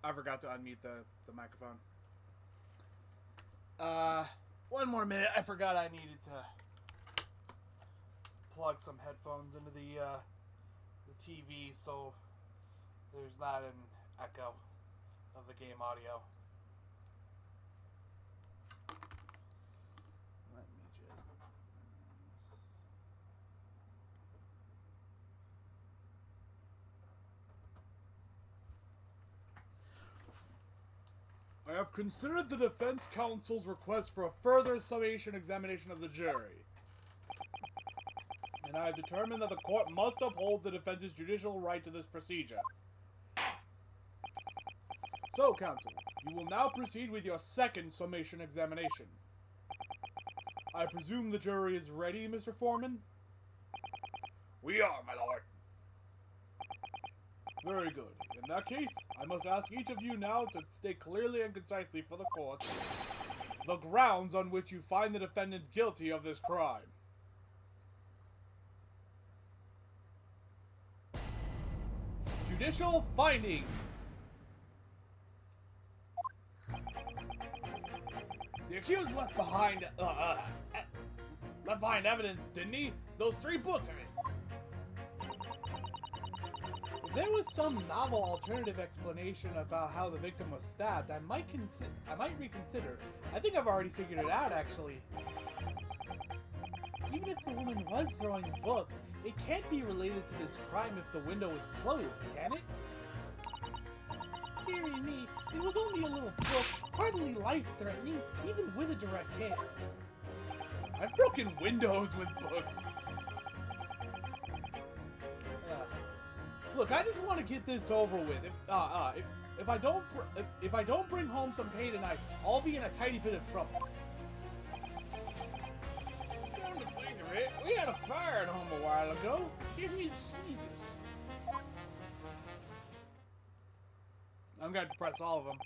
I forgot to unmute the microphone. One more minute. I forgot I needed to plug some headphones into the TV so there's not an echo of the game audio. Let me just... I have considered the defense counsel's request for a further summation examination of the jury. And I have determined that the court must uphold the defense's judicial right to this procedure. So, counsel, you will now proceed with your second summation examination. I presume the jury is ready, Mr. Foreman? We are, my lord. Very good. In that case, I must ask each of you now to state clearly and concisely for the court the grounds on which you find the defendant guilty of this crime. Judicial findings. The accused left behind evidence, didn't he? Those 3 books of his. If there was some novel alternative explanation about how the victim was stabbed, I might reconsider. I think I've already figured it out, actually. Even if the woman was throwing books, it can't be related to this crime if the window was closed, can it? Dearie me, it was only a little book, hardly life-threatening, even with a direct hit. I've broken windows with books. Look, I just want to get this over with. If I don't bring home some pay tonight, I'll be in a tiny bit of trouble. Come to think of it, we had a fire at home a while ago. Give me the sneezes. I'm going to press all of them.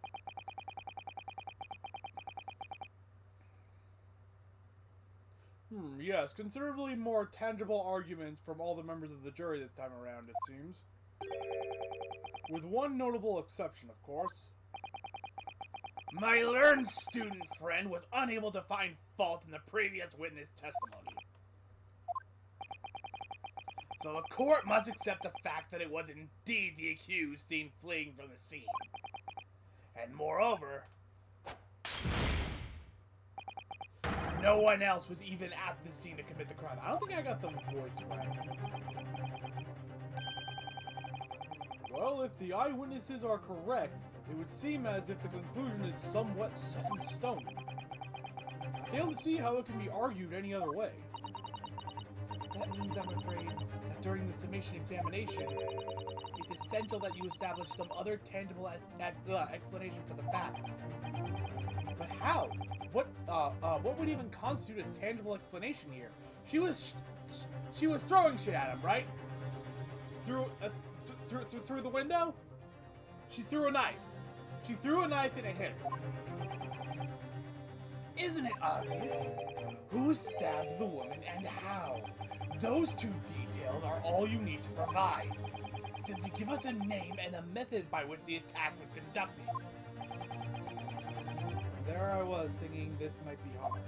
Yes, considerably more tangible arguments from all the members of the jury this time around, it seems. With one notable exception, of course. My learned student friend was unable to find fault in the previous witness testimony. So the court must accept the fact that it was indeed the accused seen fleeing from the scene. And moreover, no one else was even at the scene to commit the crime. I don't think I got the voice right. Well, if the eyewitnesses are correct, it would seem as if the conclusion is somewhat set in stone. I fail to see how it can be argued any other way. That means, I'm afraid, that during the summation examination, it's essential that you establish some other tangible explanation for the facts. But how? What would even constitute a tangible explanation here? She was throwing shit at him, right? Through the window? She threw a knife. She threw a knife and it hit her. Isn't it obvious? Who stabbed the woman and how? Those 2 details are all you need to provide. Simply give us a name and the method by which the attack was conducted. There I was, thinking this might be hard.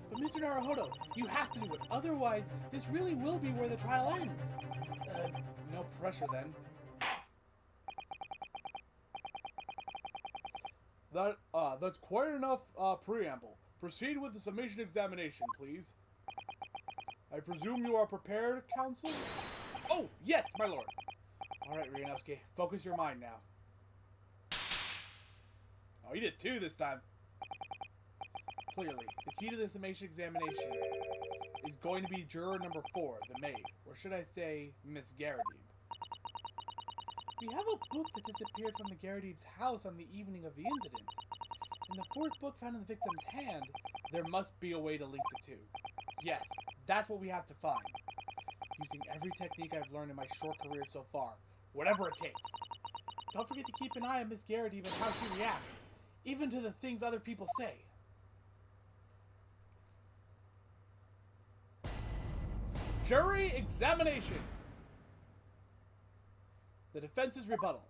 But Mr. Naruhodo, you have to do it. Otherwise, this really will be where the trial ends. No pressure then. That's quite enough preamble. Proceed with the summation examination, please. I presume you are prepared, counsel? Oh, yes, my lord. All right, Rianowski, focus your mind now. Oh, you did 2 this time. Clearly, the key to the summation examination is going to be juror number 4, the maid. Or should I say, Miss Garrideeb. We have a book that disappeared from the Garrideeb's house on the evening of the incident. In the 4th book found in the victim's hand, there must be a way to link the 2. Yes, that's what we have to find. Using every technique I've learned in my short career so far. Whatever it takes. Don't forget to keep an eye on Miss Garrideeb and how she reacts. Even to the things other people say. Jury examination. The defense's rebuttal.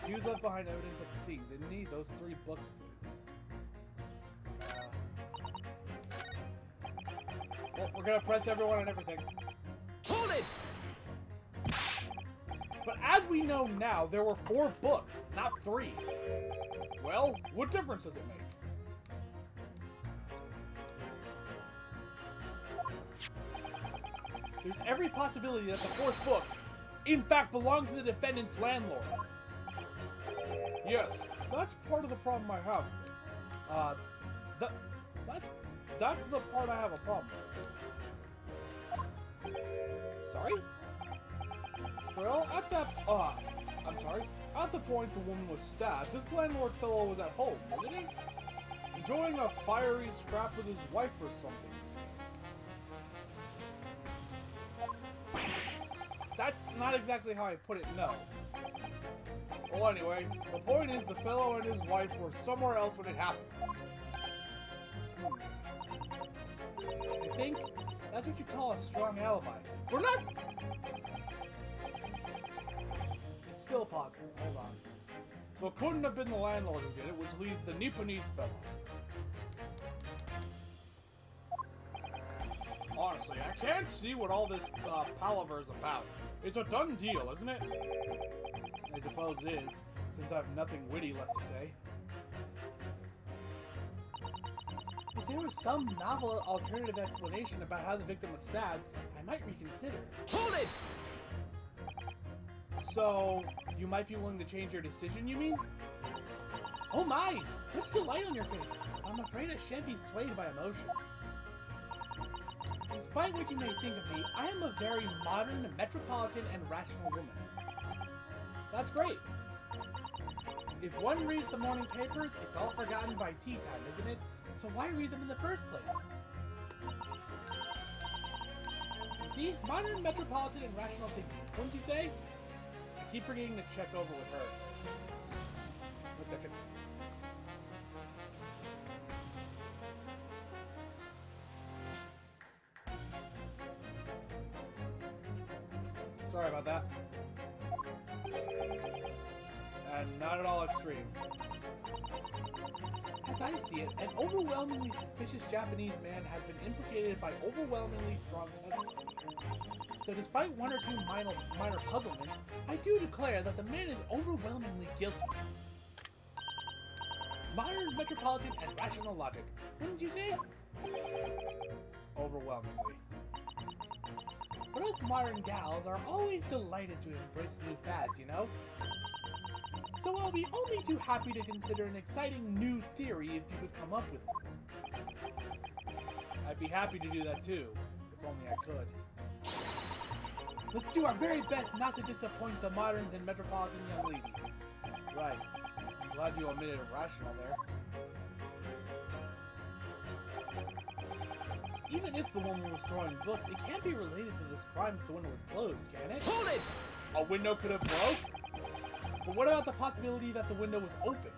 Hughes left behind evidence at the scene, didn't he? Those 3 books of his. Well, we're gonna press everyone and everything. Hold it! But as we know now, there were 4 books, not 3. Well, what difference does it make? There's every possibility that the 4th book, in fact, belongs to the defendant's landlord. Yes, that's part of the problem I have. That's the part I have a problem with. Sorry? Well, at the point the woman was stabbed, this landlord fellow was at home, wasn't he? Enjoying a fiery scrap with his wife or something, you say. That's not exactly how I put it, no. Well, anyway, the point is the fellow and his wife were somewhere else when it happened. I think that's what you call a strong alibi. We're not... It's still possible. Hold on. So it couldn't have been the landlord who did it, which leaves the Nipponese fellow. Honestly, I can't see what all this palaver is about. It's a done deal, isn't it? I suppose it is, since I have nothing witty left to say. If there was some novel alternative explanation about how the victim was stabbed, I might reconsider. Hold it! So, you might be willing to change your decision, you mean? Oh my! Such delight on your face! I'm afraid I shan't be swayed by emotion. Despite what you may think of me, I am a very modern, metropolitan, and rational woman. That's great. If one reads the morning papers, it's all forgotten by tea time, isn't it? So why read them in the first place? You see? Modern, metropolitan, and rational thinking. Wouldn't you say? I keep forgetting to check over with her. 1 second. Sorry about that. And not at all extreme. As I see it, an overwhelmingly suspicious Japanese man has been implicated by overwhelmingly strong testimony. So despite 1 or 2 minor puzzlements, I do declare that the man is overwhelmingly guilty. Modern, metropolitan, and rational logic. Wouldn't you say? Overwhelmingly. But us modern gals are always delighted to embrace new fads, you know? So I'll be only too happy to consider an exciting new theory if you could come up with one. I'd be happy to do that too, if only I could. Let's do our very best not to disappoint the modern and metropolitan young lady. Right. I'm glad you omitted irrational there. Even if the woman was throwing books, it can't be related to this crime if the window was closed, can it? Hold it! A window could have broke? But what about the possibility that the window was open?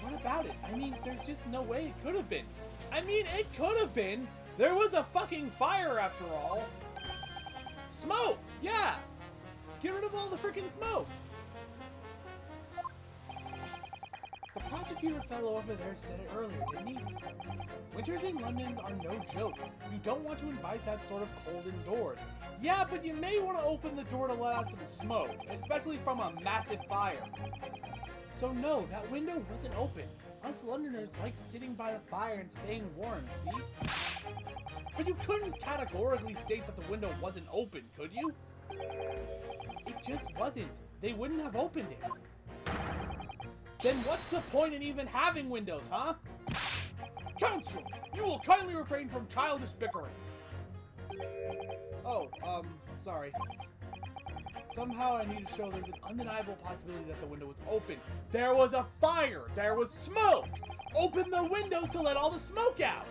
What about it? I mean, there's just no way it could have been. I mean, it could have been! There was a fucking fire after all! Smoke! Yeah! Get rid of all the freaking smoke! The prosecutor fellow over there said it earlier, didn't he? Winters in London are no joke. You don't want to invite that sort of cold indoors. Yeah, but you may want to open the door to let out some smoke, especially from a massive fire. So no, that window wasn't open. Us Londoners like sitting by the fire and staying warm, see? But you couldn't categorically state that the window wasn't open, could you? It just wasn't. They wouldn't have opened it. Then what's the point in even having windows, huh? Counsel, you will kindly refrain from childish bickering. Oh, sorry. Somehow I need to show there's an undeniable possibility that the window was open. There was a fire! There was smoke! Open the windows to let all the smoke out!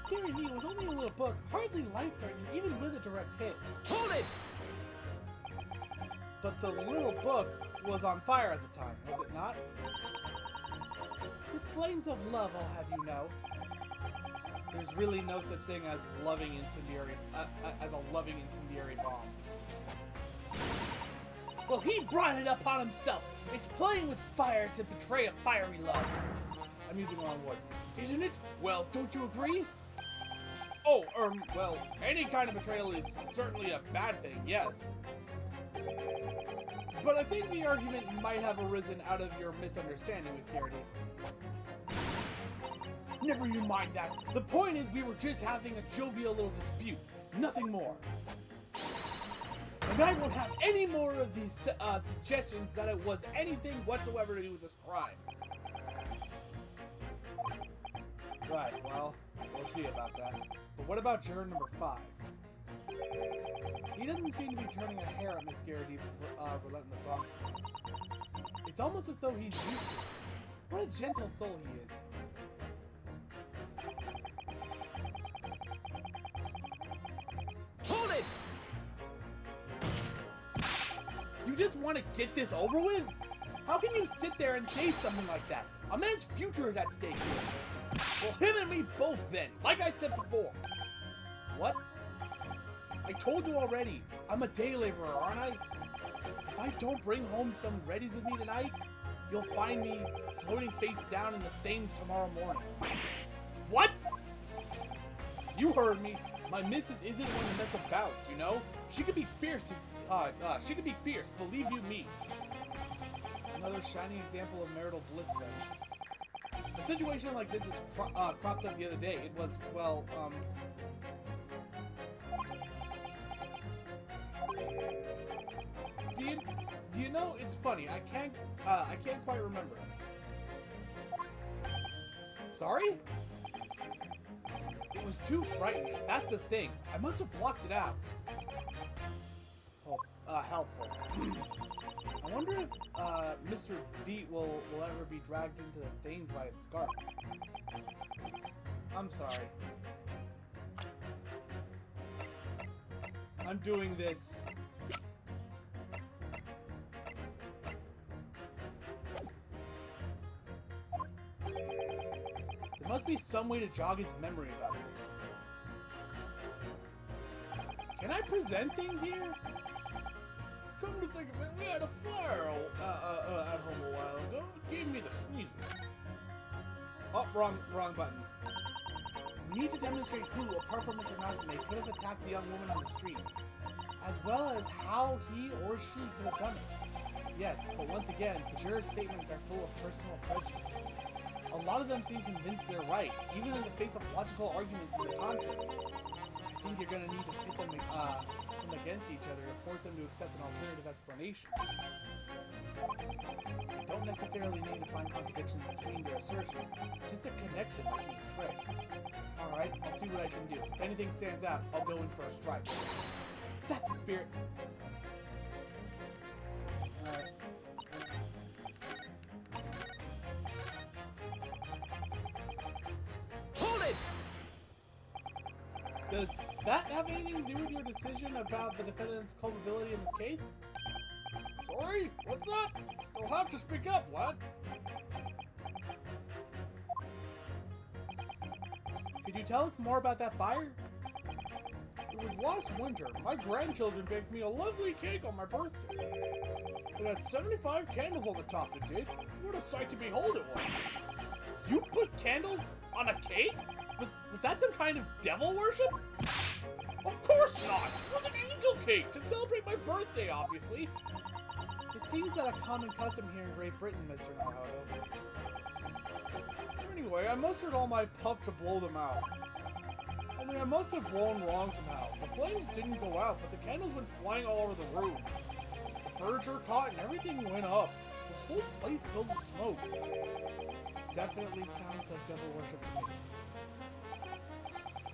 Dear me, it was only a little book, hardly life-threatening, even with a direct hit. Hold it! But the little book was on fire at the time, was it not? With flames of love, I'll have you know. There's really no such thing as loving incendiary, as a loving incendiary bomb. Well, he brought it upon himself. It's playing with fire to betray a fiery love. I'm using the wrong words. Isn't it? Well, don't you agree? Oh, well, any kind of betrayal is certainly a bad thing, yes. But I think the argument might have arisen out of your misunderstanding, Miss Garrity. Never you mind that. The point is we were just having a jovial little dispute. Nothing more. And I won't have any more of these suggestions that it was anything whatsoever to do with this crime. Right, well, we'll see about that. But what about juror number 5? He doesn't seem to be turning a hair at Miss Garrity's relentless onslaughts. It's almost as though he's used to it. What a gentle soul he is. Hold it! You just want to get this over with? How can you sit there and say something like that? A man's future is at stake here. Well, him and me both then, like I said before. What? I told you already, I'm a day laborer, aren't I? If I don't bring home some Reddies with me tonight, you'll find me floating face down in the Thames tomorrow morning. What? You heard me. My missus isn't one to mess about, you know? She could be fierce, believe you me. Another shining example of marital bliss then. A situation like this is cropped up the other day. It was, well, Do you know, it's funny, I can't quite remember. Sorry? It was too frightening, that's the thing. I must have blocked it out. Oh, helpful. I wonder if, Mr. Beat will ever be dragged into the Thames by a scarf. I'm sorry. I'm doing this. There must be some way to jog his memory about this. Can I present things here? Come to think of it, we had a fire at home a while ago. It gave me the sneezes. Oh, wrong button. We need to demonstrate who, apart from Mr. Natsume, could have attacked the young woman on the street, as well as how he or she could have done it. Yes, but once again, the jurors' statements are full of personal prejudice. A lot of them seem convinced they're right, even in the face of logical arguments to the contrary. I think you're going to need to pit them against each other to force them to accept an alternative explanation. You don't necessarily need to find contradictions between their assertions, just a connection that can trick. Alright, I'll see what I can do. If anything stands out, I'll go in for a strike. That's the spirit! Alright. Hold it! Does that have anything to do with your decision about the defendant's culpability in this case? Sorry? What's that? You'll have to speak up, lad. Could you tell us more about that fire? It was last winter. My grandchildren baked me a lovely cake on my birthday. It had 75 candles on the top, it did. What a sight to behold it was. You put candles on a cake? Was that some kind of devil worship? Of course not! It was an angel cake to celebrate my birthday, obviously. It seems that a common custom here in Great Britain, Mr. Naruto. Anyway, I mustered all my puff to blow them out. Only I must have blown wrong somehow. The flames didn't go out, but the candles went flying all over the room. The furniture caught and everything went up. The whole place filled with smoke. Definitely sounds like devil worship to me.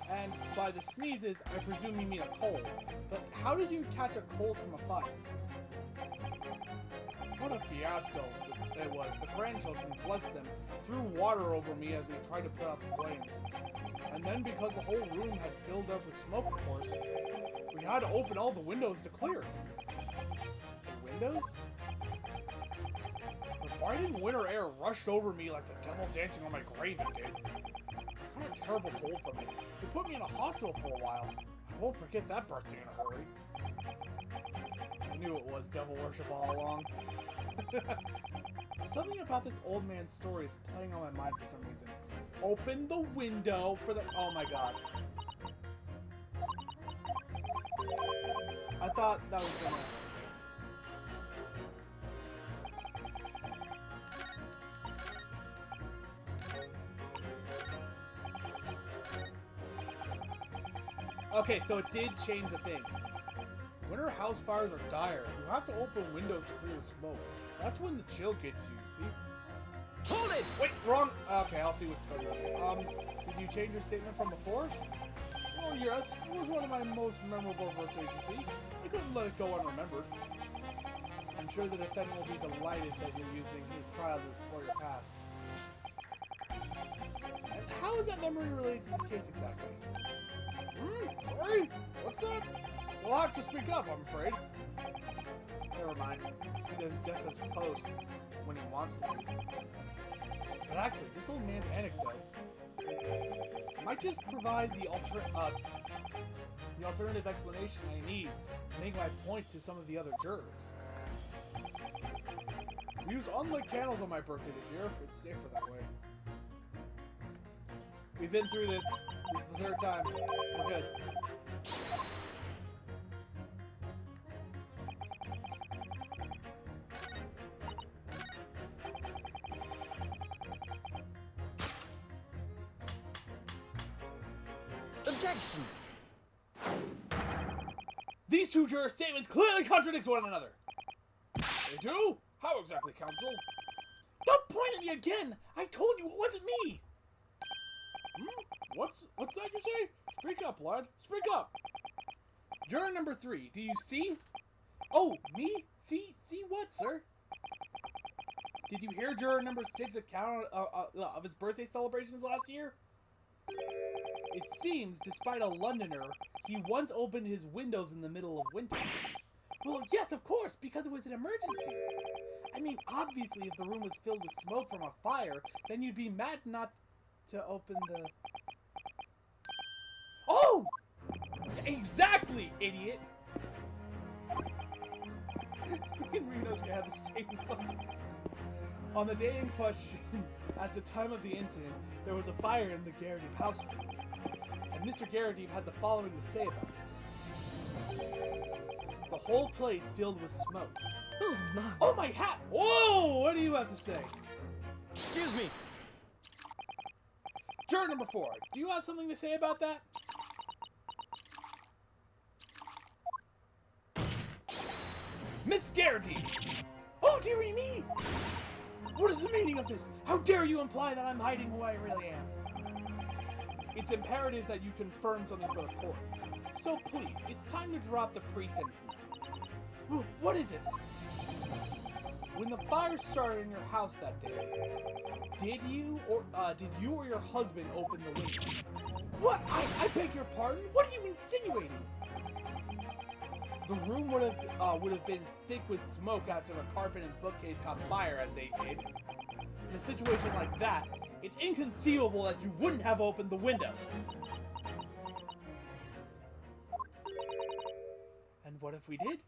And by the sneezes, I presume you mean a cold. But how did you catch a cold from a fire? What a fiasco it was. The grandchildren, bless them, threw water over me as we tried to put out the flames. And then because the whole room had filled up with smoke, of course, we had to open all the windows to clear it. The windows? The biting winter air rushed over me like the devil dancing on my grave it did. I can't terrible cold from it. They put me in a hospital for a while. I won't forget that birthday in a hurry. I knew it was devil worship all along. Something about this old man's story is playing on my mind for some reason. Open the window for the... Oh my god. I thought that was gonna... Okay, so it did change the thing. Winter house fires are dire. You have to open windows to clear the smoke. That's when the chill gets you, see? Hold it! Wait, wrong! Okay, I'll see what's going on. Did you change your statement from before? Oh yes, it was one of my most memorable birthdays, you see. I couldn't let it go unremembered. I'm sure the defendant will be delighted that you're using his trial to explore your past. And how is that memory related to this case exactly? Sorry? What's that? You'll have to speak up, I'm afraid. Never mind. He does death as post when he wants to be. But actually, this old man's anecdote might just provide the alternative explanation I need to make my point to some of the other jurors. We use unlit candles on my birthday this year. It's safer that way. We've been through this. This is the third time. We're good. Objection! These two juror statements clearly contradict one another. They do? How exactly, counsel? Don't point at me again! I told you it wasn't me! What's that you say? Speak up, lad. Speak up. Juror number 3, do you see? Oh, me? See what, sir? Did you hear juror number 6 account of his birthday celebrations last year? It seems, despite a Londoner, he once opened his windows in the middle of winter. Well, yes, of course, because it was an emergency. I mean, obviously, if the room was filled with smoke from a fire, then you'd be mad not to open the... Oh! Exactly, idiot! Reno's gonna have the same look. On the day in question, at the time of the incident, there was a fire in the Garrity house, and Mr. Garrity had the following to say about it. The whole place filled with smoke. Oh my! Oh my hat! Whoa! What do you have to say? Excuse me. Juror number 4, do you have something to say about that? Miss Garrity! Oh, dearie me! What is the meaning of this? How dare you imply that I'm hiding who I really am? It's imperative that you confirm something for the court. So please, it's time to drop the pretense now. What is it? When the fire started in your house that day, did you or your husband open the window? What? I beg your pardon? What are you insinuating? The room would have been thick with smoke after the carpet and bookcase caught fire as they did. In a situation like that, it's inconceivable that you wouldn't have opened the window. And what if we did?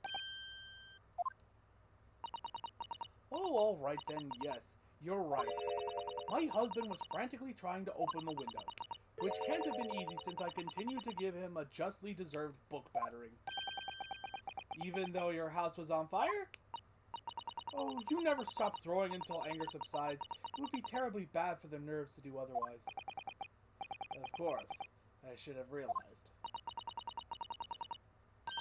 Oh, all right then, yes, you're right. My husband was frantically trying to open the window, which can't have been easy since I continued to give him a justly deserved book battering. Even though your house was on fire? Oh, you never stop throwing until anger subsides. It would be terribly bad for the nerves to do otherwise. Of course, I should have realized.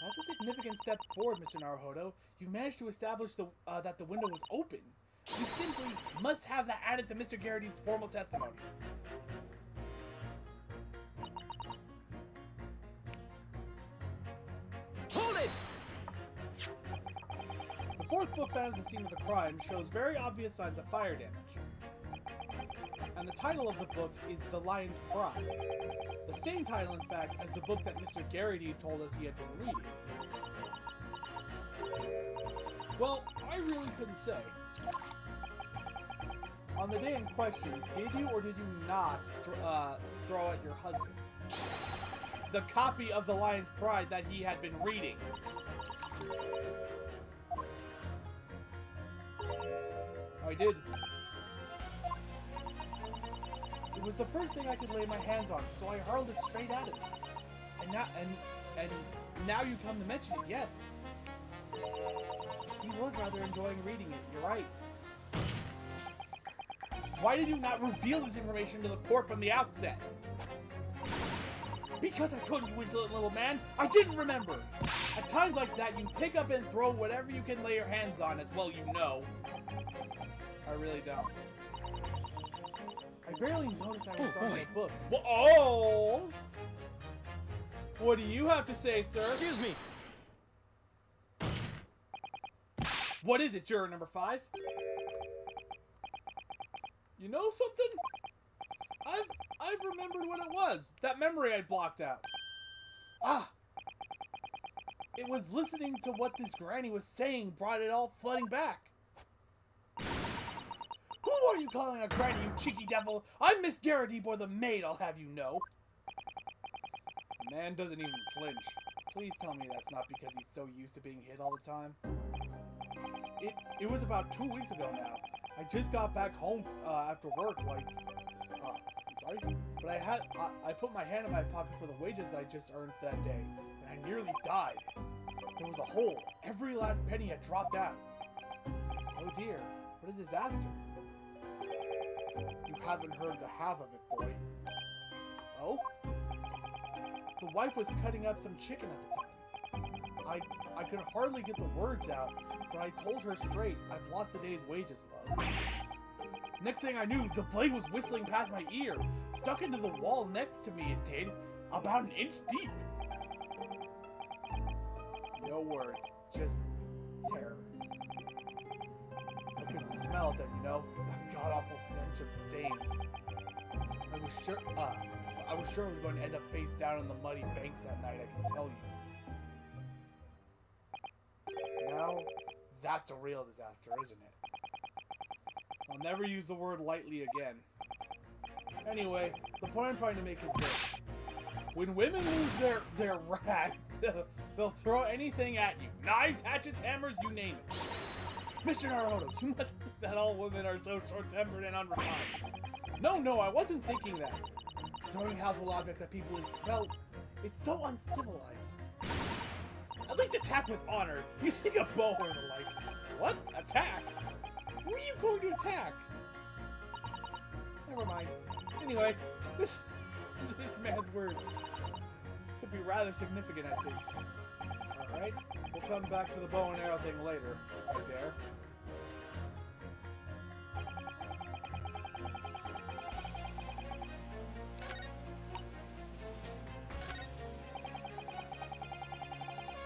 That's a significant step forward, Mr. Naruhodo. You managed to establish that the window was open. You simply must have that added to Mr. Garrity's formal testimony. Hold it! The fourth book found at the scene of the crime shows very obvious signs of fire damage. And the title of the book is The Lion's Pride. The same title, in fact, as the book that Mr. Garrity told us he had been reading. Well, I really couldn't say. On the day in question, did you or did you not throw at your husband. The copy of The Lion's Pride that he had been reading. I did. It was the first thing I could lay my hands on, so I hurled it straight at him. And now you come to mention it, yes. He was rather enjoying reading it, you're right. Why did you not reveal this information to the court from the outset? Because I couldn't, you insolent little man. I didn't remember. At times like that, you pick up and throw whatever you can lay your hands on, as well you know. I really don't. I barely noticed I was starting a book. Oh! What do you have to say, sir? Excuse me. What is it, juror number 5? You know something? I've remembered what it was. That memory I blocked out. Ah! It was listening to what this granny was saying brought it all flooding back. Who are you calling a granny, you cheeky devil? I'm Miss Garrity, or the maid, I'll have you know. The man doesn't even flinch. Please tell me that's not because he's so used to being hit all the time. It was about 2 weeks ago now. I just got back home after work, I'm sorry? But I put my hand in my pocket for the wages I just earned that day, and I nearly died. There was a hole. Every last penny had dropped out. Oh dear, what a disaster. You haven't heard the half of it, boy. Oh? The wife was cutting up some chicken at the time. I could hardly get the words out, but I told her straight, I've lost the day's wages, love. Next thing I knew, the blade was whistling past my ear. Stuck into the wall next to me, it did. About an inch deep. No words, just terror. I could smell it then, you know? The god-awful stench of the dames. I was sure I was going to end up face down in the muddy banks that night, I can tell you. Now, that's a real disaster, isn't it? I'll never use the word lightly again. Anyway, the point I'm trying to make is this. When women lose their rag, they'll throw anything at you. Knives, hatchets, hammers, you name it. Mr. Naruto, you must think that all women are so short-tempered and unrefined. No, I wasn't thinking that. Throwing household objects at people is, well, it's so uncivilized. At least attack with honor. You think a bow and like, what? Attack? Who are you going to attack? Never mind. Anyway, this man's words could be rather significant, I think. Alright, we'll come back to the bow and arrow thing later, if I dare.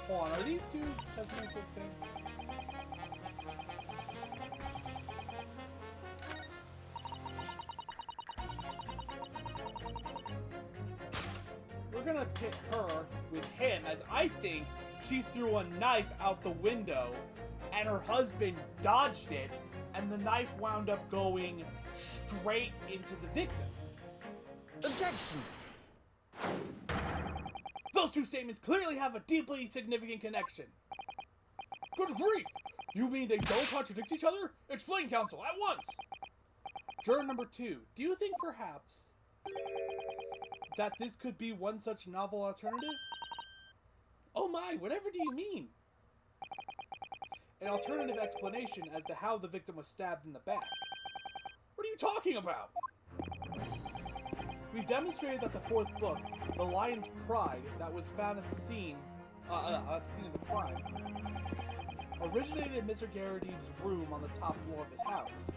Hold on, are these two testaments the same? We're gonna pit her with him, as I think she threw a knife out the window, and her husband dodged it, and the knife wound up going straight into the victim. Objection! Those two statements clearly have a deeply significant connection. Good grief! You mean they don't contradict each other? Explain, counsel, at once! Juror number 2, do you think perhaps that this could be one such novel alternative? Oh my, whatever do you mean? An alternative explanation as to how the victim was stabbed in the back. What are you talking about? We've demonstrated that the 4th book, The Lion's Pride, that was found at the scene of the crime, originated in Mr. Garrity's room on the top floor of his house.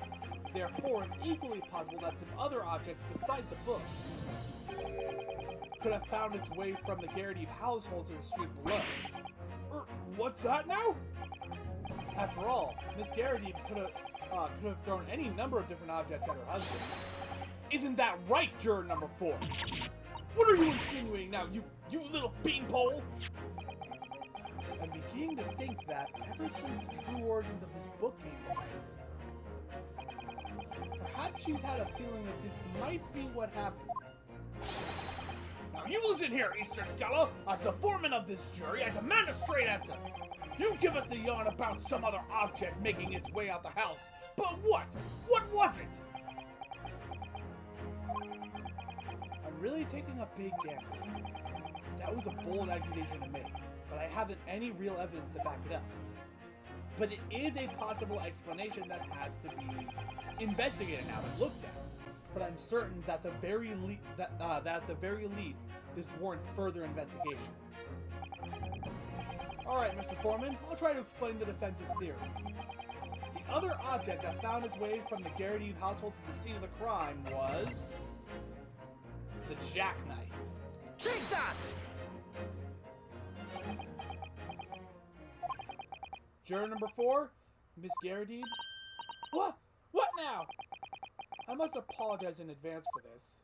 Therefore, it's equally possible that some other objects beside the book could have found its way from the Garrity household to the street below. What's that now? After all, Miss Garrity could have thrown any number of different objects at her husband. Isn't that right, juror number 4? What are you insinuating now, you little beanpole? I'm beginning to think that ever since the true origins of this book came to light, perhaps she's had a feeling that this might be what happened. Now you listen here, Eastern Gala. As the foreman of this jury, I demand a straight answer. You give us the yarn about some other object making its way out the house. But what? What was it? I'm really taking a big gamble. That was a bold accusation to make, but I haven't any real evidence to back it up. But it is a possible explanation that has to be investigated now and looked at. But I'm certain that at the very least, this warrants further investigation. Alright, Mr. Foreman, I'll try to explain the defense's theory. The other object that found its way from the Garrity household to the scene of the crime was... the Jackknife. Take that! Juror number 4, Miss Garrity. What? What now? I must apologize in advance for this.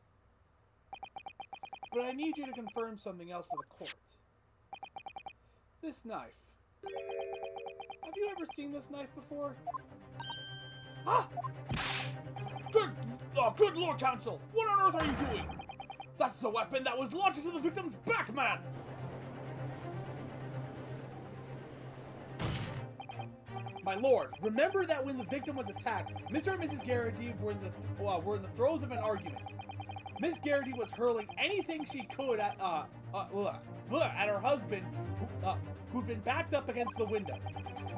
But I need you to confirm something else for the court. This knife. Have you ever seen this knife before? Ah! Good Lord, Counsel! What on earth are you doing? That's the weapon that was launched into the victim's back, man! My lord, remember that when the victim was attacked, Mr. and Mrs. Garrity were in the throes of an argument. Miss Garrity was hurling anything she could at her husband, who'd been backed up against the window.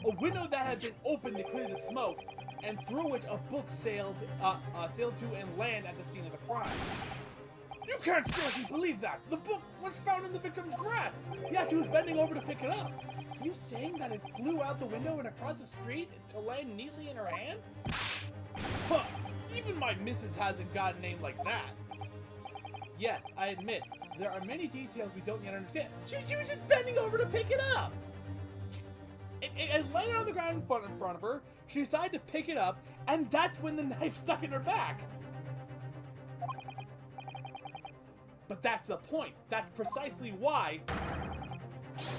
A window that had been opened to clear the smoke, and through which a book sailed to and land at the scene of the crime. You can't seriously believe that! The book was found in the victim's grasp! Yeah, she was bending over to pick it up. Are you saying that it flew out the window and across the street to land neatly in her hand? Huh! Even my missus hasn't got a name like that. Yes, I admit, there are many details we don't yet understand. She was just bending over to pick it up! It landed on the ground in front of her, she decided to pick it up, and that's when the knife stuck in her back! But that's the point. That's precisely why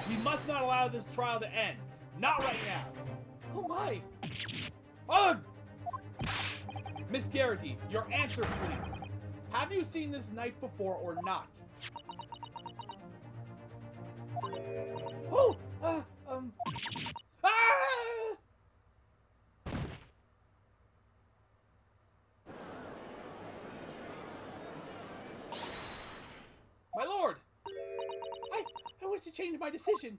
we must not allow this trial to end. Not right now. Oh my! Ugh! Miss Garrity, your answer, please. Have you seen this knife before or not? Oh! Ah! My lord! I wish to change my decision.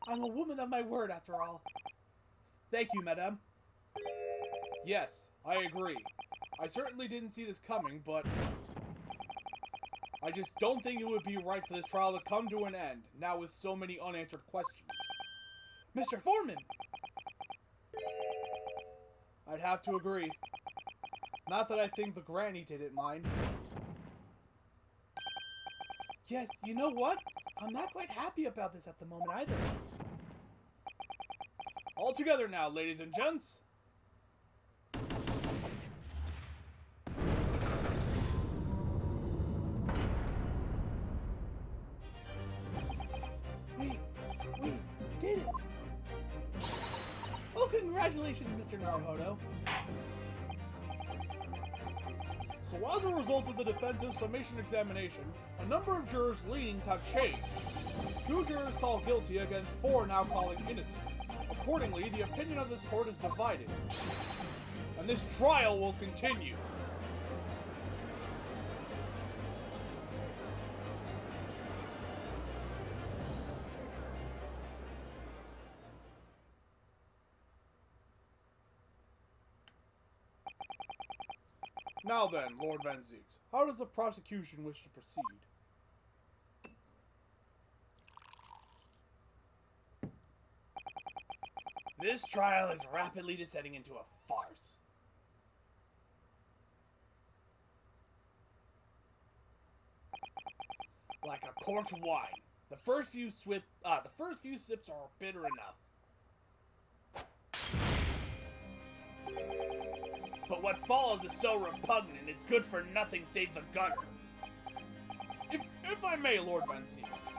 I'm a woman of my word, after all. Thank you, madame. Yes, I agree. I certainly didn't see this coming, but I just don't think it would be right for this trial to come to an end, now with so many unanswered questions. Mr. Foreman! I'd have to agree. Not that I think the granny didn't mind. Yes, you know what? I'm not quite happy about this at the moment either. All together now, ladies and gents. We did it! Oh, congratulations, Mr. Naruhodo. So as a result of the defense's summation examination, a number of jurors' leanings have changed. 2 jurors call guilty against 4 now calling innocent. Accordingly, the opinion of this court is divided. And this trial will continue. Now then, Lord Van Zieks, how does the prosecution wish to proceed? This trial is rapidly descending into a farce. Like a corked wine, the first few sips are bitter enough. But what follows is so repugnant, it's good for nothing save the gutter. If I may, Lord Van Zieks,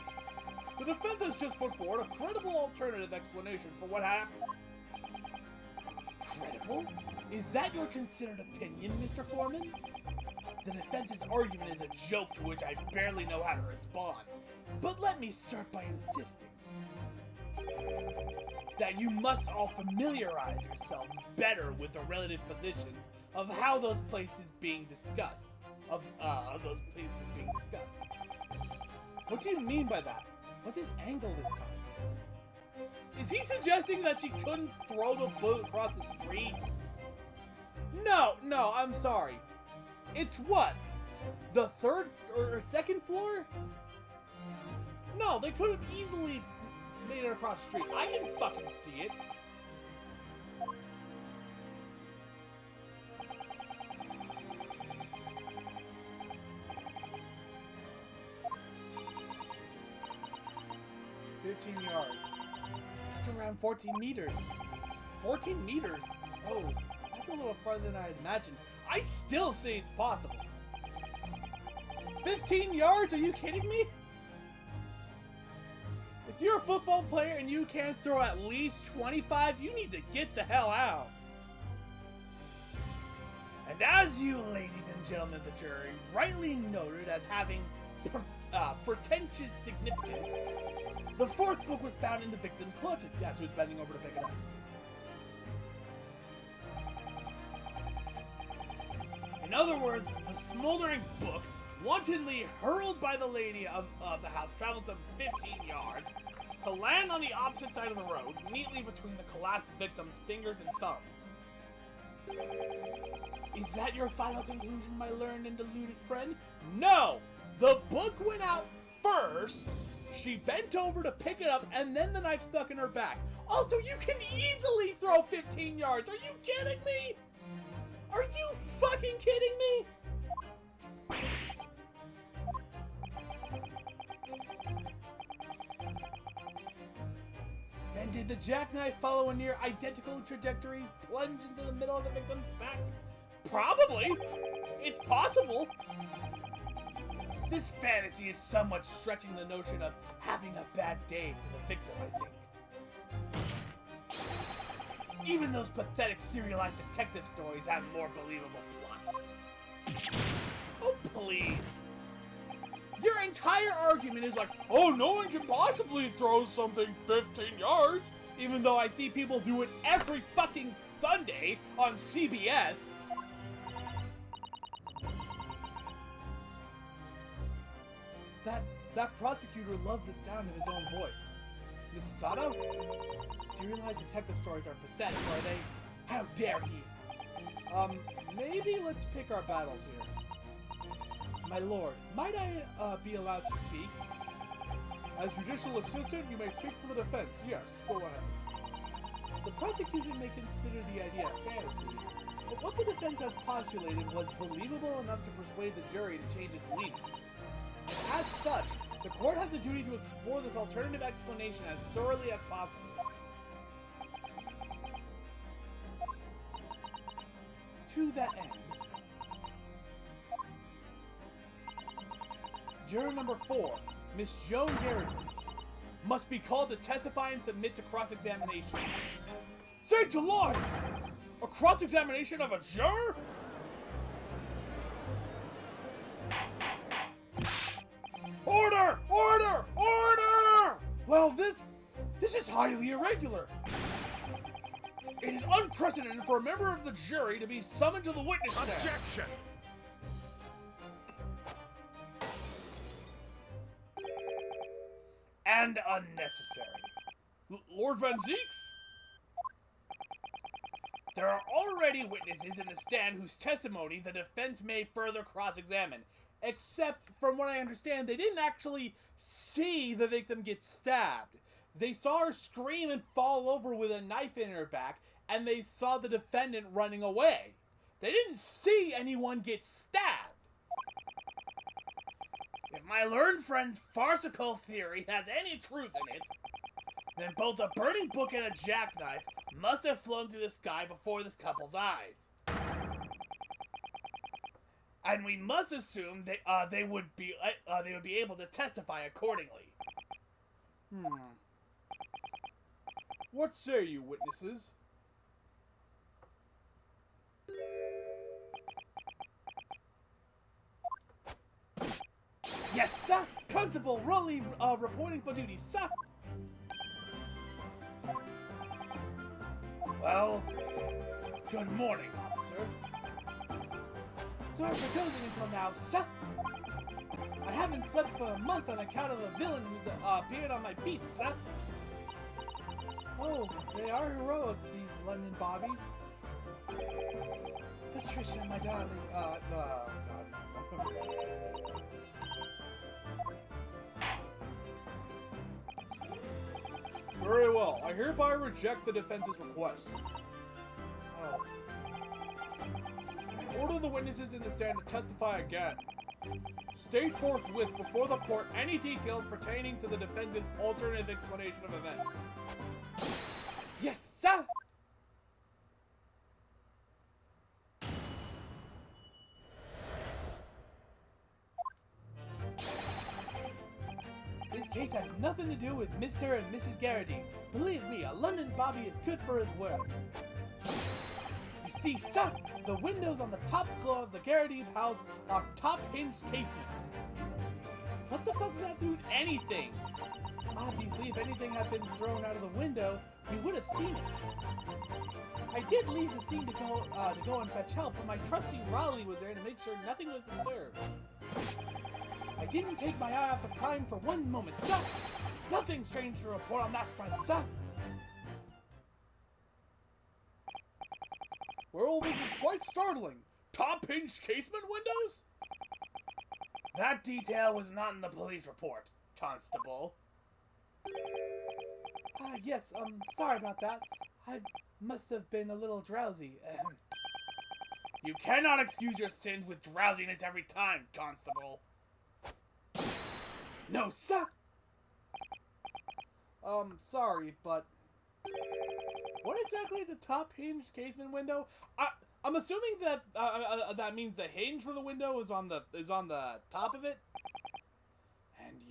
the defense has just put forward a credible alternative explanation for what happened. Credible? Is that your considered opinion, Mr. Foreman? The defense's argument is a joke to which I barely know how to respond. But let me start by insisting that you must all familiarize yourselves better with the relative positions of how those places being discussed. What do you mean by that? What's his angle this time? Is he suggesting that she couldn't throw the book across the street? No, I'm sorry. It's what? The third or second floor? No, they could have easily made it across the street. I can fucking see it. yards. That's around 14 meters. 14 meters? Oh, that's a little farther than I imagined. I still say it's possible. 15 yards? Are you kidding me? If you're a football player and you can't throw at least 25, you need to get the hell out. And as you, ladies and gentlemen of the jury, rightly noted as having pretentious significance, the fourth book was found in the victim's clutches. Yeah, she was bending over to pick it up. In other words, the smoldering book, wantonly hurled by the lady of the house, traveled some 15 yards to land on the opposite side of the road, neatly between the collapsed victim's fingers and thumbs. Is that your final conclusion, my learned and deluded friend? No! The book went out first, she bent over to pick it up, and then the knife stuck in her back. Also, you can easily throw 15 yards! Are you kidding me? Are you fucking kidding me? And did the jackknife follow a near identical trajectory, plunge into the middle of the victim's back? Probably! It's possible! This fantasy is somewhat stretching the notion of having a bad day for the victim, I think. Even those pathetic serialized detective stories have more believable plots. Oh, please. Your entire argument is like, oh, no one can possibly throw something 15 yards, even though I see people do it every fucking Sunday on CBS. That prosecutor loves the sound of his own voice. Mrs. Sato? Serialized detective stories are pathetic, are they? How dare he? Maybe let's pick our battles here. My lord, might I be allowed to speak? As judicial assistant, you may speak for the defense. Yes, go ahead. The prosecution may consider the idea a fantasy, but what the defense has postulated was believable enough to persuade the jury to change its leaning. And as such, the court has a duty to explore this alternative explanation as thoroughly as possible. To that end, juror number 4, Miss Joan Garrison, must be called to testify and submit to cross-examination. Sakes alive! A cross-examination of a juror? Order! Order! Order! Well, this is highly irregular. It is unprecedented for a member of the jury to be summoned to the witness stand. Objection! And unnecessary. Lord Van Zeeks? There are already witnesses in the stand whose testimony the defense may further cross-examine. Except, from what I understand, they didn't actually see the victim get stabbed. They saw her scream and fall over with a knife in her back, and they saw the defendant running away. They didn't see anyone get stabbed. If my learned friend's farcical theory has any truth in it, then both a burning book and a jackknife must have flown through the sky before this couple's eyes. And we must assume they would be able to testify accordingly. What say you, witnesses? Yes, sir! Constable Rowley reporting for duty, sir! Well, good morning, officer. Sorry for dozing until now, sir! I haven't slept for a month on account of a villain who's appeared on my beat, sir! Oh, they are heroic, these London bobbies. Patricia, my darling, God. Very well. I hereby reject the defense's request. Oh. Order the witnesses in the stand to testify again. State forthwith before the court any details pertaining to the defense's alternate explanation of events. Yes, sir! This case has nothing to do with Mr. and Mrs. Garrity. Believe me, a London bobby is good for his word. You see, sir, the windows on the top floor of the Garrity house are top-hinged casements. What the fuck does that do with anything? Obviously, if anything had been thrown out of the window, we would have seen it. I did leave the scene to go and fetch help, but my trusty Raleigh was there to make sure nothing was disturbed. I didn't take my eye off the crime for one moment, sir! Nothing strange to report on that front, sir! Well, this is quite startling. Top-hinged casement windows? That detail was not in the police report, Constable. Yes, sorry about that. I must have been a little drowsy. You cannot excuse your sins with drowsiness every time, Constable. No, sir! Sorry, but what exactly is a top-hinged casement window? I'm assuming that that means the hinge for the window is on the top of it. And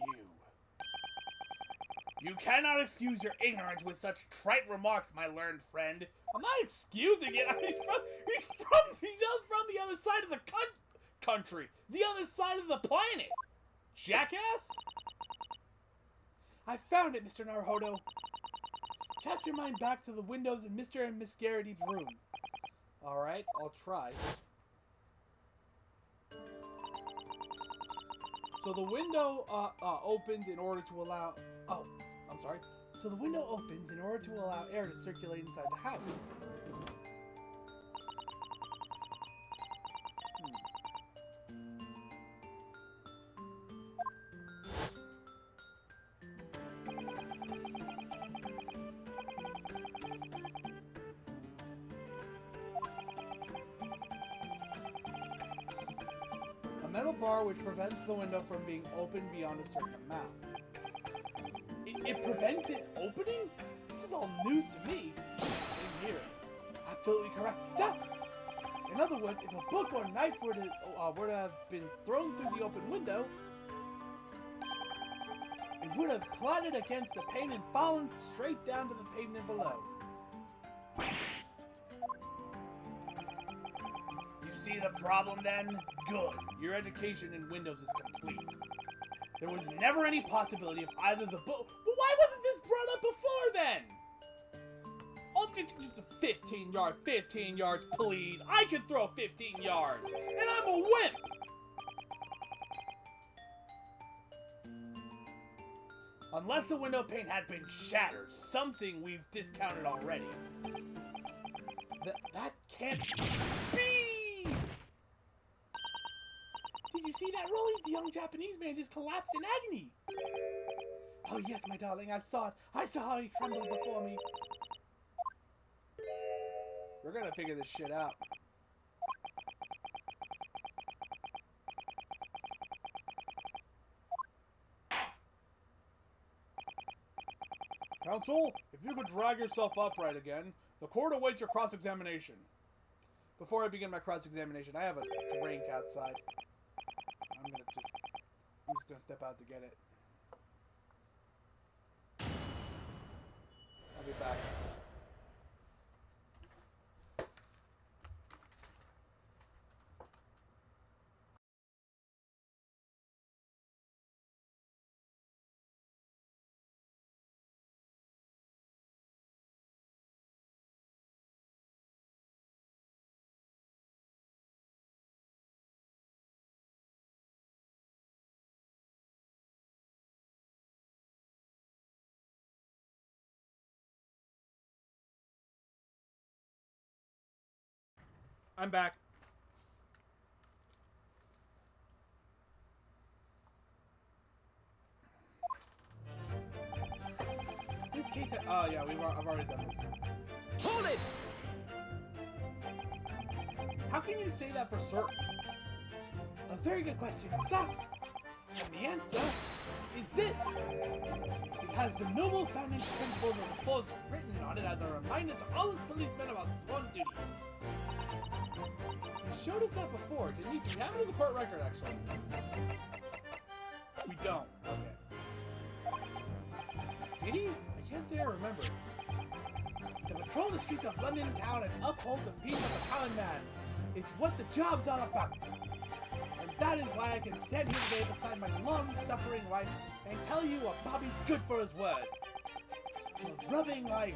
you cannot excuse your ignorance with such trite remarks, my learned friend. I'm not excusing it. He's from the other side of the country, the other side of the planet. Jackass! I found it, Mr. Naruhodo. Cast your mind back to the windows in Mr. and Miss Garrity's room. Alright, I'll try. So the window opens in order to allow... Oh, I'm sorry. So the window opens in order to allow air to circulate inside the house. A metal bar which prevents the window from being opened beyond a certain amount. It prevents it opening? This is all news to me. Same here. Absolutely correct, sir. In other words, if a book or knife were to have been thrown through the open window, it would have clattered against the pane and fallen straight down to the pavement below. See the problem then? Good. Your education in Windows is complete. There was never any possibility of either the book. Well, why wasn't this brought up before then? Oh, it's a 15 yards, please. I can throw 15 yards, and I'm a wimp. Unless the window pane had been shattered, something we've discounted already. That can't be! Did you see that, Rolly? The young Japanese man just collapsed in agony. Oh yes, my darling, I saw it. I saw how he trembled before me. We're gonna figure this shit out. Counsel, if you could drag yourself upright again, the court awaits your cross-examination. Before I begin my cross-examination, I have a drink outside. I'm just gonna step out to get it. I'll be back. I'm back. This case, oh yeah, I've already done this. Hold it! How can you say that for certain? A very good question, sir. And the answer is this. It has the noble founding principles of the force written on it as a reminder to all its policemen of our sworn duty. You showed us that before, didn't you? Do you have it in the court record, actually? We don't. Okay. Did he? I can't say I remember. To patrol the streets of London town and uphold the peace of the common man is what the job's all about. And that is why I can stand here today beside my long-suffering wife and tell you a Bobby's good for his word. While rubbing my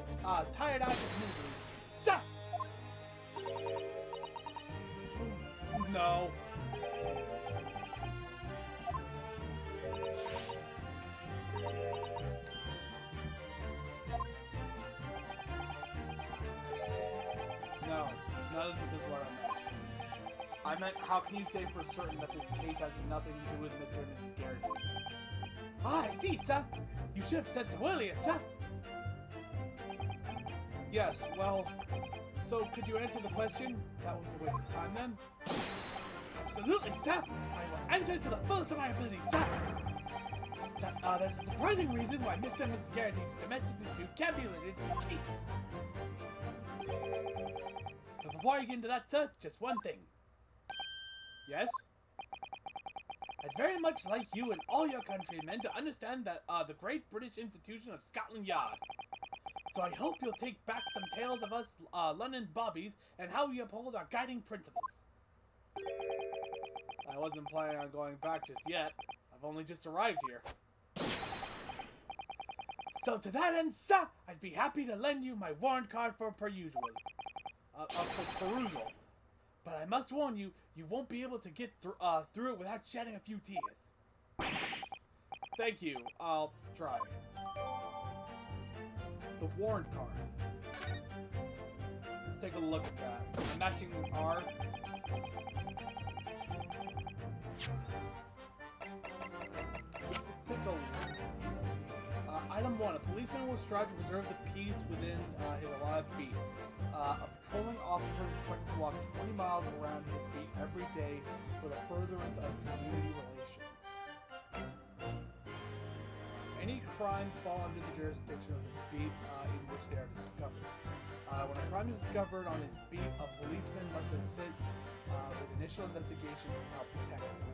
tired eyes admittedly. Suh! No. No, none of this is what I meant. How can you say for certain that this case has nothing to do with Mr. and Mrs. Garrett? Ah, I see, sir. You should have said so earlier, sir. Yes, well, so could you answer the question? That was a waste of time then? Absolutely, sir. I will answer it to the fullest of my ability, sir. There's a surprising reason why Mr. and Mrs. Garrett's domestic dispute can't be related to this case. But before I get into that, sir, just one thing. Yes? I'd very much like you and all your countrymen to understand that the great British institution of Scotland Yard. So I hope you'll take back some tales of us London bobbies and how we uphold our guiding principles. I wasn't planning on going back just yet. I've only just arrived here. So to that end, sir, I'd be happy to lend you my warrant card for perusal. But I must warn you, you won't be able to get through it without shedding a few tears. Thank you. I'll try. The warrant card. Let's take a look at that. I'm matching R. Let's take a look. Item 1. A policeman will strive to preserve the peace within his allotted beat. A patrolling officer is expected to walk 20 miles around his beat every day for the furtherance of community relations. Any crimes fall under the jurisdiction of the beat in which they are discovered. When a crime is discovered on his beat, a policeman must assist with initial investigation to help detectives.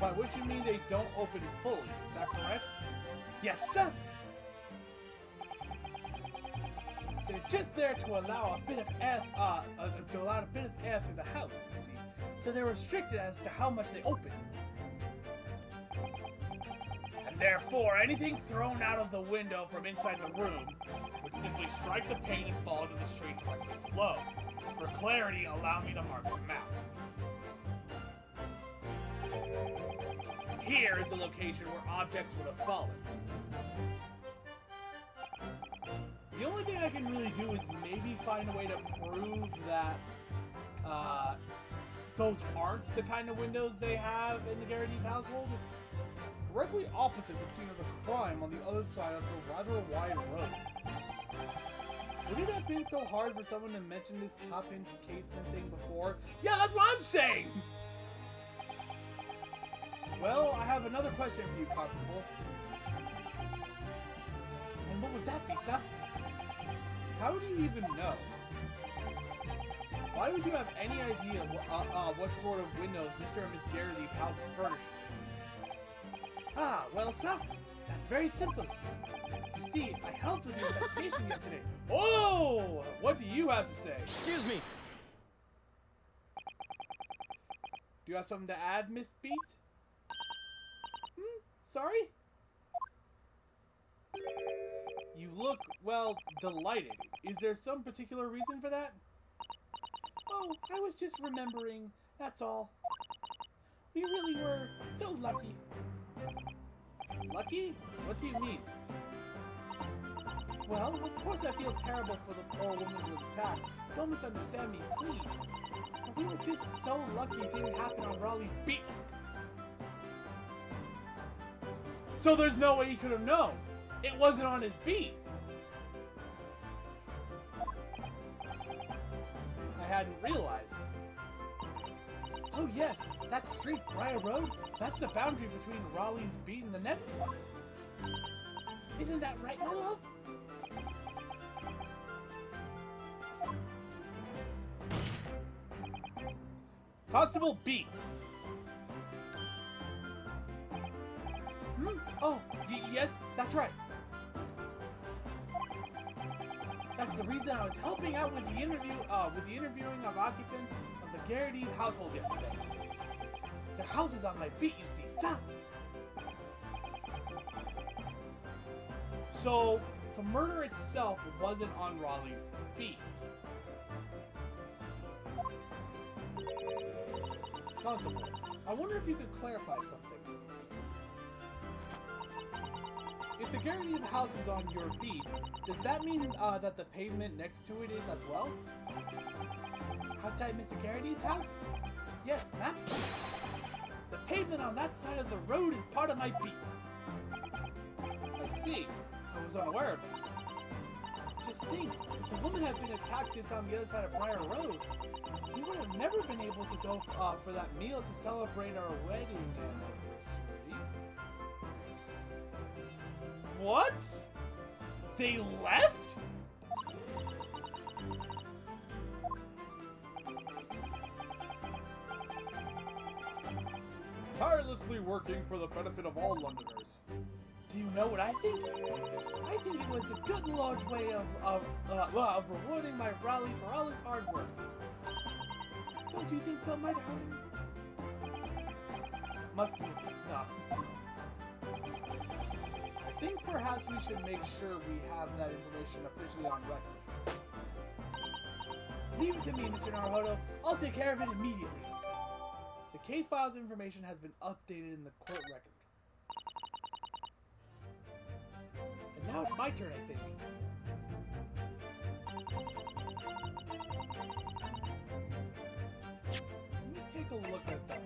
By which you mean they don't open fully, is that correct? Yes, sir! They're just there to allow a bit of air, through the house, you see. So they're restricted as to how much they open. And therefore, anything thrown out of the window from inside the room would simply strike the pane and fall into the street directly below. For clarity, allow me to mark them out. Here is the location where objects would have fallen. The only thing I can really do is maybe find a way to prove that those aren't the kind of windows they have in the Garrett household. Directly opposite the scene of the crime on the other side of the rather wide road. Would it have been so hard for someone to mention this top-hinge casement thing before? Yeah, that's what I'm saying! Well, I have another question for you, Constable. And what would that be, sir? How would you even know? Why would you have any idea what sort of windows Mr. and Miss Garrett's house is furnished? Ah, well, sir, that's very simple. You see, I helped with the investigation yesterday. Oh! What do you have to say? Excuse me! Do you have something to add, Miss Beat? Sorry? You look, well, delighted. Is there some particular reason for that? Oh, I was just remembering, that's all. We really were so lucky. Lucky? What do you mean? Well, of course I feel terrible for the poor woman who was attacked. Don't misunderstand me, please. But we were just so lucky it didn't happen on Raleigh's beat. So there's no way he could have known. It wasn't on his beat. I hadn't realized. Oh yes, that street, Briar Road, that's the boundary between Raleigh's beat and the next one. Isn't that right, my love? Constable Beat. Oh, yes, that's right. That's the reason I was helping out with the interviewing of occupants of the Garrity household yesterday. Their house is on my beat, you see, sir. So, the murder itself wasn't on Raleigh's beat. Constable, I wonder if you could clarify something. If the Garrity house is on your beat, does that mean that the pavement next to it is as well? Outside Mr. Garrity's house? Yes, ma'am. The pavement on that side of the road is part of my beat. I see. I was unaware of that. Just think, if the woman had been attacked just on the other side of Briar Road, we would have never been able to go for that meal to celebrate our wedding anniversary. What? They left? Tirelessly working for the benefit of all Londoners. Do you know what I think? I think it was the good Lord's way of rewarding my Raleigh for all his hard work. Don't you think so, my darling? Must be. No. I think perhaps we should make sure we have that information officially on record. Leave it to me, Mr. Naruhodo. I'll take care of it immediately. The case file's information has been updated in the court record. And now it's my turn, I think. Let me take a look at that.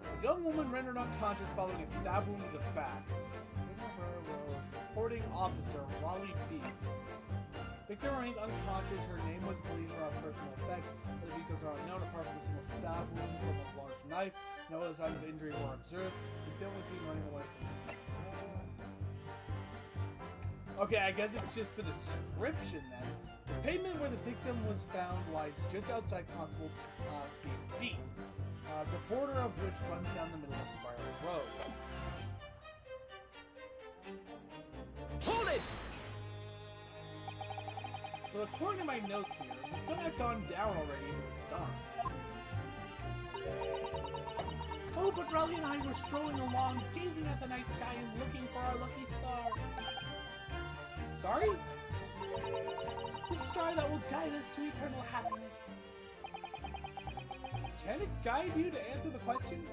A young woman rendered unconscious following a stab wound to the back. Reporting officer, Wally Beat. Victim remains unconscious. Her name was believed for personal effects. The details are unknown apart from a single stab wound from a large knife. No other signs of injury were observed. The still was seen running away from Okay, I guess it's just the description then. The pavement where the victim was found lies just outside Constable Beat's beat, the border of which runs down the middle of the Briar Road. Hold it! But according to my notes here, the sun had gone down already and it was dark. Oh, but Raleigh and I were strolling along, gazing at the night sky and looking for our lucky star. Sorry? The star that will guide us to eternal happiness. Can it guide you to answer the question?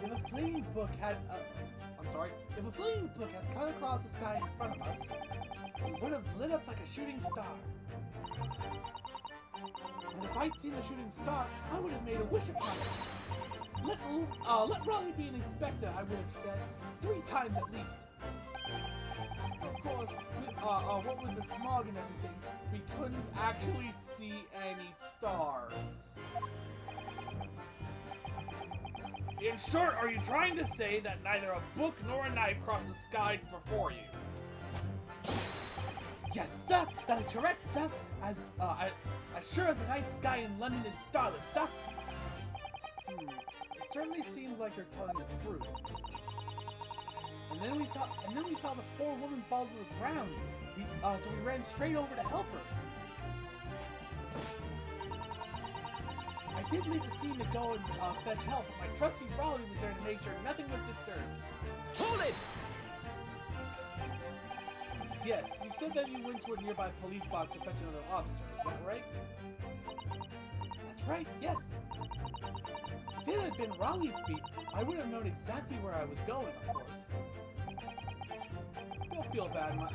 If a flaming book had if a flaming book had cut across the sky in front of us, it would have lit up like a shooting star. And if I'd seen a shooting star, I would have made a wish upon it. Let Raleigh be an inspector, I would have said, 3 times at least. Of course, what with the smog and everything, we couldn't actually see any stars. In short, are you trying to say that neither a book nor a knife crossed the sky before you? Yes, sir, that is correct, sir. As sure as the night sky in London is starless, sir. It certainly seems like they're telling the truth. And then we saw the poor woman fall to the ground. So we ran straight over to help her. I did leave the scene to go and fetch help, but my trusty Raleigh was there to make sure nothing was disturbed. Hold it! Yes, you said that you went to a nearby police box to fetch another officer, is that right? That's right, yes. If it had been Raleigh's beat, I would have known exactly where I was going, of course. Don't feel bad, my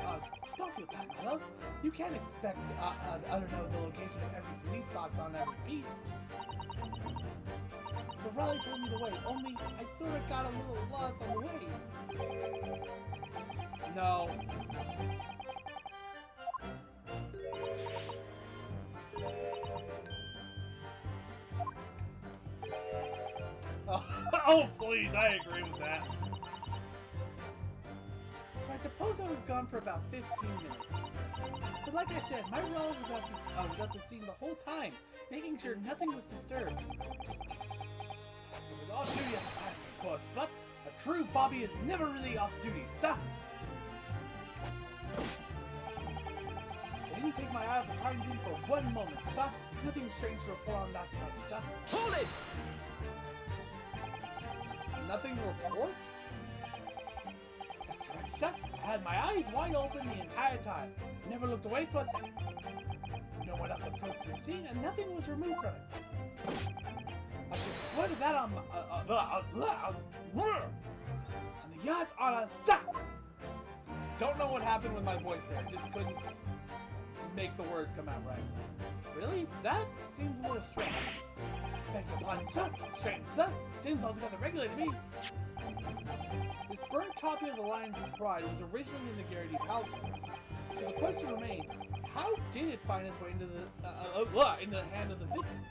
love. You can't expect I don't know the location of every police box on every beat. So Raleigh told me the way, only I sort of got a little lost on the way. No. Oh, please, I agree with that. So I suppose I was gone for about 15 minutes. But like I said, my Raleigh was at the scene the whole time, making sure nothing was disturbed. It was off duty at the time, of course, but a true Bobby is never really off duty, sir. I didn't take my eye off the crime scene for one moment, sir. Nothing strange to report on that front, sir. Hold it! Nothing to report? That's correct, sir. I had my eyes wide open the entire time. Never looked away for a second. No one else approached the scene and nothing was removed from it. I can swear to that on the yard's honor, sir. Don't know what happened with my voice there. Just couldn't make the words come out right. Really? That seems a little strange. Beg your pardon, sir. Strange, sir. Seems altogether regular to me. This burnt copy of The Lions of Pride was originally in the Garrity household. So the question remains, how did it find its way into the hand of the victim?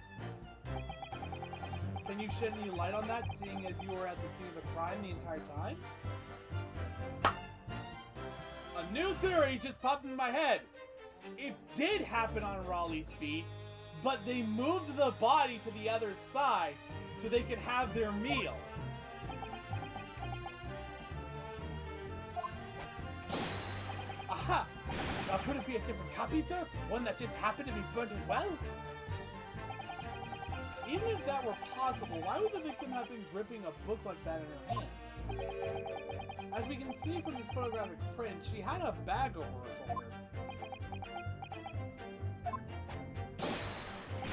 Can you shed any light on that, seeing as you were at the scene of the crime the entire time? A new theory just popped in my head. It did happen on Raleigh's beat, but they moved the body to the other side so they could have their meal. Aha! Now could it be a different copy, sir? One that just happened to be burnt as well? Even if that were possible, why would the victim have been gripping a book like that in her hand? As we can see from this photographic print, she had a bag over her shoulder.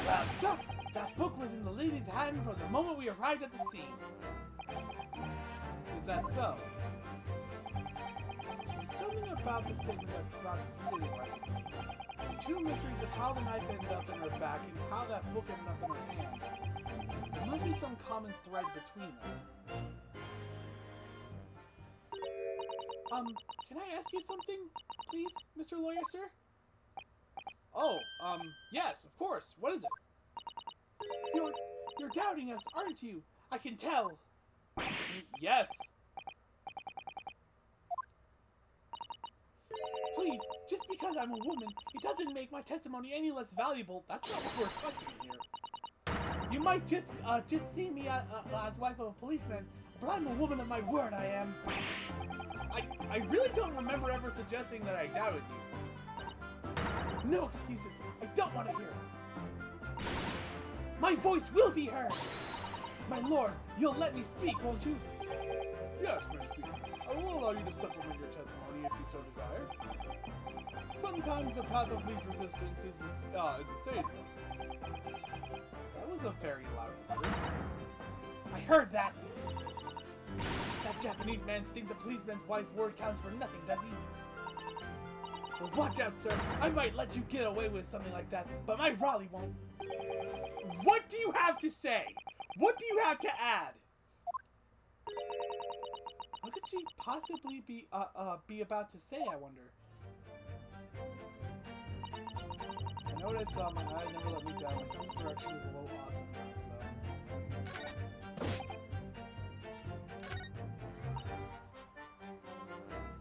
Well, sir, that book was in the lady's hand from the moment we arrived at the scene. Is that so? There's something about this statement that's not sitting right. The two mysteries of how the knife ended up in her back and how that book ended up in her hand. There must be some common thread between them. Can I ask you something, please, Mr. Lawyer, sir? Oh, yes, of course. What is it? You're doubting us, aren't you? I can tell. Yes. Please, just because I'm a woman, it doesn't make my testimony any less valuable. That's not what we're questioning here. You might just see me as wife of a policeman, but I'm a woman of my word, I am. I really don't remember ever suggesting that I doubted you. No excuses. I don't want to hear it. My voice will be heard. My lord, you'll let me speak, won't you? Yes, Miss Speaker. I will allow you to supplement your testimony if you so desire. Sometimes the path of least resistance is the sage one. That was a very loud word. I heard that. That Japanese man thinks a policeman's wife's word counts for nothing, does he? Well, watch out, sir. I might let you get away with something like that, but my Raleigh won't. What do you have to say? What do you have to add? What could she possibly be about to say, I wonder? I know what I saw in my eye never let me down. My son's direction is a little off sometimes,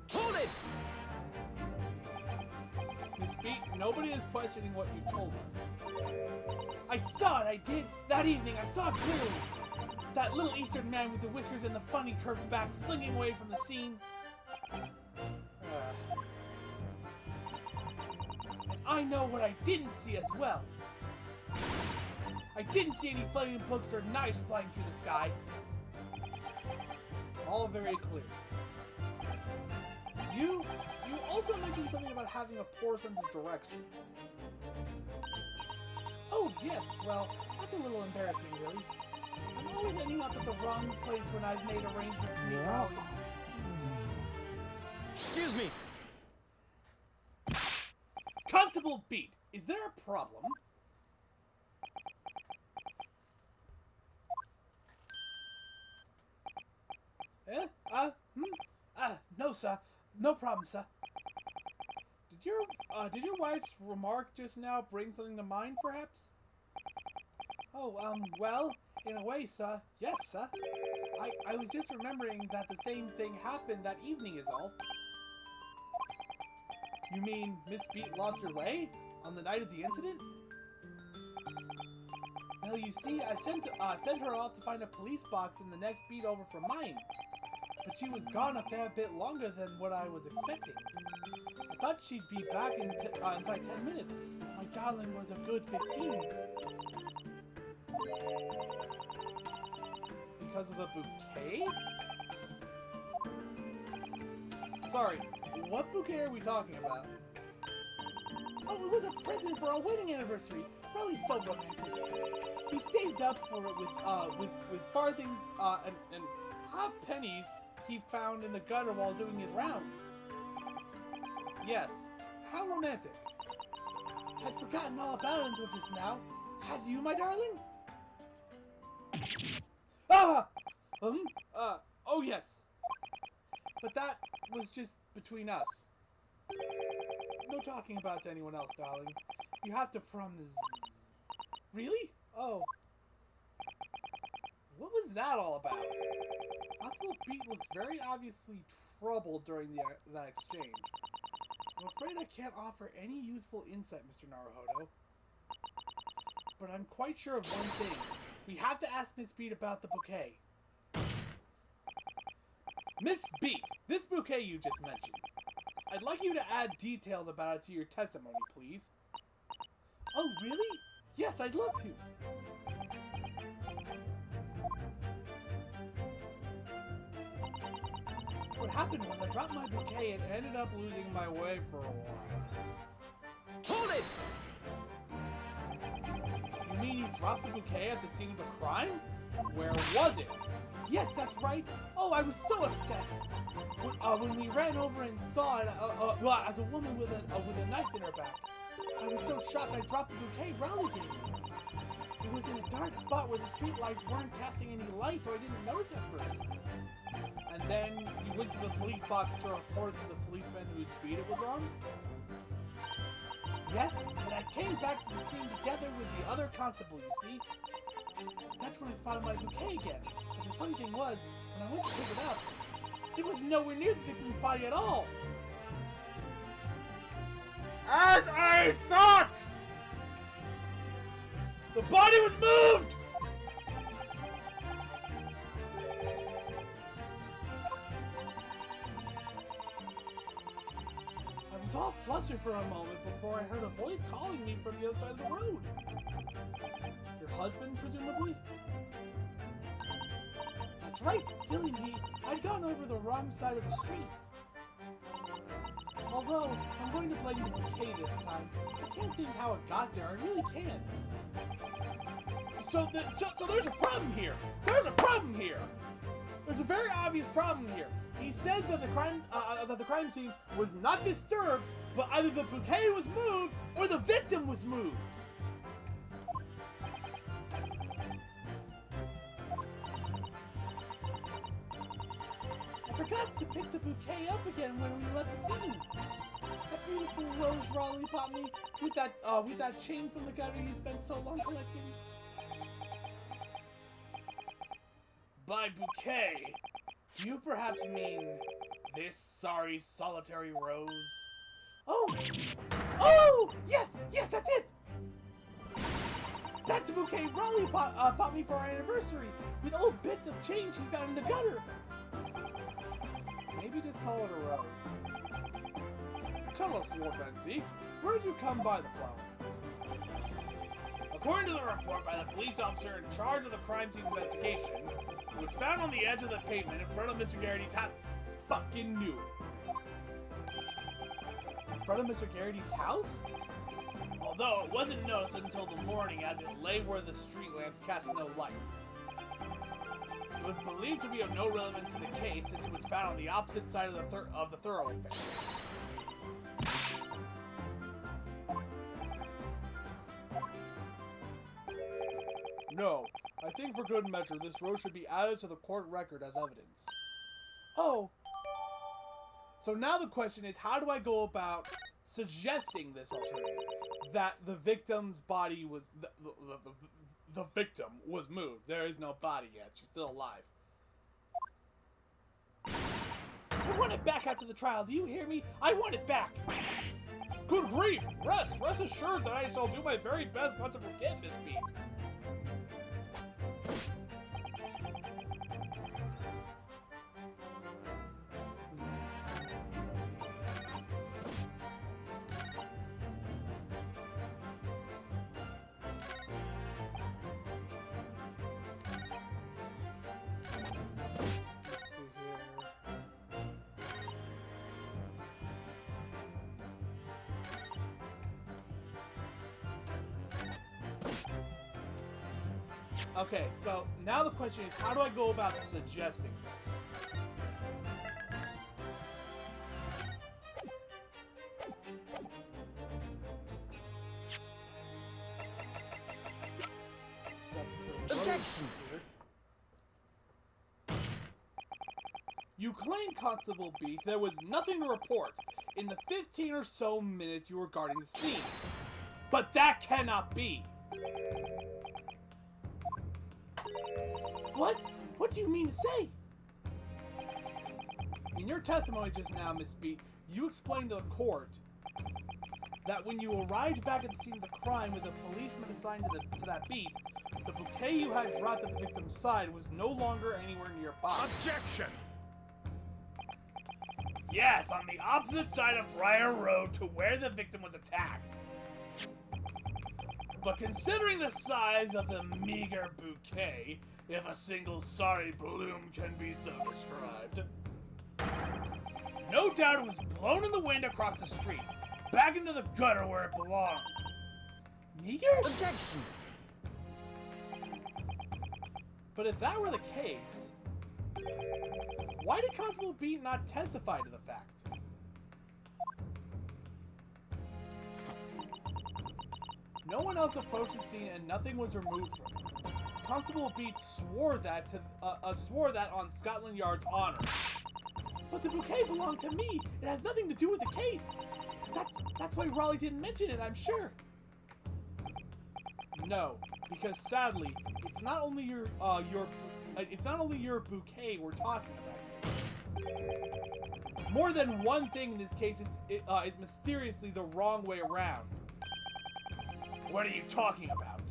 though. Hold it! Miss Beat, nobody is questioning what you told us. I saw it, I did! That evening, I saw it clearly! That little Eastern man with the whiskers and the funny curved back slinging away from the scene. And I know what I didn't see as well. I didn't see any flaming books or knives flying through the sky. All very clear. You also mentioned something about having a poor sense of direction. Oh, yes, well, that's a little embarrassing, really. I'm always ending up at the wrong place when I've made arrangements to meet Raleigh. Excuse me! Constable Beat, is there a problem? No, sir. No problem, sir. Did your wife's remark just now bring something to mind, perhaps? Oh, well, in a way, sir. Yes, sir. I was just remembering that the same thing happened that evening is all. You mean Miss Beat lost her way? On the night of the incident? Well, you see, I sent her off to find a police box in the next beat over from mine. But she was gone a fair bit longer than what I was expecting. I thought she'd be back inside 10 minutes. My darling was a good 15. Because of the bouquet? Sorry, what bouquet are we talking about? Oh, it was a present for our wedding anniversary. Probably so romantic. He saved up for it with farthings and half pennies he found in the gutter while doing his rounds. Yes, how romantic. I'd forgotten all about it until just now. Had you, my darling? Oh yes. But that was just between us. No talking about it to anyone else, darling. You have to promise. Really? Oh. What was that all about? Constable Beat looked very obviously troubled during that exchange. I'm afraid I can't offer any useful insight, Mr. Naruhodo. But I'm quite sure of one thing. We have to ask Miss Beat about the bouquet. Miss Beat, this bouquet you just mentioned. I'd like you to add details about it to your testimony, please. Oh, really? Yes, I'd love to. What happened was I dropped my bouquet and ended up losing my way for a while. Hold it! You mean you dropped the bouquet at the scene of the crime? Where was it? Yes, that's right. Oh, I was so upset. When we ran over and saw it as a woman with a knife in her back. I was so shocked I dropped the bouquet Raleigh gave me. It was in a dark spot where the street lights weren't casting any light, so I didn't notice it first. And then you went to the police box to report to the policeman whose beat it was on? Yes, and I came back to the scene together with the other constable, you see. That's when I spotted my bouquet again. But the funny thing was, when I went to pick it up, it was nowhere near the victim's body at all. As I thought! The body was moved! I was all flustered for a moment before I heard a voice calling me from the other side of the road. Your husband, presumably? That's right, silly me. I'd gone over the wrong side of the street. Although, I'm going to blame the bouquet this time. I can't think how it got there, I really can't. So there's a problem here! There's a problem here! There's a very obvious problem here. He says that the crime scene was not disturbed, but either the bouquet was moved or the victim was moved. I forgot to pick the bouquet up again when we left the scene. That beautiful Rose Raleigh bought me with that chain from the gutter you spent so long collecting. By bouquet, do you perhaps mean this sorry solitary rose? Oh, yes, that's it. That's the bouquet Raleigh bought me for our anniversary, with old bits of change he found in the gutter. Maybe just call it a rose. Tell us, Lord Benzeeks, where did you come by the flower? According to the report by the police officer in charge of the crime scene investigation, it was found on the edge of the pavement in front of Mr. Garrity's house. Fucking knew it. front of Mr. Garrity's house? Although it wasn't noticed until the morning as it lay where the street lamps cast no light. It was believed to be of no relevance to the case since it was found on the opposite side of the thoroughfare. No, I think for good measure, this road should be added to the court record as evidence. Oh, So now the question is, how do I go about suggesting this alternative? That the victim's body was... The victim was moved. There is no body yet. She's still alive. I want it back after the trial. Do you hear me? I want it back. Good grief! Rest assured that I shall do my very best not to forget Miss Beat. Okay, so now the question is, how do I go about suggesting this? Objection! You claim, Constable Beat, there was nothing to report in the 15 or so minutes you were guarding the scene. But that cannot be! What? What do you mean to say? In your testimony just now, Miss Beat, you explained to the court that when you arrived back at the scene of the crime with a policeman assigned to that beat, the bouquet you had dropped at the victim's side was no longer anywhere nearby. Objection! Yes, on the opposite side of Briar Road to where the victim was attacked. But considering the size of the meager bouquet, if a single sorry bloom can be so described, no doubt it was blown in the wind across the street, back into the gutter where it belongs. Meager? Objection! But if that were the case, why did Constable Beat not testify to the fact? No one else approached the scene and nothing was removed from it. Constable Beat swore that on Scotland Yard's honor. But the bouquet belonged to me. It has nothing to do with the case. That's why Raleigh didn't mention it, I'm sure. No, because sadly, it's not only your bouquet we're talking about. More than one thing in this case is mysteriously the wrong way around. What are you talking about?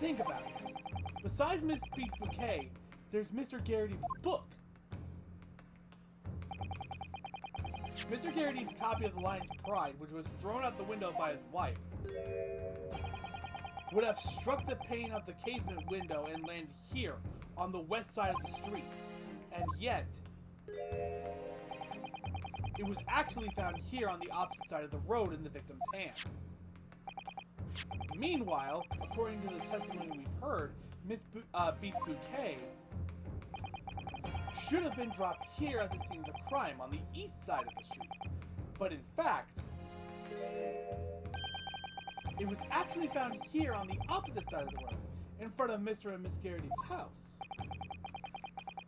Think about it. Besides Miss Beat's bouquet, there's Mr. Garrity's book. Mr. Garrity's copy of The Lion's Pride, which was thrown out the window by his wife, would have struck the pane of the casement window and landed here, on the west side of the street. And yet, it was actually found here on the opposite side of the road in the victim's hand. Meanwhile, according to the testimony we've heard, Miss Beat's bouquet should have been dropped here at the scene of the crime on the east side of the street. But in fact, it was actually found here on the opposite side of the road, in front of Mr. and Miss Garrity's house.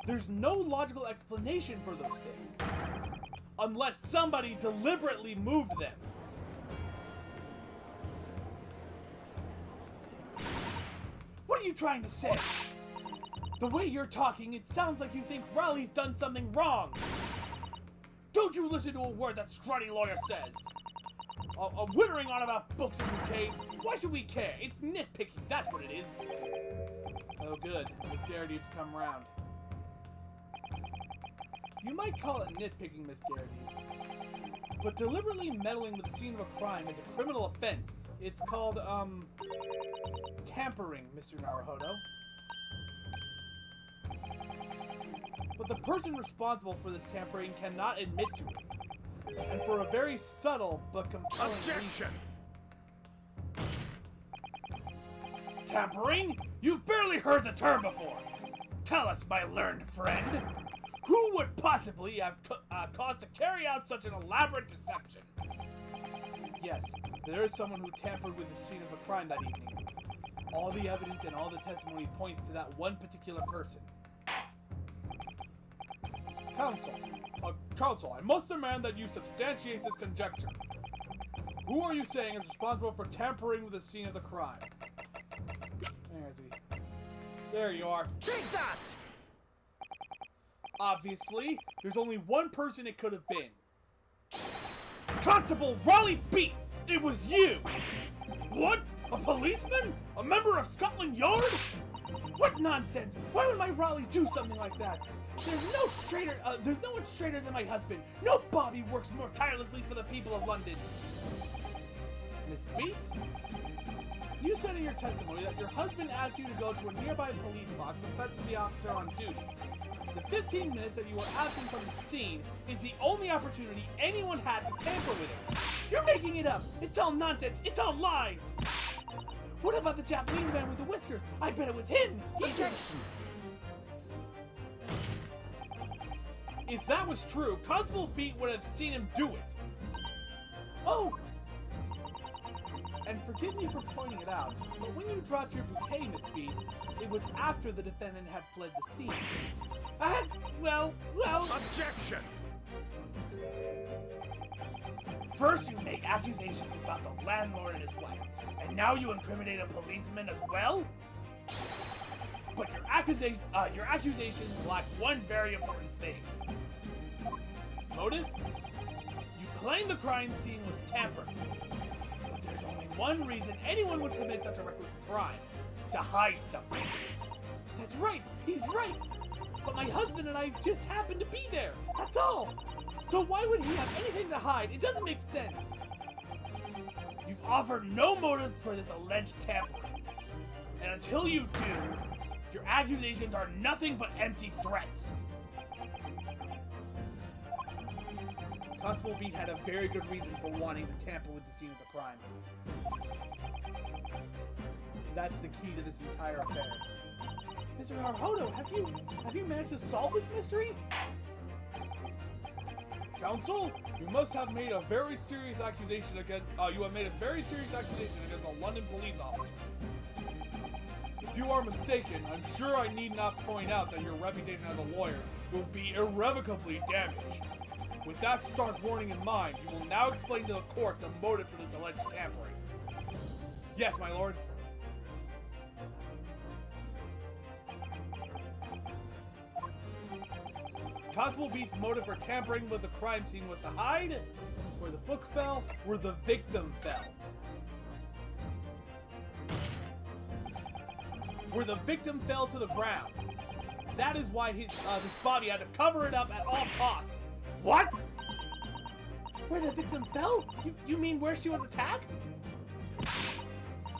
There's no logical explanation for those things, unless somebody deliberately moved them. What are you trying to say? The way you're talking, it sounds like you think Raleigh's done something wrong. Don't you listen to a word that scrawny lawyer says. Whittering on about books and bouquets. Why should we care? It's nitpicking, that's what it is. Oh good, Miss Garrity's come round. You might call it nitpicking, Miss Garrity, but deliberately meddling with the scene of a crime is a criminal offense. It's called, tampering, Mr. Naruhodo. But the person responsible for this tampering cannot admit to it. And for a very subtle but compelling Objection! reason. Tampering? You've barely heard the term before. Tell us, my learned friend, who would possibly have caused to carry out such an elaborate deception? Yes, there is someone who tampered with the scene of a crime that evening. All the evidence and all the testimony points to that one particular person. Counsel, I must demand that you substantiate this conjecture. Who are you saying is responsible for tampering with the scene of the crime? Where is he? There you are. Take that! Obviously, there's only one person it could have been. Constable Raleigh Beat! It was you! What? A policeman? A member of Scotland Yard? What nonsense! Why would my Raleigh do something like that? There's no one straighter than my husband. No Bobby works more tirelessly for the people of London. Miss Beats? You said in your testimony that your husband asked you to go to a nearby police box to fetch the officer on duty. The 15 minutes that you were absent from the scene is the only opportunity anyone had to tamper with it. You're making it up! It's all nonsense! It's all lies! What about the Japanese man with the whiskers? I bet it was him! Objection! If that was true, Constable Beat would have seen him do it. Oh! And forgive me for pointing it out, but when you dropped your bouquet, Miss Beat, it was after the defendant had fled the scene. Well... Objection! First you make accusations about the landlord and his wife, and now you incriminate a policeman as well? But your accusations lack one very important thing. Motive? You claim the crime scene was tampered. But there's only one reason anyone would commit such a reckless crime. To hide something. That's right, he's right. But my husband and I just happened to be there. That's all. So why would he have anything to hide? It doesn't make sense. You've offered no motive for this alleged tampering. And until you do, your accusations are nothing but empty threats. Constable Beat had a very good reason for wanting to tamper with the scene of the crime. That's the key to this entire affair. Mr. Naruhodo, have you managed to solve this mystery? Counsel, you must have made a very serious accusation against a London police officer. If you are mistaken, I'm sure I need not point out that your reputation as a lawyer will be irrevocably damaged. With that stark warning in mind, you will now explain to the court the motive for this alleged tampering. Yes, my lord. Constable Beat's motive for tampering with the crime scene was to hide where the book fell, where the victim fell. Where the victim fell to the ground. That is why his body had to cover it up at all costs. What? Where the victim fell? You mean where she was attacked?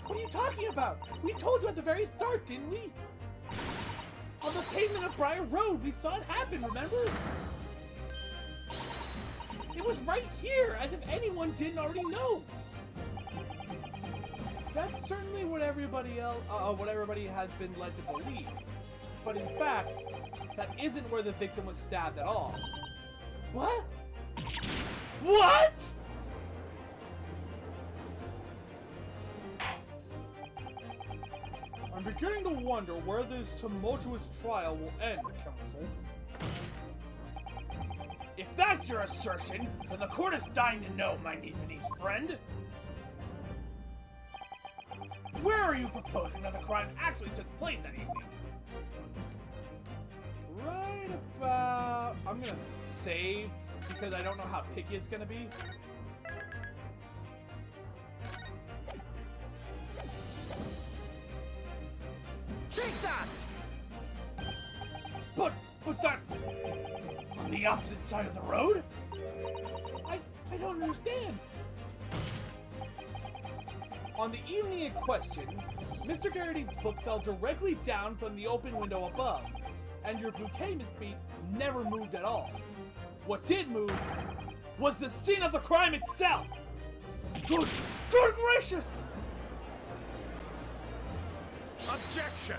What are you talking about? We told you at the very start, didn't we? On the pavement of Briar Road, we saw it happen, remember? It was right here, as if anyone didn't already know. That's certainly what everybody has been led to believe. But in fact, that isn't where the victim was stabbed at all. What? What? I'm beginning to wonder where this tumultuous trial will end, Counsel. If that's your assertion, then the court is dying to know, my niece friend. Where are you proposing that the crime actually took place that evening? Right about... I'm gonna save, because I don't know how picky it's gonna be. Take that! But that's... on the opposite side of the road? I don't understand. On the evening in question, Mr. Garrity's book fell directly down from the open window above, and your bouquet, Miss Beat, never moved at all. What did move was the scene of the crime itself! Good gracious! Objection!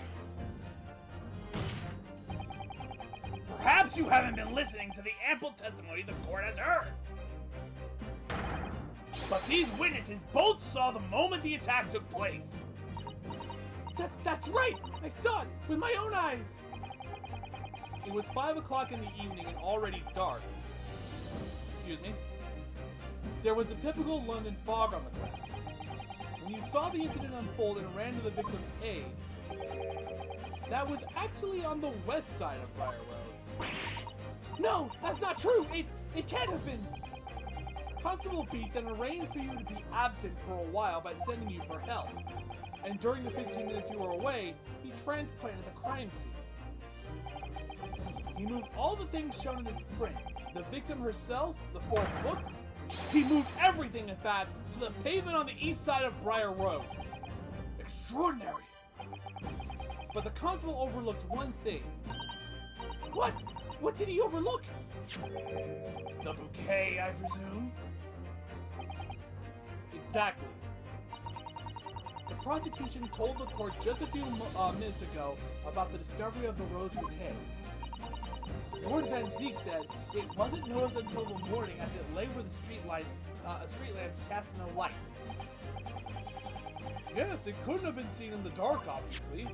Perhaps you haven't been listening to the ample testimony the court has heard. But these witnesses both saw the moment the attack took place. That's right! I saw it with my own eyes! It was 5 o'clock in the evening and already dark. Excuse me. There was the typical London fog on the ground. When you saw the incident unfold and ran to the victim's aid, that was actually on the west side of Briar Road. No, that's not true! It can't have been! Constable Beat then arranged for you to be absent for a while by sending you for help. And during the 15 minutes you were away, he transplanted the crime scene. He moved all the things shown in this print. The victim herself, the 4 books. He moved everything, in fact, to the pavement on the east side of Briar Road. Extraordinary. But the constable overlooked one thing. What? What did he overlook? The bouquet, I presume? Exactly. The prosecution told the court just a few minutes ago about the discovery of the Rose Bouquet. Lord Van Zeek said it wasn't noticed until the morning as it lay where the street lamps cast no light. Yes, it couldn't have been seen in the dark, obviously.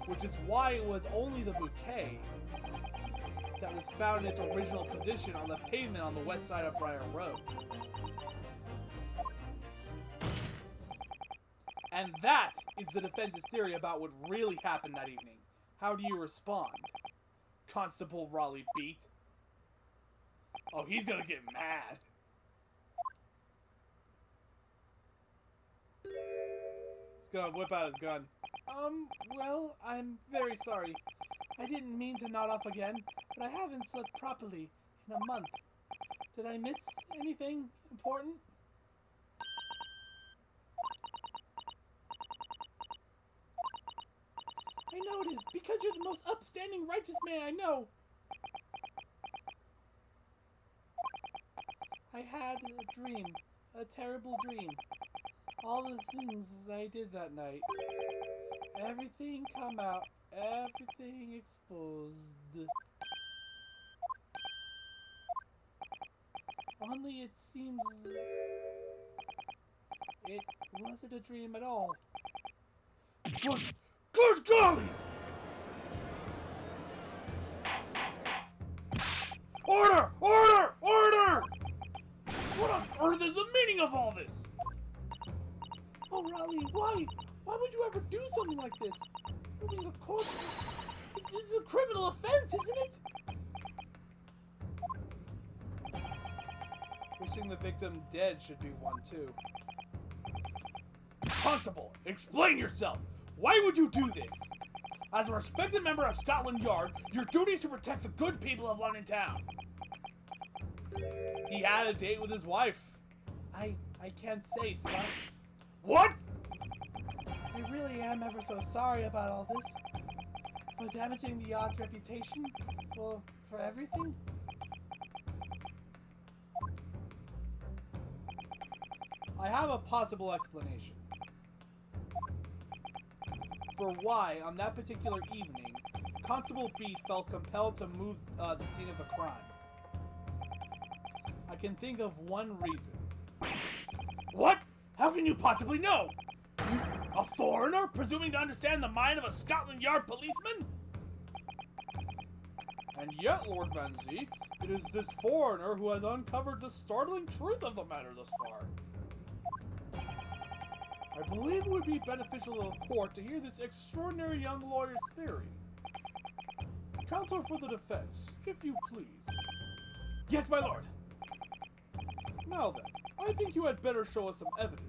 Which is why it was only the bouquet that was found in its original position on the pavement on the west side of Briar Road. And that is the defense's theory about what really happened that evening. How do you respond? Constable Raleigh Beat. Oh, he's gonna get mad. He's gonna whip out his gun. Well, I'm very sorry. I didn't mean to nod off again, but I haven't slept properly in a month. Did I miss anything important? I know it is, because you're the most upstanding, righteous man I know. I had a dream. A terrible dream. All the things I did that night. Everything come out. Everything exposed. Only it seems... it wasn't a dream at all. Good golly! Order! Order! Order! What on earth is the meaning of all this? Oh, Raleigh, why? Why would you ever do something like this? Moving a corpse is a criminal offense, isn't it? Wishing the victim dead should be one, too. Constable, explain yourself! Why would you do this? As a respected member of Scotland Yard, your duty is to protect the good people of London Town. He had a date with his wife. I can't say, son. What? I really am ever so sorry about all this. For damaging the Yard's reputation. For everything. I have a possible explanation for why, on that particular evening, Constable B felt compelled to move the scene of the crime. I can think of one reason. What? How can you possibly know? You, a foreigner, presuming to understand the mind of a Scotland Yard policeman? And yet, Lord Van Zeeks, it is this foreigner who has uncovered the startling truth of the matter thus far. I believe it would be beneficial to the court to hear this extraordinary young lawyer's theory. Counsel for the defense, if you please. Yes, my lord. Now then, I think you had better show us some evidence.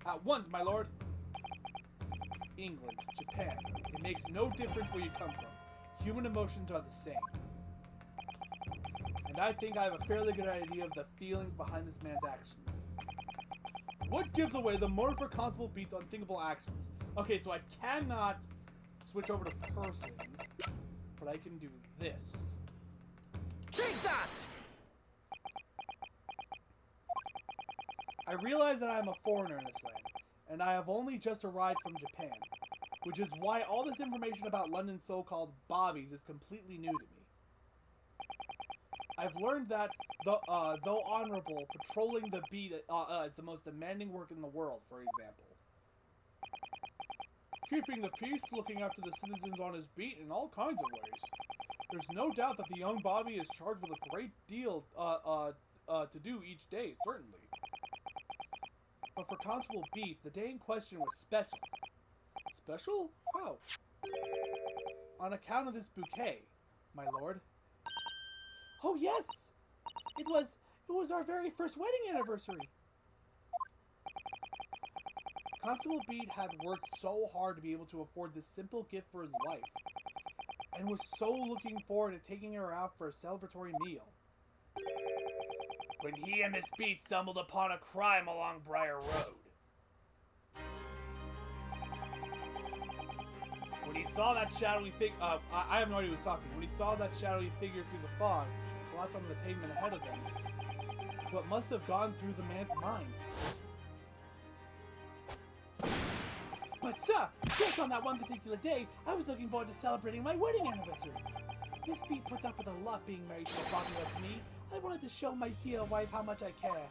At once, my lord. England, Japan, it makes no difference where you come from. Human emotions are the same. And I think I have a fairly good idea of the feelings behind this man's actions. What gives away the murder for Constable Beat's unthinkable actions? Okay, so I cannot switch over to persons, but I can do this. Take that! I realize that I am a foreigner in this land, and I have only just arrived from Japan, which is why all this information about London's so-called bobbies is completely new to me. I've learned that, though honorable, patrolling the beat is the most demanding work in the world, for example. Keeping the peace, looking after the citizens on his beat in all kinds of ways. There's no doubt that the young Bobby is charged with a great deal to do each day, certainly. But for Constable Beat, the day in question was special. Special? How? On account of this bouquet, my lord. Oh yes! It was our very first wedding anniversary! Constable Beat had worked so hard to be able to afford this simple gift for his wife, and was so looking forward to taking her out for a celebratory meal. When he and Miss Beat stumbled upon a crime along Briar Road. When he saw that shadowy figure, I have no idea who was talking. When he saw that shadowy figure through the fog, collapse onto the pavement ahead of them, what must have gone through the man's mind? But sir, just on that one particular day, I was looking forward to celebrating my wedding anniversary. Miss Beat puts up with a lot being married to a Bobby like me. I wanted to show my dear wife how much I care.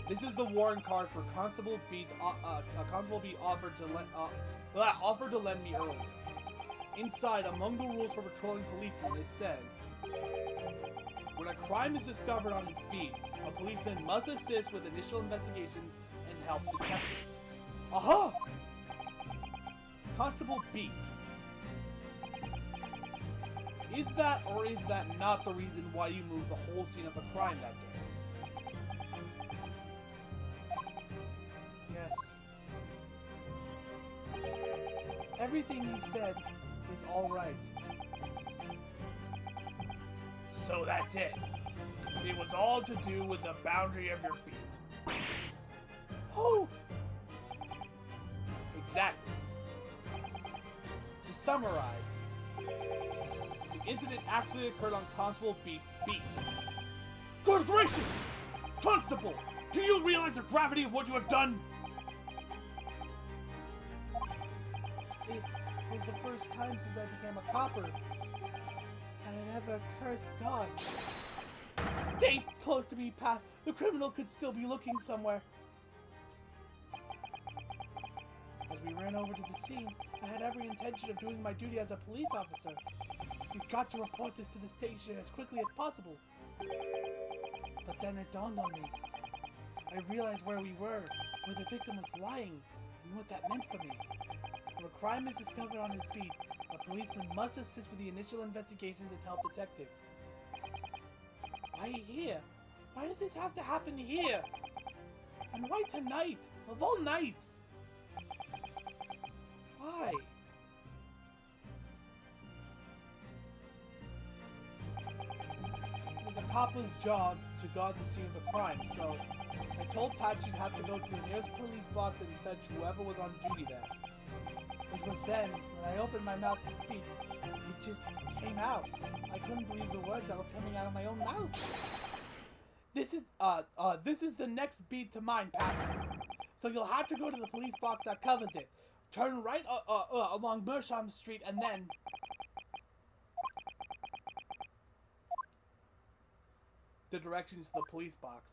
This is the warrant card for Constable Beat. Constable Beat offered to lend me earlier. Inside, among the rules for patrolling policemen, it says, when a crime is discovered on his beat, a policeman must assist with initial investigations and help detectives. Aha! Constable Beat. Is that or is that not the reason why you moved the whole scene of the crime that day? Yes. Everything you said is all right. So that's it. It was all to do with the boundary of your beat. Oh! Exactly. To summarize, the incident actually occurred on Constable Beat's beat. Good gracious! Constable! Do you realize the gravity of what you have done? It was the first time since I became a copper that I ever cursed God. Stay close to me, Pat. The criminal could still be looking somewhere. As we ran over to the scene, I had every intention of doing my duty as a police officer. We've got to report this to the station as quickly as possible. But then it dawned on me. I realized where we were, where the victim was lying, and what that meant for me. When a crime is discovered on his beat, a policeman must assist with the initial investigations and help detectives. Why here? Why did this have to happen here? And why tonight? Of all nights? Why? It was a copper's job to guard the scene of the crime, so I told Pat she'd have to go to the nearest police box and fetch whoever was on duty there. It was then, when I opened my mouth to speak, it just came out. I couldn't believe the words that were coming out of my own mouth. This is the next beat to mine, Pat. So you'll have to go to the police box that covers it. Turn right along Mersham Street and then... The directions to the police box.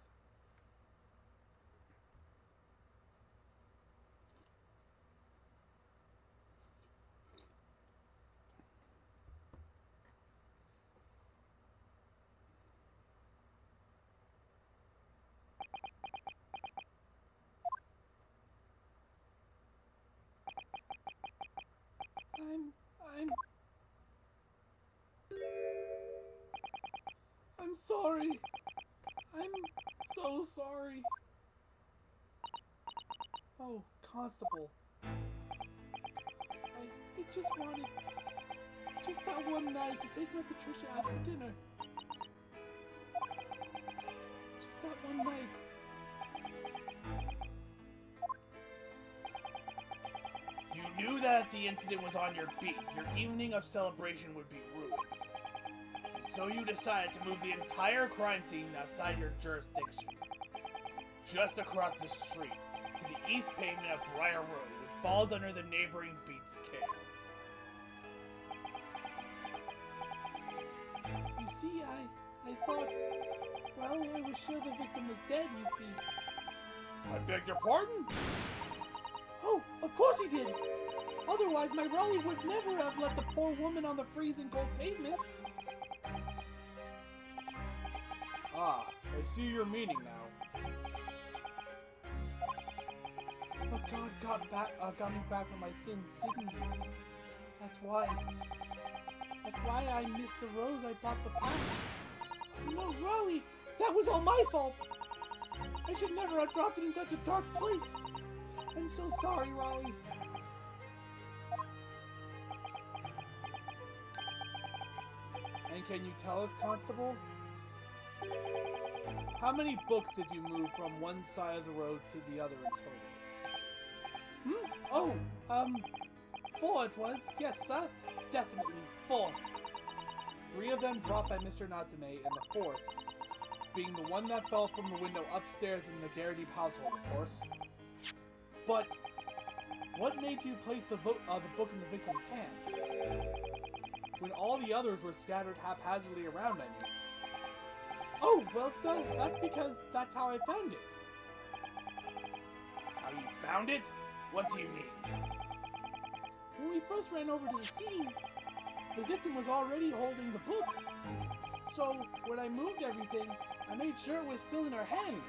I'm sorry. I'm so sorry. Oh, Constable. I just wanted just that one night to take my Patricia out for dinner. Just that one night. You knew that if the incident was on your beat, your evening of celebration would be ruined. So you decided to move the entire crime scene outside your jurisdiction. Just across the street, to the east pavement of Briar Road, which falls under the neighboring beat's care. You see, I thought... Well, I was sure the victim was dead, you see. I beg your pardon? Oh, of course he did! Otherwise, my Raleigh would never have let the poor woman on the freezing cold pavement. Ah, I see your meaning now. But God got me back from my sins, didn't he? That's why I missed the rose I bought for Pat. Oh, no, Raleigh, that was all my fault. I should never have dropped it in such a dark place. I'm so sorry, Raleigh. And can you tell us, Constable? How many books did you move from one side of the road to the other in total? Oh, 4 it was. Yes, sir. Definitely, 4. 3 of them dropped by Mr. Natsume, and the 4th being the one that fell from the window upstairs in the Garrity household, of course. But what made you place the book in the victim's hand when all the others were scattered haphazardly around on you? Oh, well, sir, that's because that's how I found it. How you found it? What do you mean? When we first ran over to the scene, the victim was already holding the book. So, when I moved everything, I made sure it was still in her hand.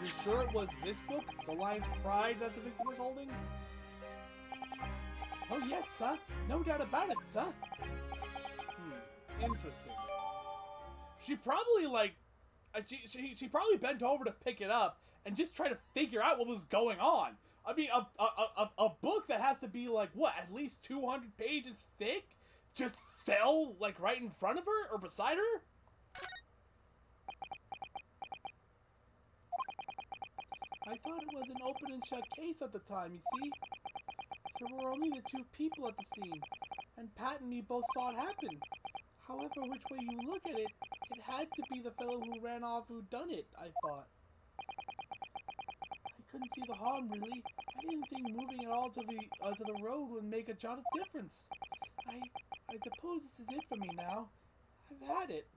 You're sure it was this book, The Lion's Pride, that the victim was holding? Oh, yes, sir. No doubt about it, sir. Interesting. She probably, she probably bent over to pick it up and just try to figure out what was going on. I mean, a book that has to be, at least 200 pages thick just fell, right in front of her or beside her? I thought it was an open and shut case at the time, you see. There were only the 2 people at the scene, and Pat and me both saw it happen. However, which way you look at it, it had to be the fellow who ran off who done it, I thought. I couldn't see the harm, really. I didn't think moving it all to the road would make a jot of difference. I suppose this is it for me now. I've had it.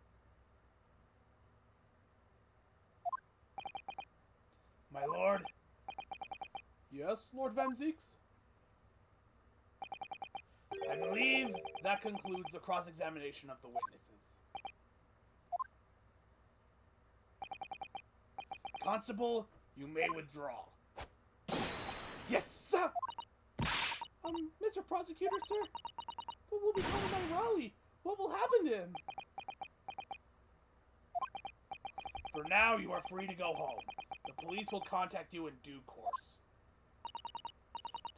My lord? Yes, Lord Van Zeeks? I believe that concludes the cross-examination of the witnesses. Constable, you may withdraw. Yes, sir! Mr. Prosecutor, sir? What will become of my Raleigh? What will happen to him? For now, you are free to go home. The police will contact you in due course.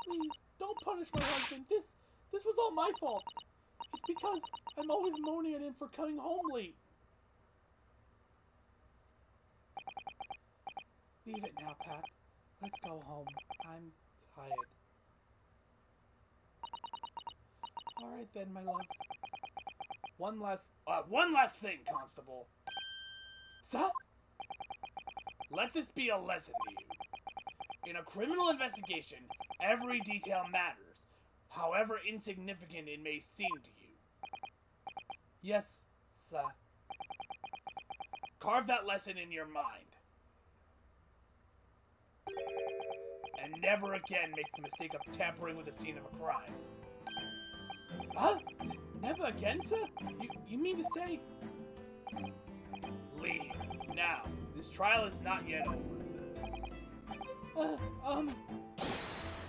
Please, don't punish my husband. This was all my fault. It's because I'm always moaning at him for coming home late. Leave it now, Pat. Let's go home. I'm tired. All right then, my love. One last thing, Constable. Sir? Let this be a lesson to you. In a criminal investigation, every detail matters, however insignificant it may seem to you. Yes, sir. Carve that lesson in your mind. And never again make the mistake of tampering with the scene of a crime. Huh? Never again, sir? You mean to say? Leave, now. This trial is not yet over.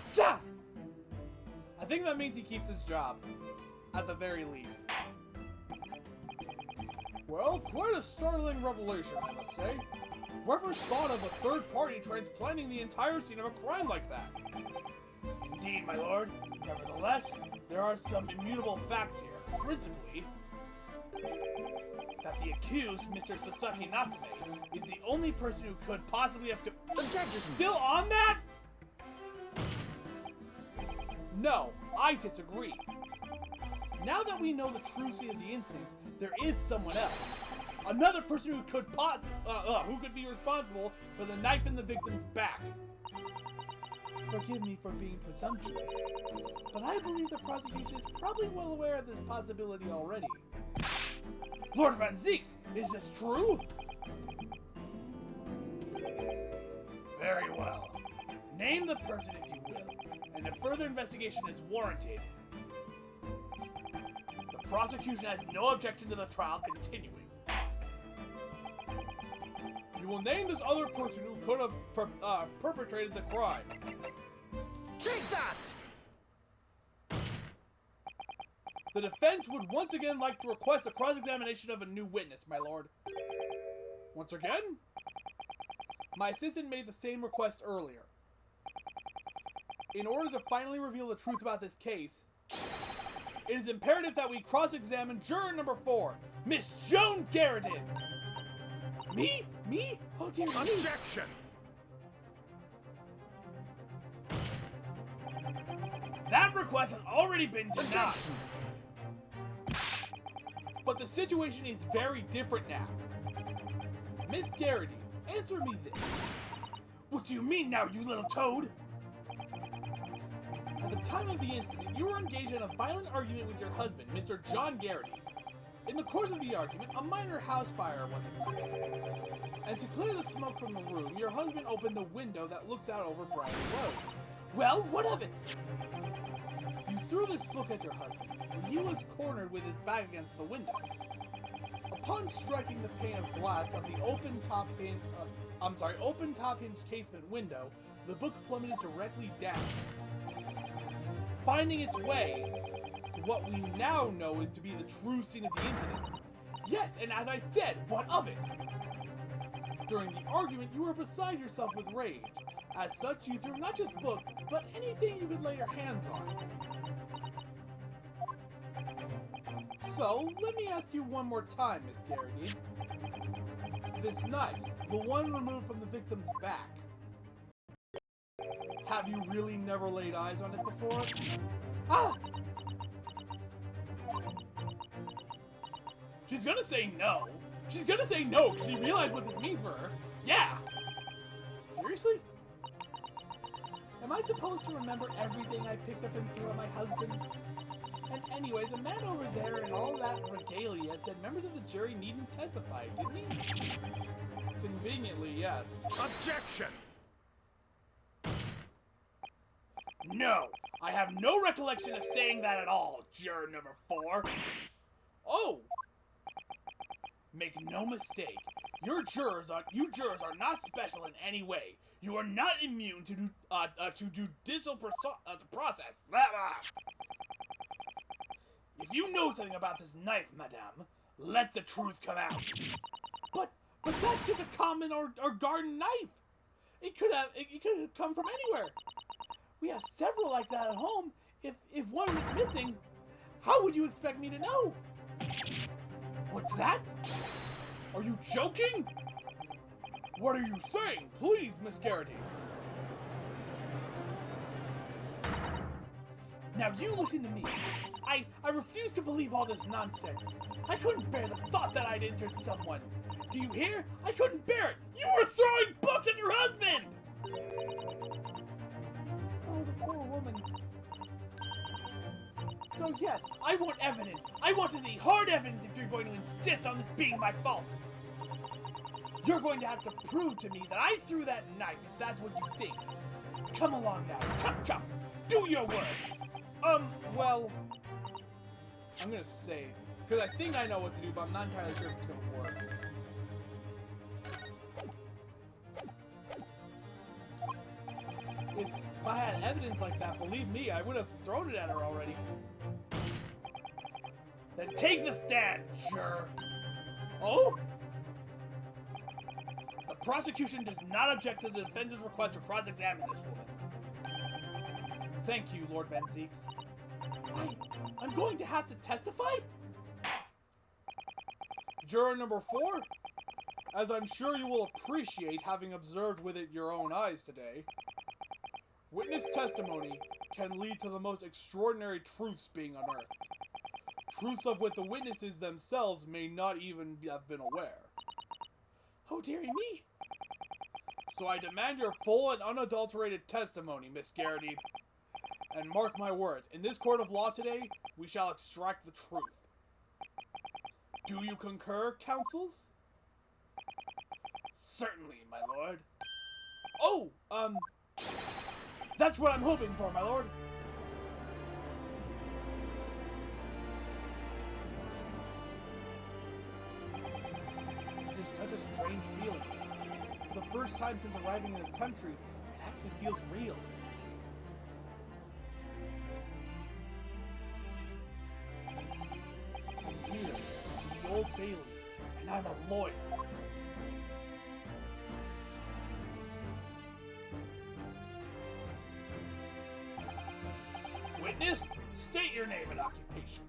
Sir! I think that means he keeps his job. At the very least. Well, quite a startling revelation, I must say. Whoever thought of a third party transplanting the entire scene of a crime like that? Indeed, my lord. Nevertheless, there are some immutable facts here. Principally, that the accused, Mr. Sasaki Natsume, is the only person who could possibly have... Objection! Still on that? No, I disagree. Now that we know the true scene of the incident, there is someone else. Another person who could be responsible for the knife in the victim's back. Forgive me for being presumptuous, but I believe the prosecution is probably well aware of this possibility already. Lord Van Zieks, is this true? Very well. Name the person if you will, and a further investigation is warranted. The prosecution has no objection to the trial continuing. You will name this other person who could have perpetrated the crime. Take that! The defense would once again like to request a cross-examination of a new witness, my lord. Once again? My assistant made the same request earlier. In order to finally reveal the truth about this case, it is imperative that we cross-examine juror number 4, Miss Joan Garrison. Me? Me? Oh dear me. Objection! That request has already been denied. But the situation is very different now. Miss Garrity, answer me this. What do you mean now, you little toad? At the time of the incident, you were engaged in a violent argument with your husband, Mr. John Garrity. In the course of the argument, a minor house fire was ignited. And to clear the smoke from the room, your husband opened the window that looks out over Bryan Road. Well, what of it? You threw this book at your husband when he was cornered with his back against the window. Upon striking the pane of glass of the open top hinge casement window, the book plummeted directly down, finding its way to what we now know is to be the true scene of the incident. Yes, and as I said, what of it? During the argument, you were beside yourself with rage. As such, you threw not just books, but anything you could lay your hands on. So, let me ask you one more time, Miss Garrity. This knife, the one removed from the victim's back, have you really never laid eyes on it before? Ah! She's gonna say no. She's gonna say no because she realized what this means for her. Yeah! Seriously? Am I supposed to remember everything I picked up and threw at my husband? And anyway, the man over there and all that regalia said members of the jury needn't testify, didn't he? Conveniently, yes. Objection! No! I have no recollection of saying that at all, juror number 4. Oh! Make no mistake, you jurors are not special in any way. You are not immune to judicial process. If you know something about this knife, madame, let the truth come out. But that's just a common or garden knife. It could have come from anywhere. We have several like that at home. If one went missing, how would you expect me to know? What's that? Are you joking? What are you saying? Please, Miss Garrity. Now you listen to me. I refuse to believe all this nonsense. I couldn't bear the thought that I'd injured someone. Do you hear? I couldn't bear it. You were throwing books at your husband! Oh, the poor woman. So yes, I want evidence. I want to see hard evidence if you're going to insist on this being my fault. You're going to have to prove to me that I threw that knife if that's what you think. Come along now. Chop chop. Do your worst. Well, I'm gonna save. Because I think I know what to do, but I'm not entirely sure if it's gonna work. If I had evidence like that, believe me, I would have thrown it at her already. Then take the stand, juror. Oh? The prosecution does not object to the defense's request to cross-examine this woman. Thank you, Lord Van Zieks. I'm going to have to testify? Juror number 4? As I'm sure you will appreciate having observed with it your own eyes today, witness testimony can lead to the most extraordinary truths being unearthed. truths of which the witnesses themselves may not even have been aware. Oh, dearie me! So I demand your full and unadulterated testimony, Miss Garrity. And mark my words, in this court of law today, we shall extract the truth. Do you concur, counsels? Certainly, my lord. Oh, that's what I'm hoping for, my lord. This is such a strange feeling. For the first time since arriving in this country, it actually feels real. I'm here, in the Old Bailey, and I'm a lawyer. Witness, state your name and occupation.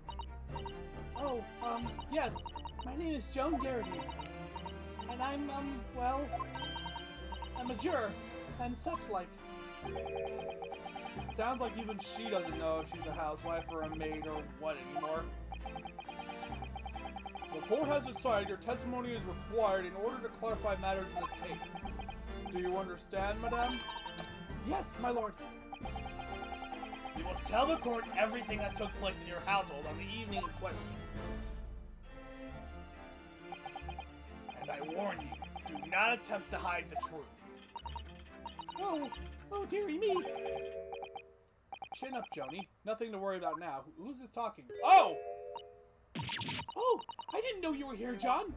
Oh, yes. My name is Joan Garrity. And I'm, well, I'm a juror, and such like. It sounds like even she doesn't know if she's a housewife or a maid or what anymore. The court has decided your testimony is required in order to clarify matters in this case. Do you understand, madame? Yes, my lord. You will tell the court everything that took place in your household on the evening in question. And I warn you, do not attempt to hide the truth. Oh, dearie me. Chin up, Joni. Nothing to worry about now. Who's this talking? Oh! Oh, I didn't know you were here, John.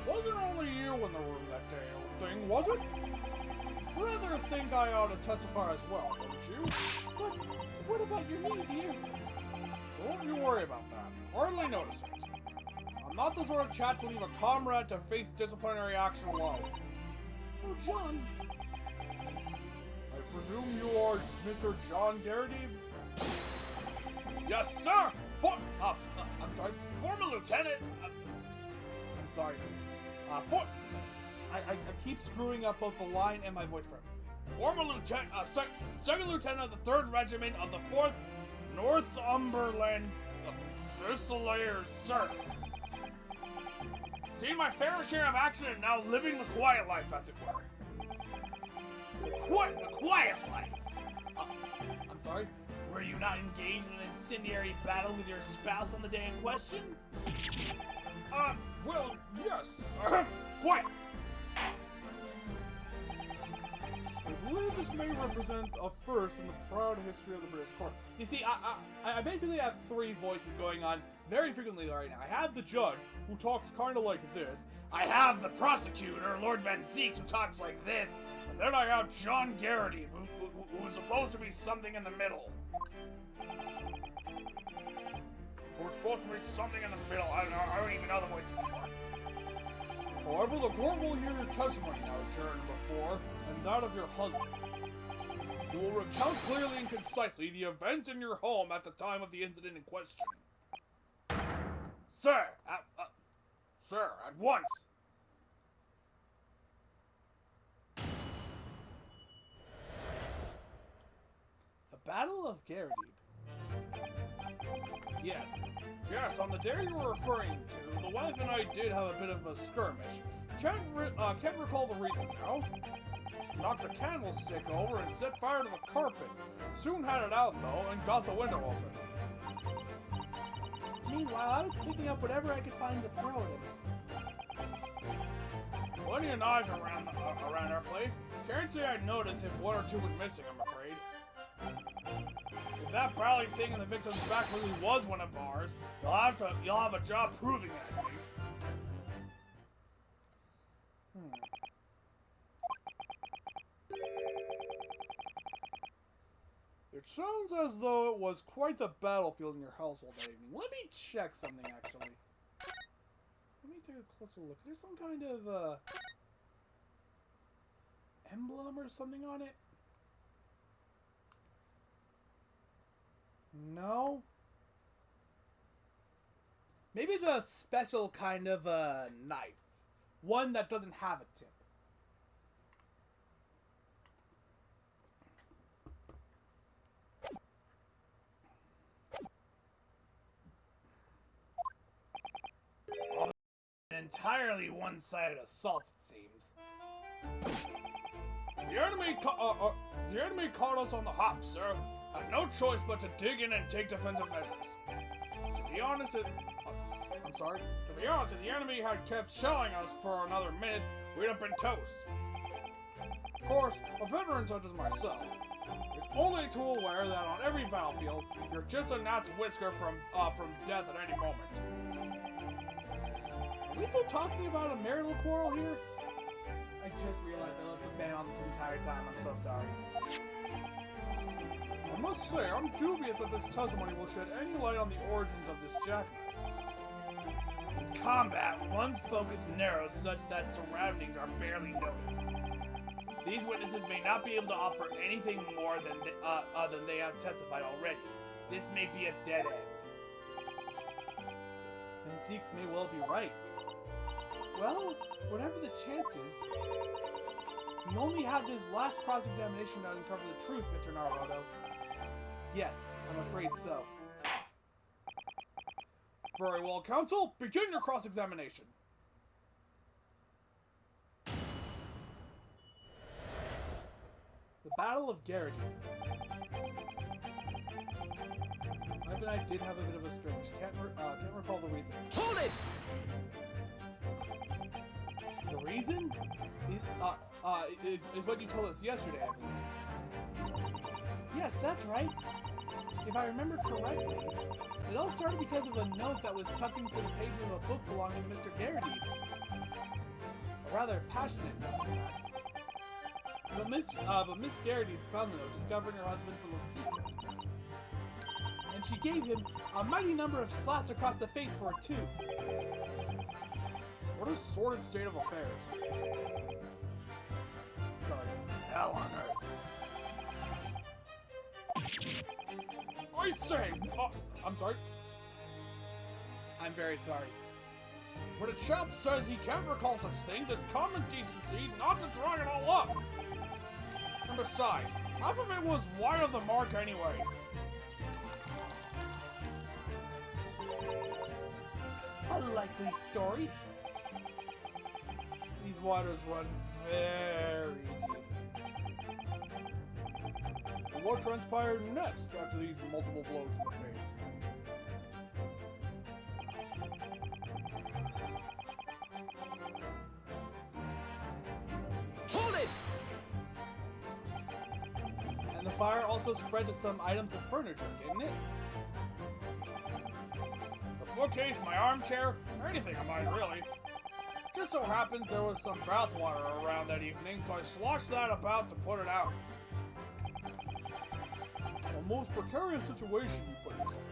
Wasn't only you in the room that day, old thing, was it? Rather think I ought to testify as well, don't you? But what about your knee, dear? Don't you worry about that. Hardly notice it. I'm not the sort of chap to leave a comrade to face disciplinary action alone. Oh, John. I presume you are Mr. John Garrity? Yes, sir! I'm sorry, former lieutenant! I'm sorry. I keep screwing up both the line and my voice frame. Former lieutenant, second lieutenant of the 3rd Regiment of the 4th Northumberland Fusiliers, sir. Seen my fair share of action and now living the quiet life, as it were. The quiet life! I'm sorry? Were you not engaged in an incendiary battle with your spouse on the day in question? Well, yes. Quiet! I believe this may represent a first in the proud history of the British court. You see, I basically have 3 voices going on very frequently right now. I have the judge, who talks kind of like this. I have the prosecutor, Lord Van Zeeks, who talks like this. And then I have John Garrity, who's supposed to be something in the middle. Who's supposed to be something in the middle. I don't even know the voice anymore. However, the court will hear your testimony now, juror number 4, and that of your husband. You will recount clearly and concisely the events in your home at the time of the incident in question. Sir, at once. The Battle of Garrity. Yes. Yes, on the day you were referring to, the wife and I did have a bit of a skirmish. Can't recall the reason now. Knocked a candlestick over and set fire to the carpet. Soon had it out, though, and got the window open. Meanwhile, I was picking up whatever I could find to throw at him. Plenty of knives around our place. Can't say I'd notice if 1 or 2 went missing, I'm afraid. If that Bradley thing in the victim's back really was one of ours, you'll have a job proving it, I think. It sounds as though it was quite the battlefield in your household that evening. Let me check something, actually. Let me take a closer look. Is there some kind of, emblem or something on it? No? Maybe it's a special kind of, knife. One that doesn't have a tip. entirely one-sided assault, it seems. The enemy caught us on the hop, sir. Had no choice but to dig in and take defensive measures. To be honest, if the enemy had kept shelling us for another minute, we'd have been toast. Of course, a veteran such as myself, it's only too aware that on every battlefield, you're just a gnat's whisker from death at any moment. Are we still talking about a marital quarrel here? I just realized I left the fan on this entire time. I'm so sorry. I must say, I'm dubious that this testimony will shed any light on the origins of this jackknife. In combat, one's focus narrows such that surroundings are barely noticed. These witnesses may not be able to offer anything more than they have testified already. This may be a dead end. And Zeeks may well be right. Well, whatever the chances, we only have this last cross-examination to uncover the truth, Mr. Naruto. Yes, I'm afraid so. Very well, counsel. Begin your cross-examination. The Battle of Garrity. Ivan and I did have a bit of a skirmish. Can't recall the reason. Hold it! The reason? Is what you told us yesterday, I believe. Yes, that's right. If I remember correctly, it all started because of a note that was tucked into the pages of a book belonging to Mr. Garrity. A rather passionate note, in fact. But Miss Garrity found the note, discovering her husband's little secret. And she gave him a mighty number of slaps across the face for it, too. What a sordid state of affairs. Sorry. Hell on earth. I say! I'm sorry. I'm very sorry. When a chap says he can't recall such things, it's common decency not to drag it all up. And besides, half of it was wide of the mark anyway. A likely story. These waters run very deep. And what transpired next after these multiple blows in the face? Hold it! And the fire also spread to some items of furniture, didn't it? The bookcase, my armchair, or anything of mine, really. Just so happens there was some bathwater around that evening, so I sloshed that about to put it out. A most precarious situation you put yourself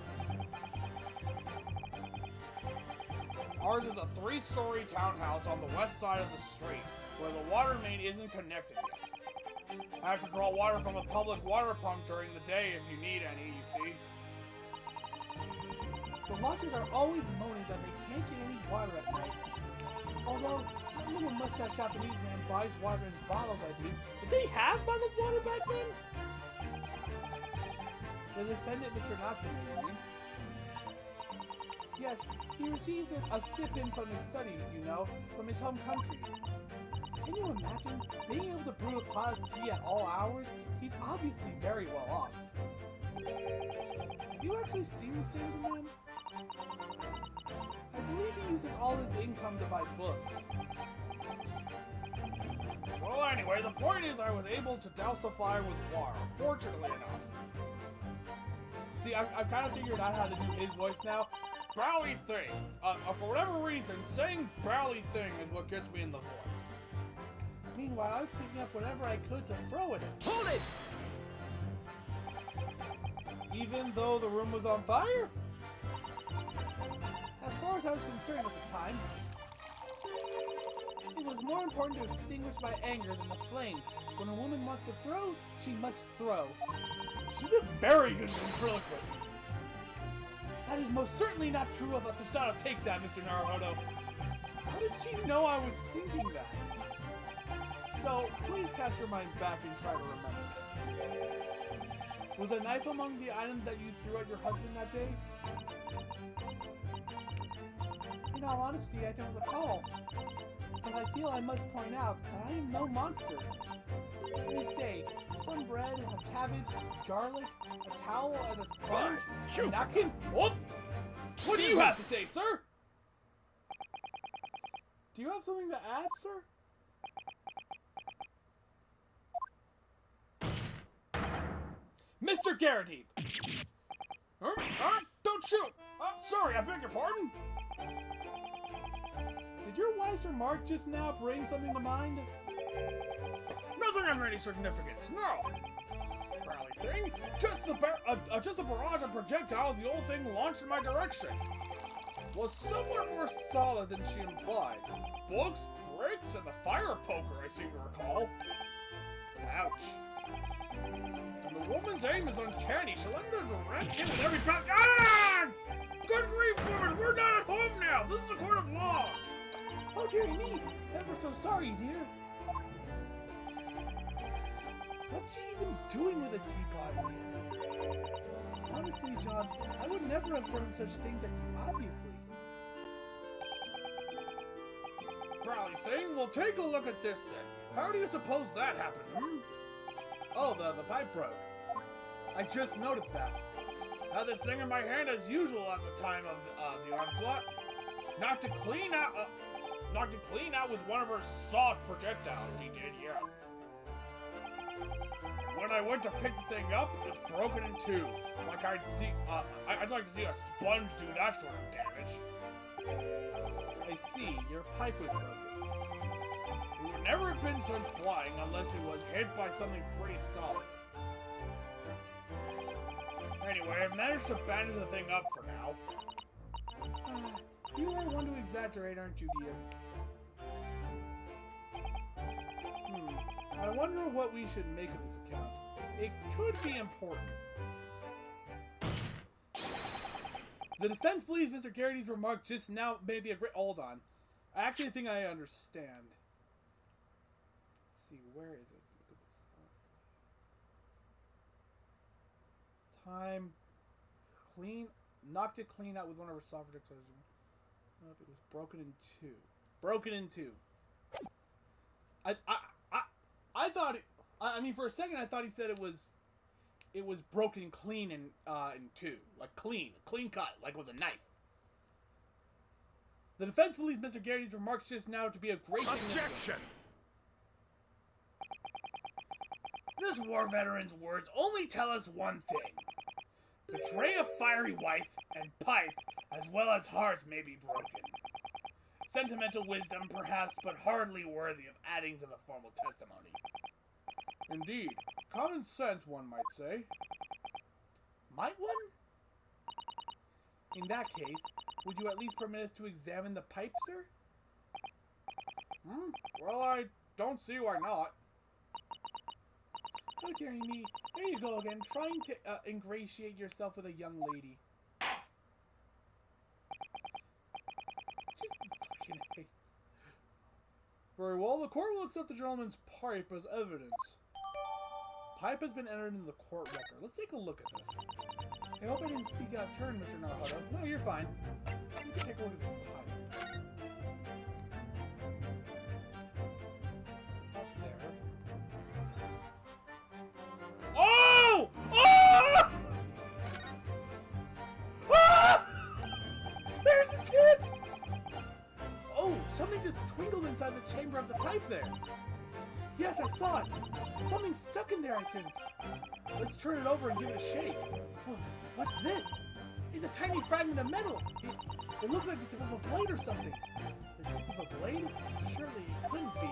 in. Ours is a 3-story townhouse on the west side of the street, where the water main isn't connected yet. I have to draw water from a public water pump during the day if you need any, you see. The lodgers are always moaning that they can't get any water at night. Although, that little mustache Japanese man buys water in bottles, I believe. Did they have bottled water back then? The defendant, Mr. Natsume, you mean? Yes, he receives a sip-in from his studies, you know, from his home country. Can you imagine being able to brew a pot of tea at all hours? He's obviously very well off. Have you actually seen the state of the man? I believe he uses all his income to buy books. Well, anyway, the point is I was able to douse the fire with water, fortunately enough. See, I've kind of figured out how to do his voice now. Browly thing. For whatever reason, saying browly thing is what gets me in the voice. Meanwhile, I was picking up whatever I could to throw at him. Hold it! Even though the room was on fire? As far as I was concerned at the time, it was more important to extinguish my anger than the flames. When a woman wants to throw, she must throw. She's a very good ventriloquist. That is most certainly not true of us. So take that, Mr. Naruto. How did she know I was thinking that? So, please cast your mind back and try to remember. Was a knife among the items that you threw at your husband that day? In all honesty, I don't recall. But I feel I must point out that I am no monster. Let me say, some bread, a cabbage, garlic, a towel, and a sponge, a napkin. What? What do you have to say, sir? Do you have something to add, sir? Mr. Garrity! Don't shoot! Sorry, I beg your pardon? Did your wise remark just now bring something to mind? Nothing of any significance, no! Barely thing, just a barrage of projectiles the old thing launched in my direction. Was somewhat more solid than she implies. Books, bricks, and the fire poker, I seem to recall. Ouch. And the woman's aim is uncanny. She'll enter direct hit with every back. Ah! Good grief, woman! We're not at home now! This is a court of law! Oh, dearie me! Ever so sorry, dear. What's she even doing with a teapot here? Honestly, John, I would never have thrown such things at you, obviously. Brownie thing, we'll take a look at this then. How do you suppose that happened, Oh, the pipe broke. I just noticed that. Had this thing in my hand as usual at the time of the onslaught. Knocked it clean out with one of her sawed projectiles, she did, yes. When I went to pick the thing up, it was broken in two. Like I'd like to see a sponge do that sort of damage. I see, your pipe was broken. It would never have been sent flying unless it was hit by something pretty solid. Anyway, I've managed to bandage the thing up for now. You are one to exaggerate, aren't you, dear? I wonder what we should make of this account. It could be important. The defense believes Mr. Garrity's remark just now may be a great... Hold on. I actually think I understand. Let's see, where is it? Look at this. Time. Clean. Knocked it clean out with one of her soft projectiles. Nope, it was broken in two. Broken in two. I thought it... I mean, for a second, I thought he said it was broken clean in two. Like clean cut, like with a knife. The defense believes Mr. Garrity's remarks just now to be a great Objection! This war veteran's words only tell us one thing. Betray a fiery wife, and pipes, as well as hearts, may be broken. Sentimental wisdom, perhaps, but hardly worthy of adding to the formal testimony. Indeed. Common sense, one might say. Might one? In that case, would you at least permit us to examine the pipe, sir? Well, I don't see why not. Oh, dearie me. There you go again, trying to ingratiate yourself with a young lady. Just fucking A. Very well, the court looks at the gentleman's pipe as evidence. Pipe has been entered into the court record. Let's take a look at this. I hope I didn't speak out of turn, Mr. Naruto. No, you're fine. You can take a look at this pipe. Up there. Oh! Oh! Ah! There's the tip! Oh, something just twinkled inside the chamber of the pipe there. Yes, I saw it. Something's stuck in there, I think. Let's turn it over and give it a shake. Oh, what's this? It's a tiny fragment of metal. It looks like the tip of a blade or something. The tip of a blade? Surely it couldn't be.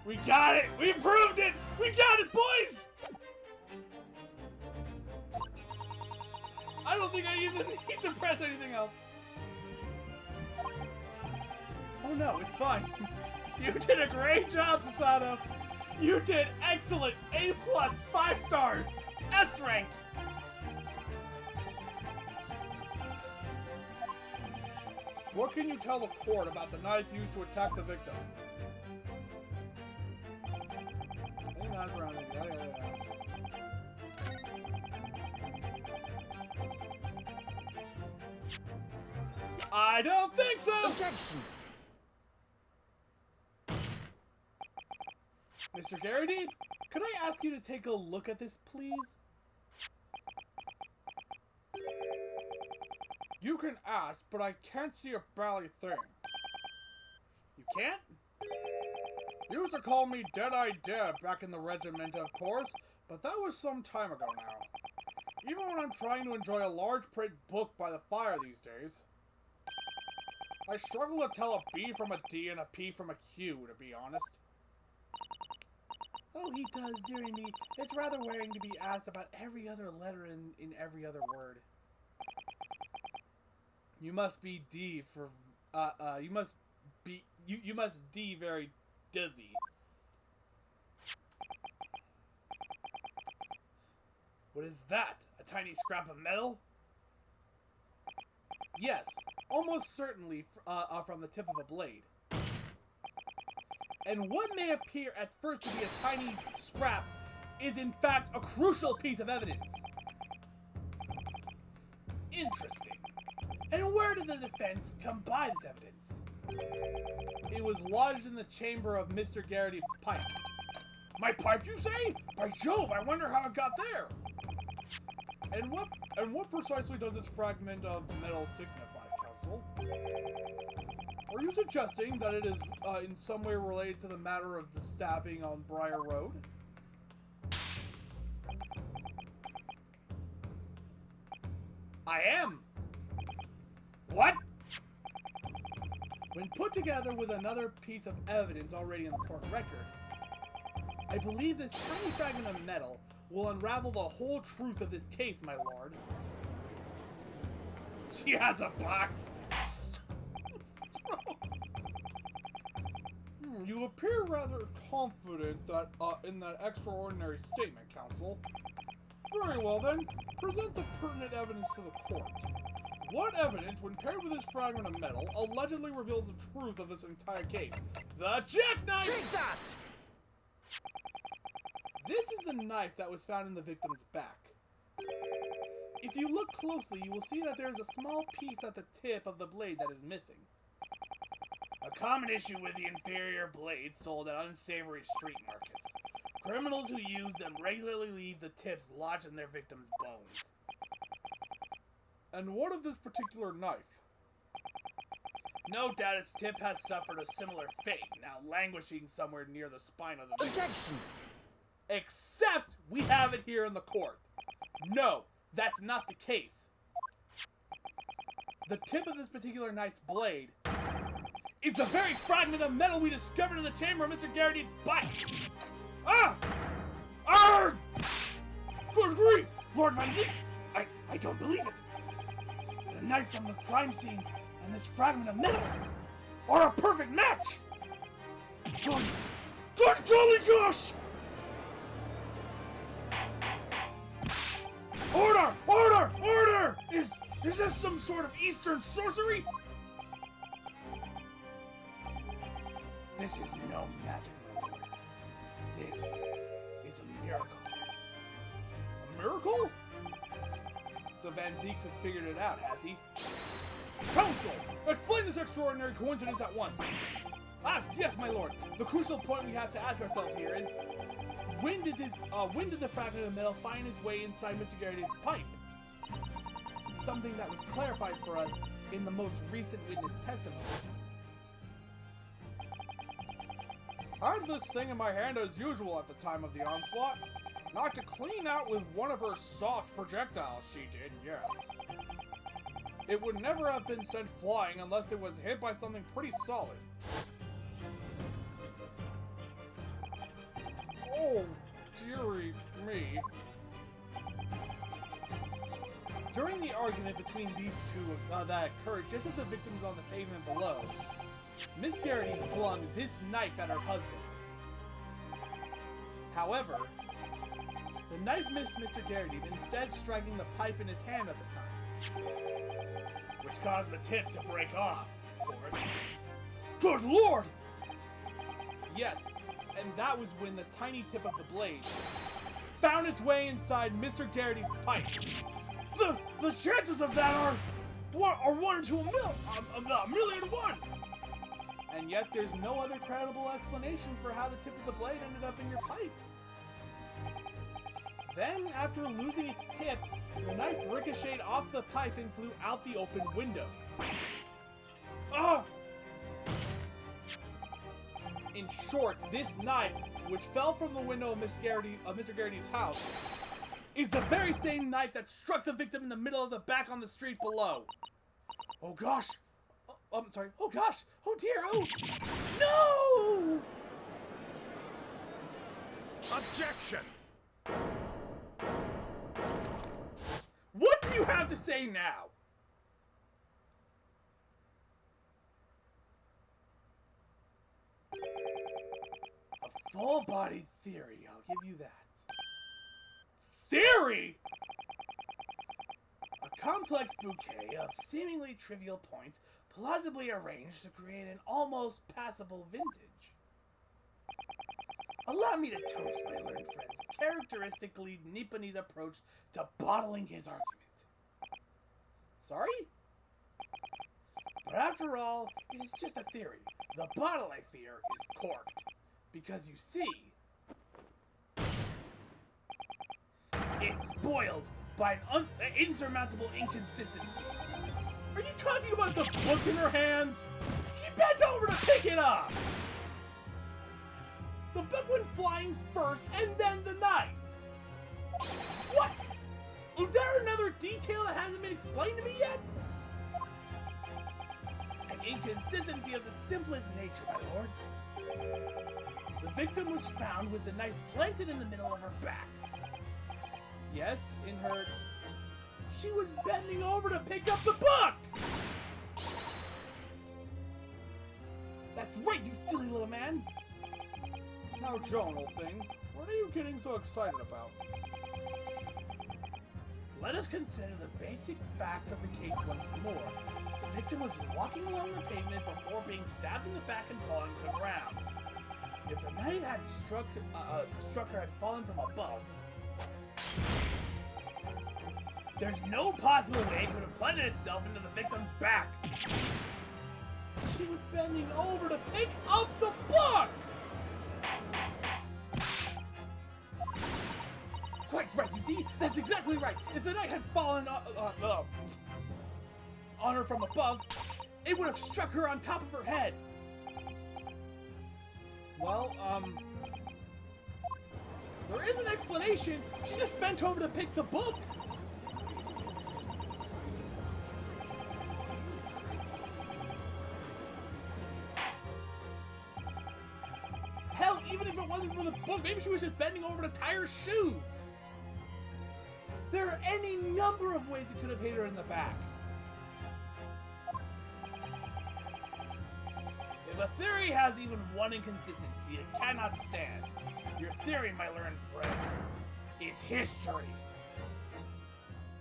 We got it! We proved it! We got it, boys! I don't think I even need to press anything else. Oh no, it's fine. You did a great job, Sasato! You did excellent! A+, 5 stars! S rank! What can you tell the court about the knives used to attack the victim? pass around. I don't think so! Objection! Mr. Garrity, could I ask you to take a look at this, please? You can ask, but I can't see a bally thing. You can't? You used to call me Dead-Eye Deb back in the regiment, of course, but that was some time ago now. Even when I'm trying to enjoy a large print book by the fire these days, I struggle to tell a B from a D and a P from a Q, to be honest. Oh, he does, dearie me. It's rather wearing to be asked about every other letter in every other word. You must be D for, you must D very dizzy. What is that? A tiny scrap of metal? Yes, almost certainly from the tip of a blade. And what may appear at first to be a tiny scrap is in fact a crucial piece of evidence. Interesting. And where did the defense come by this evidence? It was lodged in the chamber of Mr. Garrity's pipe. My pipe, you say? By Jove, I wonder how it got there. And what precisely does this fragment of metal signify, Counsel? Are you suggesting that it is in some way related to the matter of the stabbing on Briar Road? I am. What? When put together with another piece of evidence already in the court record, I believe this tiny fragment of metal will unravel the whole truth of this case, my lord. She has a box. You appear rather confident that in that extraordinary statement, Counsel. Very well then, present the pertinent evidence to the court. What evidence, when paired with this fragment of metal, allegedly reveals the truth of this entire case? The Jackknife! Take that! This is the knife that was found in the victim's back. If you look closely, you will see that there is a small piece at the tip of the blade that is missing. A common issue with the inferior blades sold at unsavory street markets. Criminals who use them regularly leave the tips lodged in their victims' bones. And what of this particular knife? No doubt its tip has suffered a similar fate, now languishing somewhere near the spine of the victim. Objection! Except we have it here in the court. No, that's not the case. The tip of this particular knife's blade is the very fragment of metal we discovered in the chamber of Mr. Garrity's bite. Ah! Arrgh! Good grief! Lord Van Zeek! I don't believe it! The knife from the crime scene and this fragment of metal are a perfect match! Good golly gosh! Order! Order! Order! Is this some sort of Eastern sorcery? This is no magic, my lord. This is a miracle. A miracle? So Van Zeeks has figured it out, has he? Counsel! Explain this extraordinary coincidence at once! Ah, yes, my lord. The crucial point we have to ask ourselves here is, when did the fragment of metal find its way inside Mr. Garrity's pipe? Something that was clarified for us in the most recent witness testimony. I had this thing in my hand as usual at the time of the onslaught. Not to clean out with one of her soft projectiles, she did, yes. It would never have been sent flying unless it was hit by something pretty solid. Oh, dearie me. During the argument between these two that occurred just as the victim was on the pavement below, Miss Garrity flung this knife at her husband. However, the knife missed Mr. Garrity, instead striking the pipe in his hand at the time, which caused the tip to break off, of course. Good lord! Yes, And that was when the tiny tip of the blade found its way inside Mr. Garrity's pipe. The chances of that are 1 to a million to 1. And yet there's no other credible explanation for how the tip of the blade ended up in your pipe. Then, after losing its tip, the knife ricocheted off the pipe and flew out the open window. Ah! In short, this knife, which fell from the window of Mr. Garrity's house, is the very same knife that struck the victim in the middle of the back on the street below. Oh gosh! I'm sorry. Oh gosh! Oh dear! Oh! No! Objection! What do you have to say now? A full-bodied theory, I'll give you that. Theory? A complex bouquet of seemingly trivial points plausibly arranged to create an almost passable vintage. Allow me to toast my learned friend's characteristically Nipponese approach to bottling his argument. Sorry? But after all, it is just a theory. The bottle, I fear, is corked. Because you see, it's spoiled by an insurmountable inconsistency. Are you talking about the book in her hands? She bent over to pick it up! The book went flying first, and then the knife! What? Is there another detail that hasn't been explained to me yet? An inconsistency of the simplest nature, my lord. The victim was found with the knife planted in the middle of her back. Yes, in her... She was bending over to pick up the book! That's right, you silly little man! Now, Joan, old thing, what are you getting so excited about? Let us consider the basic facts of the case once more. The victim was walking along the pavement before being stabbed in the back and falling to the ground. If the knife had struck her had fallen from above, there's no possible way it could have planted itself into the victim's back. She was bending over to pick up the book! Quite right, you see? That's exactly right. If the knife had fallen on her from above, it would have struck her on top of her head. Well, there is an explanation. She just bent over to pick the book. Hell, even if it wasn't for the book, maybe she was just bending over to tie her shoes. There are any number of ways it could have hit her in the back. If a theory has even one inconsistency, it cannot stand. Your theory, my learned friend, is history.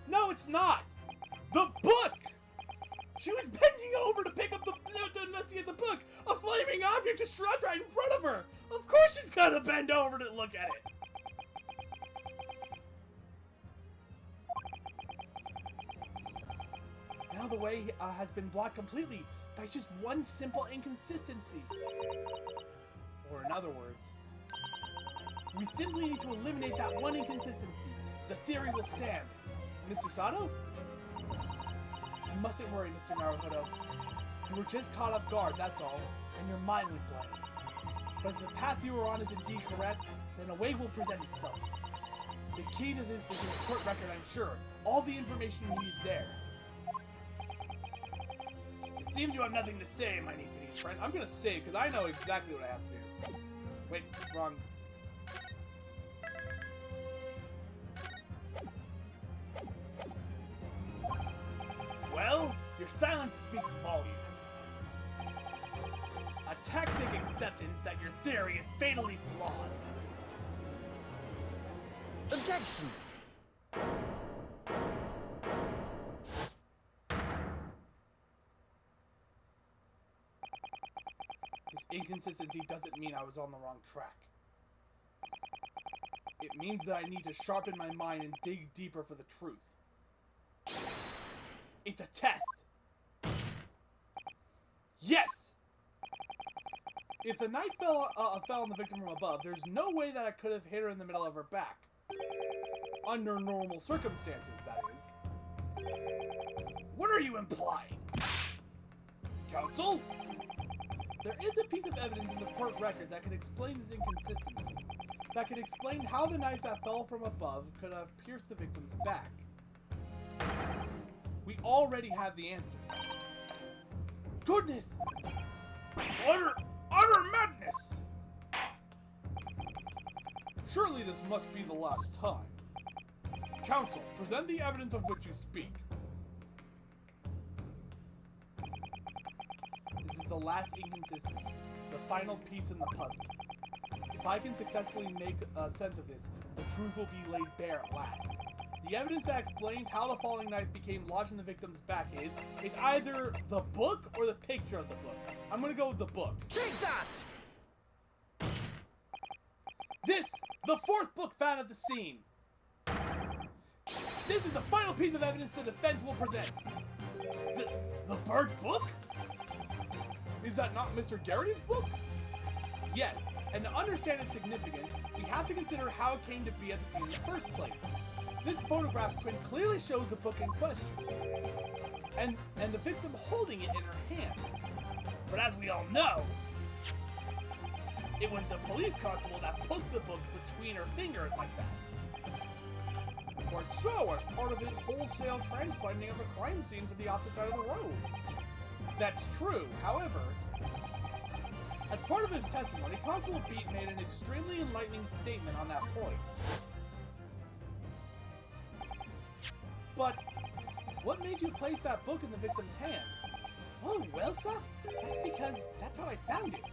No, it's not. The book. She was bending over to pick up to investigate the book. A flaming object just shot right in front of her. Of course she's gonna bend over to look at it. Now the way has been blocked completely by just one simple inconsistency. Or in other words, we simply need to eliminate that one inconsistency. The theory will stand. Mr. Sato? You mustn't worry, Mr. Naruhodo. You were just caught off guard, that's all, and your mind went blank. But if the path you were on is indeed correct, then a way will present itself. The key to this is in the court record, I'm sure. All the information you need is there. It seems you have nothing to say, my Nipponese friend. I'm gonna save, because I know exactly what I have to do. Wait, wrong. Well, your silence speaks volumes. A tactic acceptance that your theory is fatally flawed. Objection! This inconsistency doesn't mean I was on the wrong track. It means that I need to sharpen my mind and dig deeper for the truth. It's a test! Yes! If the knife fell on the victim from above, there's no way that I could have hit her in the middle of her back. Under normal circumstances, that is. What are you implying? Counsel? There is a piece of evidence in the court record that can explain this inconsistency. That can explain how the knife that fell from above could have pierced the victim's back. We already have the answer. Goodness! Utter madness! Surely this must be the last time. Counsel, present the evidence of which you speak. This is the last inconsistency, the final piece in the puzzle. If I can successfully make sense of this, the truth will be laid bare at last. The evidence that explains how the falling knife became lodged in the victim's back is, it's either the book or the picture of the book. I'm gonna go with the book. Take that! This, the fourth book found at the scene. This is the final piece of evidence the defense will present. The bird book? Is that not Mr. Garrity's book? Yes, and to understand its significance, we have to consider how it came to be at the scene in the first place. This photograph print clearly shows the book in question, and the victim holding it in her hand. But as we all know, it was the police constable that poked the book between her fingers like that. Quite so, as part of his wholesale transplanting of the crime scene to the opposite side of the road. That's true, however, as part of his testimony, Constable Beat made an extremely enlightening statement on that point. But what made you place that book in the victim's hand? Oh, well, sir, that's because that's how I found it.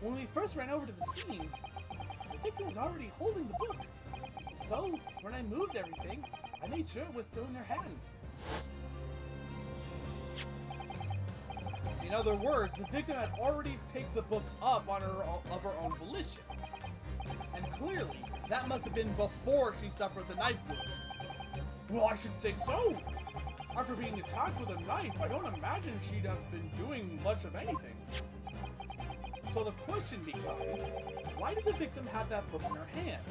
When we first ran over to the scene, the victim was already holding the book. So, when I moved everything, I made sure it was still in her hand. In other words, the victim had already picked the book up of her own volition. And clearly, that must have been before she suffered the knife wound. Well, I should say so! After being attacked with a knife, I don't imagine she'd have been doing much of anything. So the question becomes, why did the victim have that book in her hand?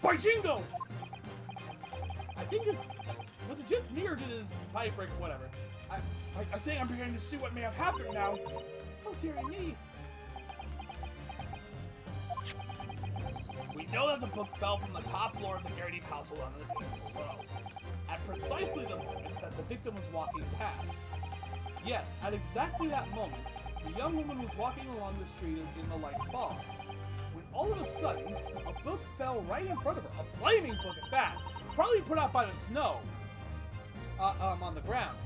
By jingo! I think was it just me or did his pipe break? Whatever. I think I'm beginning to see what may have happened now. Oh, dearie me. We know that the book fell from the top floor of the Garrity household onto the table below, at precisely the moment that the victim was walking past. Yes, at exactly that moment, the young woman was walking along the street in the light fog. When all of a sudden, a book fell right in front of her. A flaming book at that. Probably put out by the snow. On the ground.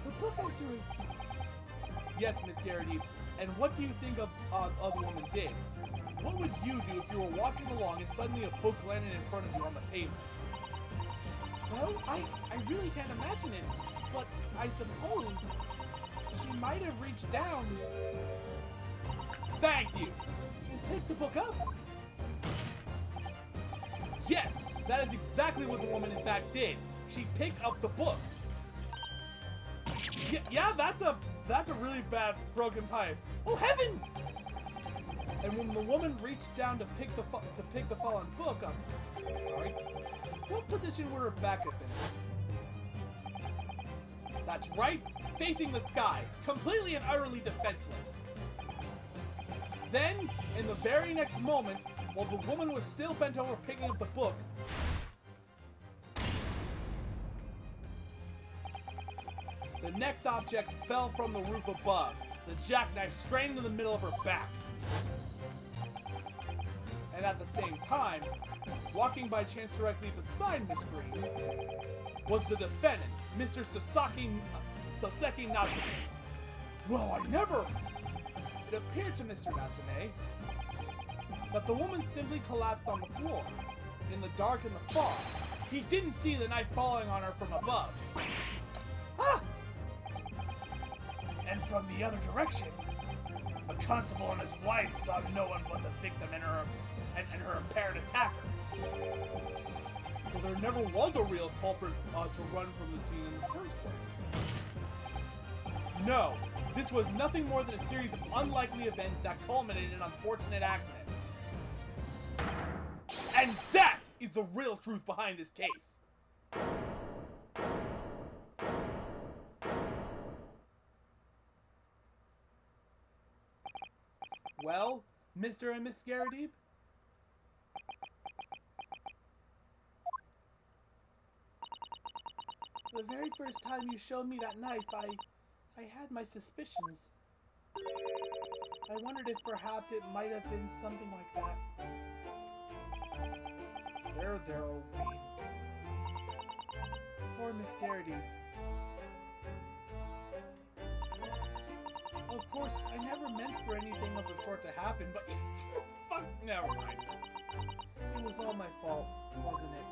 The book I threw. Yes, Miss Garrity. And what do you think of the woman did? What would you do if you were walking along and suddenly a book landed in front of you on the pavement? Well, I really can't imagine it, but I suppose she might have reached down. Thank you! And picked the book up. Yes, that is exactly what the woman in fact did. She picked up the book. Yeah, that's a really bad broken pipe. Oh heavens! And when the woman reached down to pick the fallen book up, sorry, what position would her back have been? That's right, facing the sky, completely and utterly defenseless. Then, in the very next moment, while the woman was still bent over picking up the book, the next object fell from the roof above, the jackknife straining in the middle of her back. And at the same time, walking by chance directly beside Miss Green, was the defendant, Mr. Soseki Natsume. Well, I never! It appeared to Mr. Natsume that the woman simply collapsed on the floor, in the dark and the fog. He didn't see the knife falling on her from above. Ah! And from the other direction, A constable and his wife saw no one but the victim and her impaired attacker. So there never was a real culprit to run from the scene in the first place. No, this was nothing more than a series of unlikely events that culminated in an unfortunate accident. And that is the real truth behind this case. Well, Mr. and Miss Scaradib? The very first time you showed me that knife, I had my suspicions. I wondered if perhaps it might have been something like that. There'll be... Poor Miss Garrity. Of course, I never meant for anything of the sort to happen, but fuck, never mind. It was all my fault, wasn't it?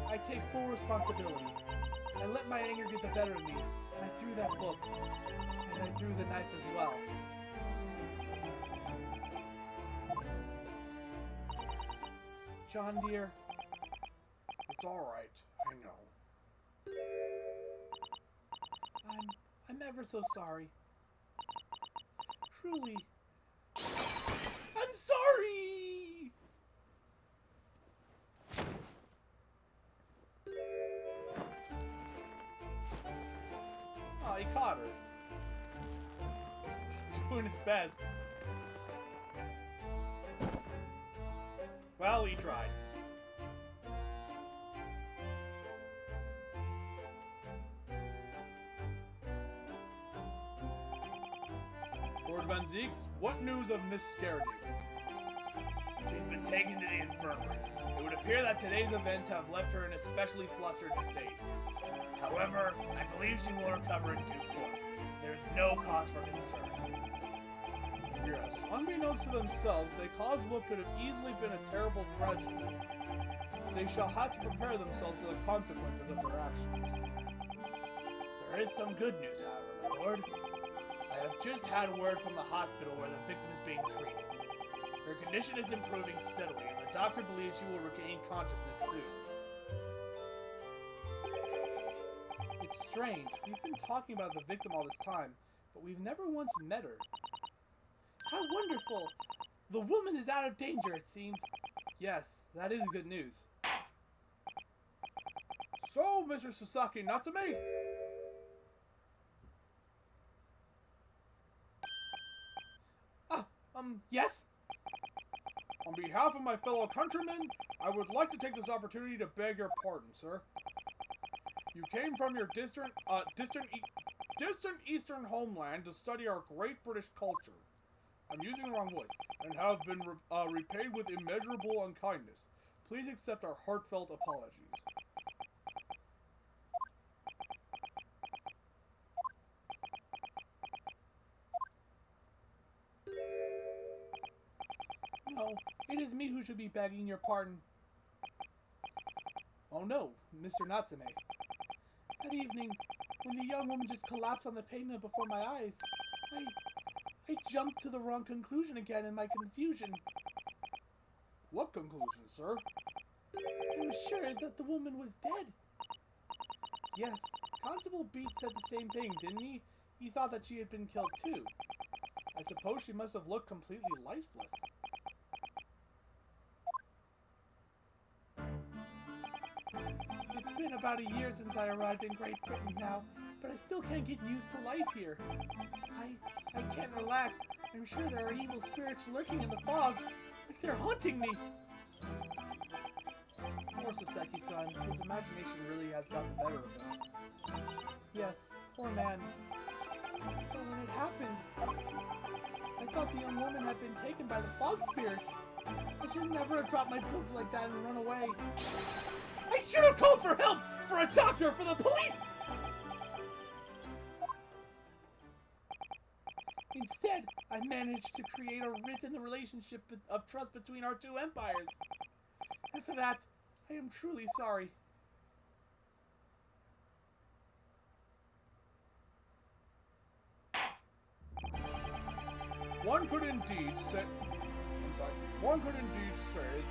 I take full responsibility. I let my anger get the better of me. I threw that book, and I threw the knife as well. John, dear, It's alright, I know. I'm ever so sorry. Truly. I'm sorry! Oh, he caught her. Just doing his best. Well, he tried. Lord Van Zieks, what news of Miss Scaradib? She's been taken to the infirmary. It would appear that today's events have left her in a especially flustered state. However, I believe she will recover in due course. There is no cause for concern. Yes, unbeknownst to themselves, they caused what could have easily been a terrible tragedy. They shall have to prepare themselves for the consequences of their actions. There is some good news, however, my lord. I have just had word from the hospital where the victim is being treated. Her condition is improving steadily, and the doctor believes she will regain consciousness soon. It's strange. We've been talking about the victim all this time, but we've never once met her. How wonderful! The woman is out of danger, it seems. Yes, that is good news. So, Mr. Sasaki Natsume? Yes? On behalf of my fellow countrymen, I would like to take this opportunity to beg your pardon, sir. You came from your distant eastern homeland to study our great British culture. I'm using the wrong voice, and have been repaid with immeasurable unkindness. Please accept our heartfelt apologies. No, it is me who should be begging your pardon. Oh no, Mr. Natsume. That evening, when the young woman just collapsed on the pavement before my eyes, I jumped to the wrong conclusion again in my confusion. What conclusion, sir? I was sure that the woman was dead. Yes, Constable Beats said the same thing, didn't he? He thought that she had been killed too. I suppose she must have looked completely lifeless. It's been about a year since I arrived in Great Britain now, but I still can't get used to life here. I can't relax. I'm sure there are evil spirits lurking in the fog, like they're haunting me. Poor Saseki-san, his imagination really has got the better of him. Yes, poor man. So when it happened, I thought the young woman had been taken by the fog spirits. I should never have dropped my books like that and run away. I should have called for help! For a doctor! For the police! Instead, I managed to create a rift in the relationship of trust between our two empires. And for that, I am truly sorry. One could indeed say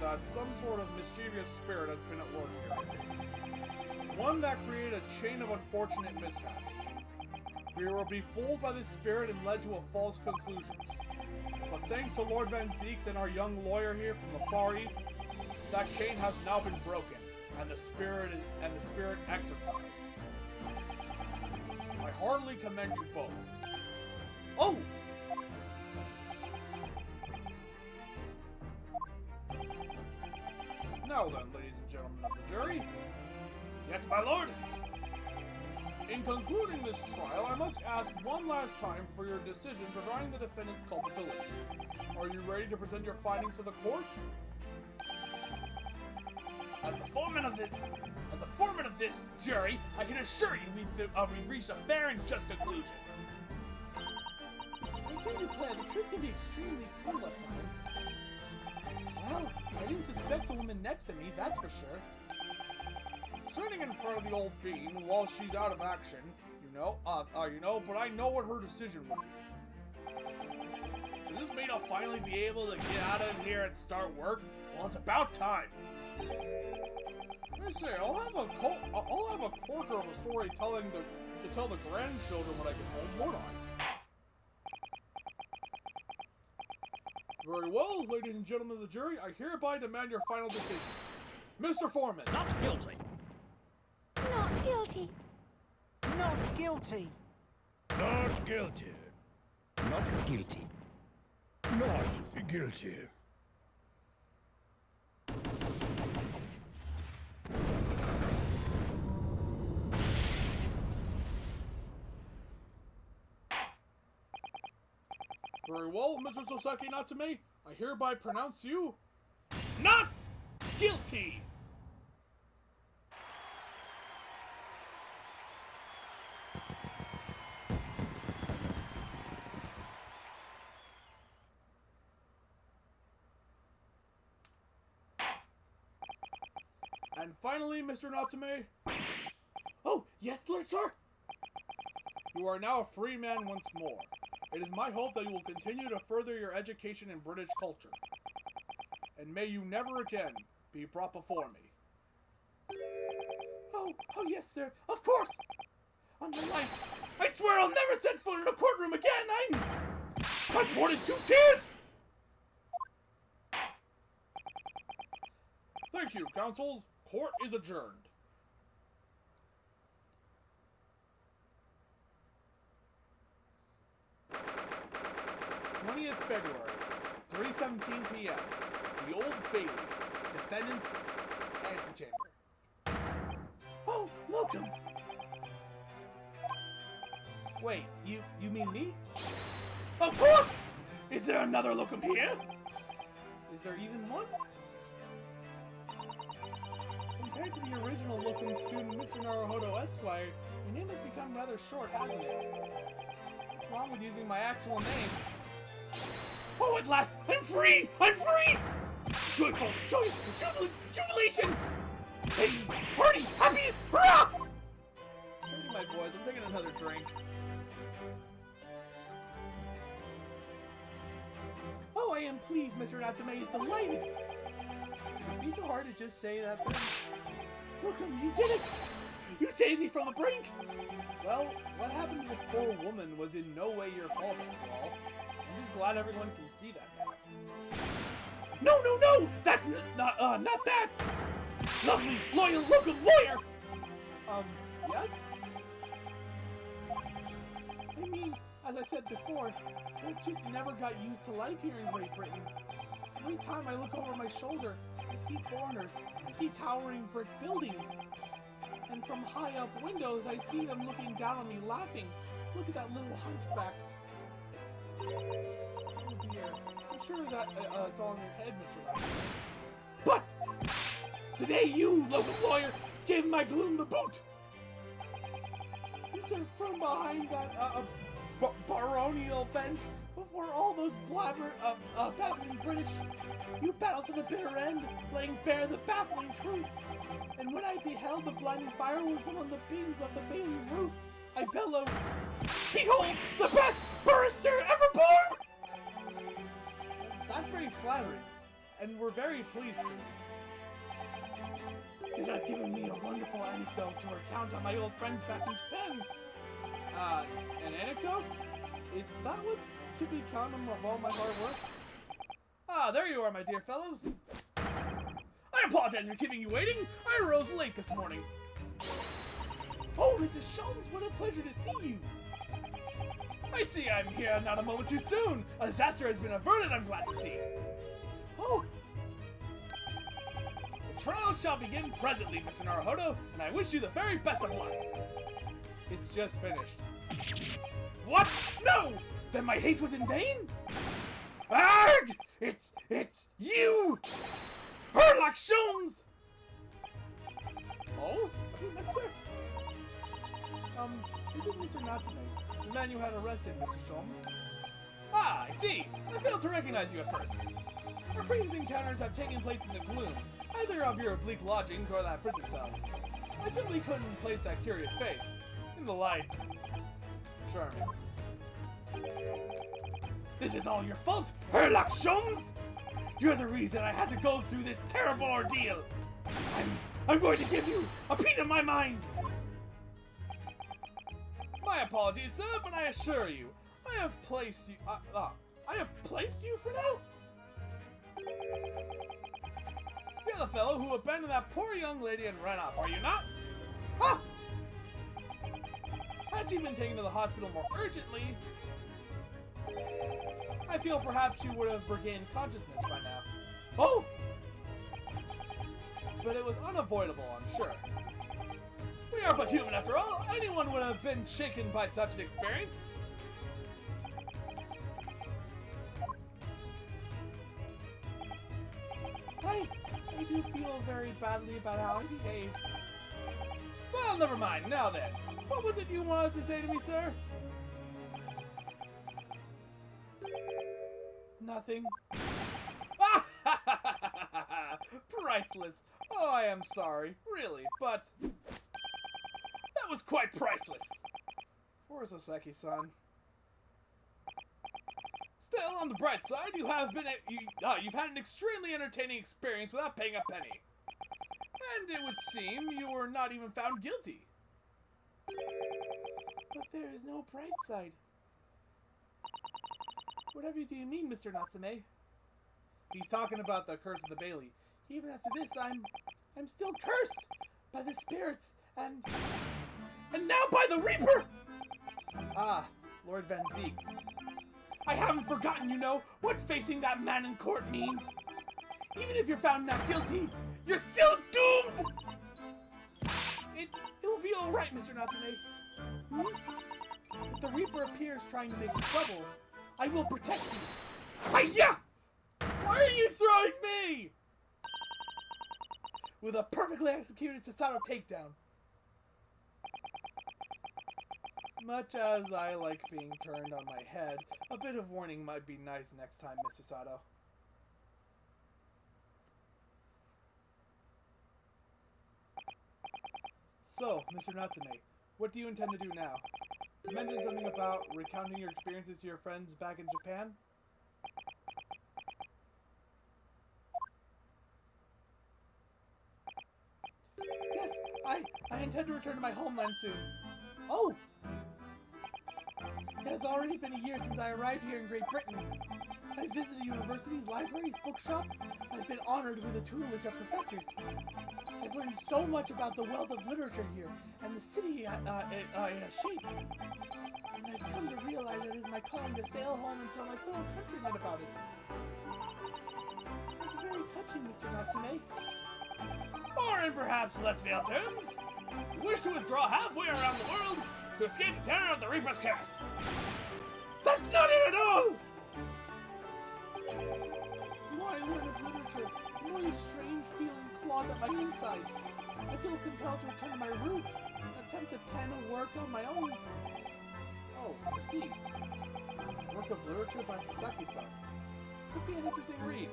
that some sort of mischievous spirit has been at work here, I think. One that created a chain of unfortunate mishaps. We were befooled by this spirit and led to a false conclusions. But thanks to Lord Van Zeeks and our young lawyer here from the Far East, that chain has now been broken, and the spirit exorcised. I heartily commend you both. Oh! Now then, ladies and gentlemen of the jury. Yes, my lord? In concluding this trial, I must ask one last time for your decisions regarding the defendant's culpability. Are you ready to present your findings to the court? As the foreman of this jury, I can assure you we've reached a fair and just conclusion. I do declare the truth can be extremely cruel at times. Well, I didn't suspect the woman next to me, that's for sure. Sitting in front of the old bean while she's out of action, but I know what her decision would be. Does this mean I'll finally be able to get out of here and start work? Well, it's about time. I say, I'll have a corker of a story to tell the grandchildren when I get home, won't I? Very well, ladies and gentlemen of the jury, I hereby demand your final decision. Mr. Foreman. Not guilty. Not guilty. Not guilty. Not guilty. Not guilty. Not guilty. Very well, Mr. Soseki Natsume, I hereby pronounce you Not guilty. And finally, Mr. Natsume, Oh, yes, Lord Sir. you are now a free man once more. It is my hope that you will continue to further your education in British culture. And may you never again be brought before me. Oh, yes, sir. Of course. On my life, I swear I'll never set foot in a courtroom again. I've forded 2 tears. Thank you, counsels. Court is adjourned. February, 3:17 p.m. The Old Bailey, defendant's antechamber. Oh, Locum! Wait, you mean me? Of course! Is there another Locum here? Is there even one? Compared to the original Locum student, Mr. Naruhodo Esquire, your name has become rather short, hasn't it? What's wrong with using my actual name? Oh, at last! I'm free! I'm free! Joyful, joyous, jubilation! Hey, party, happiness, hurrah! Steady my boys, I'm taking another drink. Oh, I am pleased, Mr. Natsume is delighted! It'd be so hard to just say that thing. Locum, you did it! You saved me from the brink! Well, what happened to the poor woman was in no way your fault, after all. I'm just glad everyone can see that now. No! That's not that! Lovely, loyal, Locum lawyer! Yes? I mean, as I said before, I just never got used to life here in Great Britain. Every time I look over my shoulder, I see foreigners, I see towering brick buildings. And from high up windows, I see them looking down on me laughing. Look at that little hunchback. Oh dear. I'm sure that it's all in your head, Mr. Natsume. But today you, local lawyer, gave my gloom the boot. You said from behind that baronial bench, before all those babbling British, you battled to the bitter end, laying bare the baffling truth. And when I beheld the blinding fireworks on the beams of the Bailey's roof, I bellowed, "Behold, the best barrister ever born!" and we're very pleased for you. This has given me a wonderful anecdote to recount on my old friends back in Japan. An anecdote? Is that what to become of all my hard work? Ah, there you are, my dear fellows. I apologize for keeping you waiting. I arose late this morning. Oh, Mrs. Sholmes, what a pleasure to see you. I see I'm here not a moment too soon. A disaster has been averted, I'm glad to see. Oh. The trial shall begin presently, Mr. Naruhodo, and I wish you the very best of luck. It's just finished. What? No! Then my haste was in vain? Arg! It's you! Herlock Sholmes! Oh? Have you met, sir? This is Mr. Natsume, the man you had arrested, Mr. Sholmes. Ah, I see! I failed to recognize you at first. Our previous encounters have taken place in the gloom, either of your oblique lodgings or that prison cell. I simply couldn't place that curious face. In the light. Charming. This is all your fault, Herlock Sholmes! You're the reason I had to go through this terrible ordeal! I'm going to give you a piece of my mind! My apologies, sir, but I assure you, I have placed you... I have placed you for now? You're the fellow who abandoned that poor young lady and ran off, are you not? Ah! Had she been taken to the hospital more urgently, I feel perhaps she would have regained consciousness by now. Oh! But it was unavoidable, I'm sure. We are but human after all. Anyone would have been shaken by such an experience. I do feel very badly about how I behaved. Well, never mind. Now then, what was it you wanted to say to me, sir? Nothing. Priceless. Oh, I am sorry. Really, but... that was quite priceless. Poor Sasaki-san. Still, on the bright side, you've had an extremely entertaining experience without paying a penny. And it would seem you were not even found guilty. But there is no bright side. Whatever do you mean, Mr. Natsume? He's talking about the curse of the Bailey. Even after this, I'm still cursed by the spirits and now by the Reaper! Ah, Lord Van Zeeks. I haven't forgotten, you know, what facing that man in court means. Even if you're found not guilty, you're still doomed! It will be alright, Mr. Natsume. If the Reaper appears trying to make trouble, I will protect you. Hiya! Why are you throwing me? With a perfectly executed Susato takedown. Much as I like being turned on my head, a bit of warning might be nice next time, Mr. Sato. So, Mr. Natsume, what do you intend to do now? You mentioned something about recounting your experiences to your friends back in Japan? Yes, I intend to return to my homeland soon. Oh! It has already been a year since I arrived here in Great Britain. I visited universities, libraries, bookshops. I've been honored with the tutelage of professors. I've learned so much about the wealth of literature here and the city in a shape. And I've come to realize that it is my calling to sail home and tell my fellow countrymen about it. It's very touching, Mr. Natsume. Or in perhaps less veiled terms, you wish to withdraw halfway around the world to escape the terror of the Reaper's curse. That's not it at all! The more I learn of literature, the more these strange feeling claws at my inside. I feel compelled to return to my roots and attempt to pen a work on my own. Oh, I see. Work of literature by Sasaki-san. Could be an interesting read.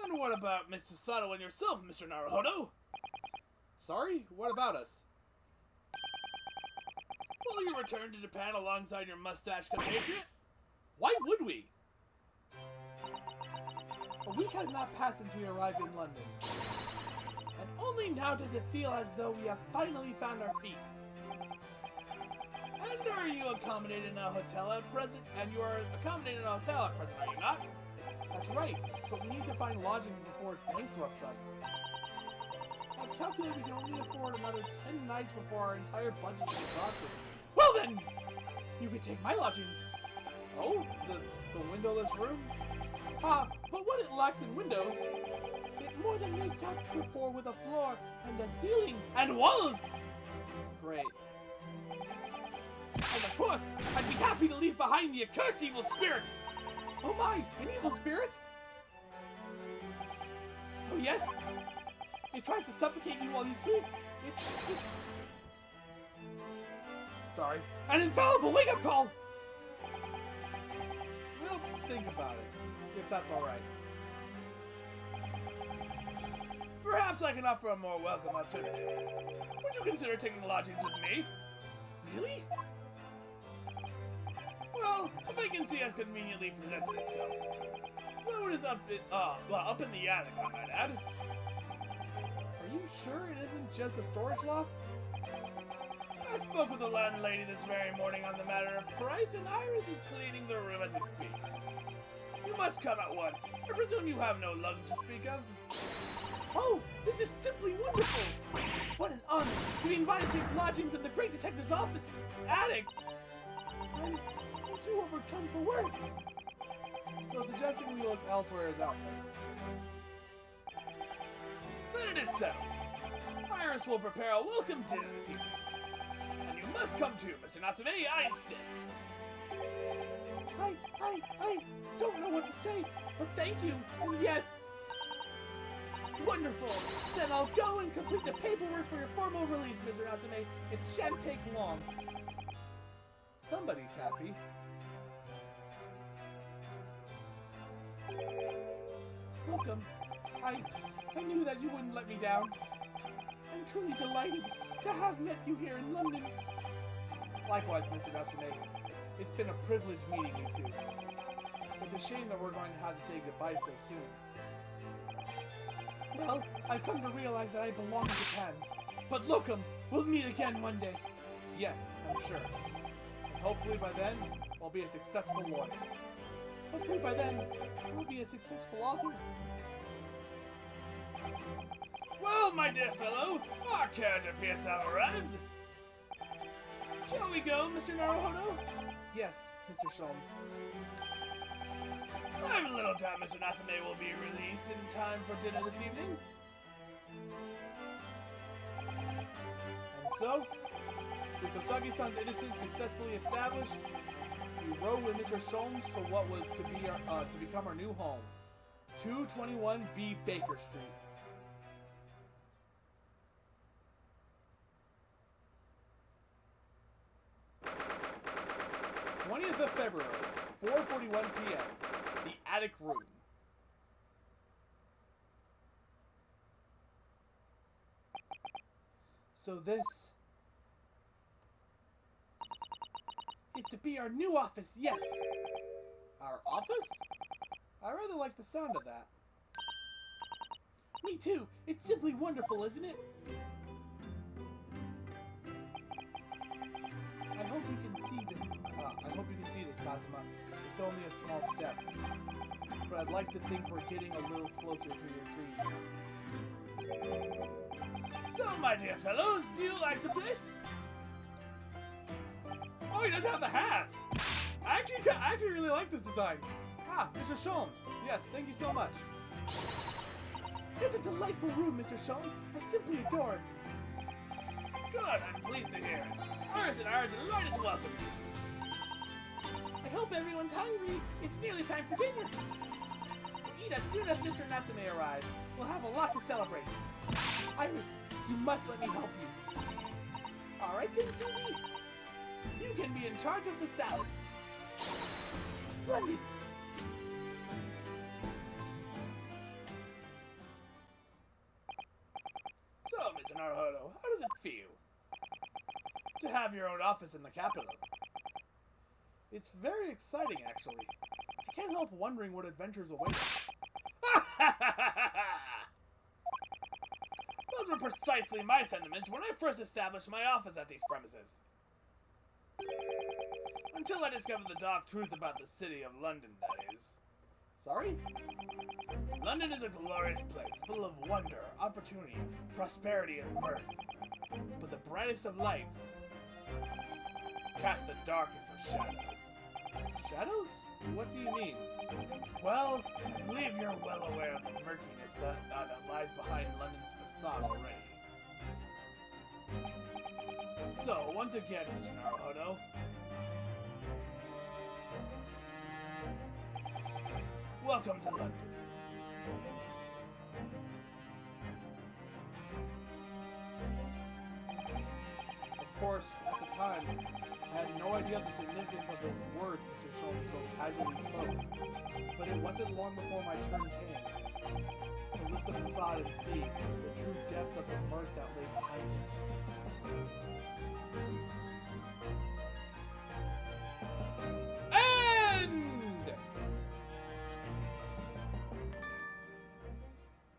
And what about Miss Susato and yourself, Mr. Naruhodo? Sorry? What about us? Will you return to Japan alongside your mustache compatriot? Why would we? A week has not passed since we arrived in London. And only now does it feel as though we have finally found our feet. And are you accommodated in a hotel at present? And you are accommodated in a hotel at present, are you not? That's right, but we need to find lodgings before it bankrupts us. I've calculated we can only afford another 10 nights before our entire budget is exhausted. Well then, you can take my lodgings. Oh, the windowless room? Ah, but what it lacks in windows, it more than makes up for with a floor and a ceiling and walls. Great. And of course, I'd be happy to leave behind the accursed evil spirit. Oh my, an evil spirit? Oh yes. It tries to suffocate you while you sleep. It's... Sorry. An infallible wake-up call! We'll think about it, if that's alright. Perhaps I can offer a more welcome alternative. Would you consider taking lodgings with me? Really? Well, a vacancy has conveniently presented itself. Load is up in the attic, I might add. Are you sure it isn't just a storage loft? I spoke with the landlady this very morning on the matter of price, and Iris is cleaning the room as we speak. You must come at once. I presume you have no luggage to speak of. Oh, this is simply wonderful! What an honor to be invited to take lodgings in the great detective's office attic! I'm too overcome for words. So suggesting we look elsewhere is out there. Then it is settled. Iris will prepare a welcome dinner this evening. And you must come too, Mr. Natsume, I insist. I don't know what to say, but thank you, and yes. Wonderful! Then I'll go and complete the paperwork for your formal release, Mr. Natsume. It shan't take long. Somebody's happy. Welcome. I knew that you wouldn't let me down. I'm truly delighted to have met you here in London. Likewise, Mr. Natsume. It's been a privilege meeting you two. It's a shame that we're going to have to say goodbye so soon. Well, I've come to realize that I belong in Japan. But locum, we'll meet again one day. Yes, I'm sure. And hopefully by then, I'll be a successful lawyer. Hopefully by then, I'll be a successful author. Well, my dear fellow, our carriage appears to have arrived. Shall we go, Mr. Naruhodo? Yes, Mr. Sholmes. I have little doubt Mr. Natsume will be released in time for dinner this evening. And so, with Sosagi-san's innocence successfully established, we rode with Mr. Sholmes to what was to be to become our new home, 221B Baker Street. of February, 4:41 p.m. The attic room. So this is to be our new office, yes. Our office? I rather like the sound of that. Me too. It's simply wonderful, isn't it? I hope you can see this. Kazuma. It's only a small step, but I'd like to think we're getting a little closer to your dream. So, my dear fellows, do you like the place? Oh, he doesn't have the hat. I actually really like this design. Ah, Mr. Sholmes. Yes, thank you so much. It's a delightful room, Mr. Sholmes. I simply adore it. Good, I'm pleased to hear it. Iris and I are delighted to welcome you. I hope everyone's hungry. It's nearly time for dinner. We'll eat as soon as Mr. Natsume arrives. We'll have a lot to celebrate. Iris, you must let me help you. All right, then, Susie. You can be in charge of the salad. Splendid. So, Mr. Naruhodo, how does it feel to have your own office in the capital? It's very exciting, actually. I can't help wondering what adventures await us. Those were precisely my sentiments when I first established my office at these premises. Until I discovered the dark truth about the city of London, that is. Sorry? London is a glorious place, full of wonder, opportunity, prosperity, and mirth. But the brightest of lights cast the darkest of shadows. Shadows? What do you mean? Well, I believe you're well aware of the murkiness that lies behind London's facade already. So, once again, Mr. Naruhodo, welcome to London. Of course, at the time, I had no idea of the significance of those words Mr. Shulman so casually spoke. But it wasn't long before my turn came to lift the facade and see the true depth of the murk that lay behind it. And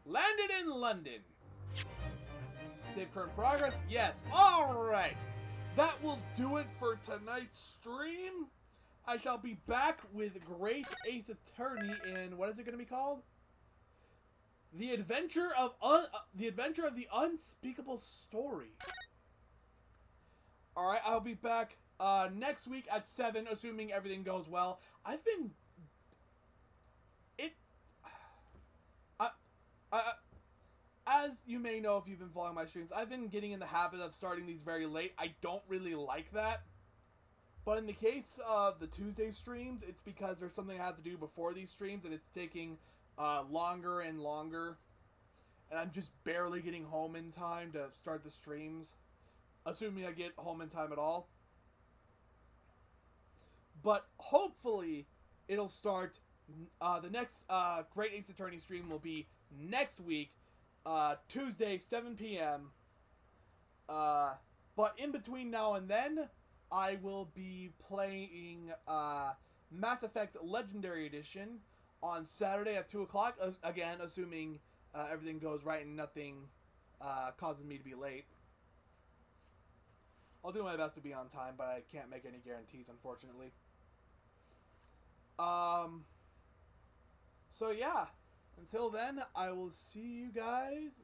landed in London. Save current progress? Yes. Alright. That will do it for tonight's stream. I shall be back with Great Ace Attorney in, what is it going to be called? The Adventure of the Unspeakable Story. Alright, I'll be back next week at 7, assuming everything goes well. As you may know if you've been following my streams, I've been getting in the habit of starting these very late. I don't really like that. But in the case of the Tuesday streams, it's because there's something I have to do before these streams, and it's taking longer and longer. And I'm just barely getting home in time to start the streams, assuming I get home in time at all. But hopefully, it'll start. The next Great Ace Attorney stream will be next week, Tuesday, 7 p.m. But in between now and then, I will be playing Mass Effect Legendary Edition on Saturday at 2 o'clock. Again, assuming everything goes right and nothing causes me to be late. I'll do my best to be on time, but I can't make any guarantees, unfortunately. So yeah, until then, I will see you guys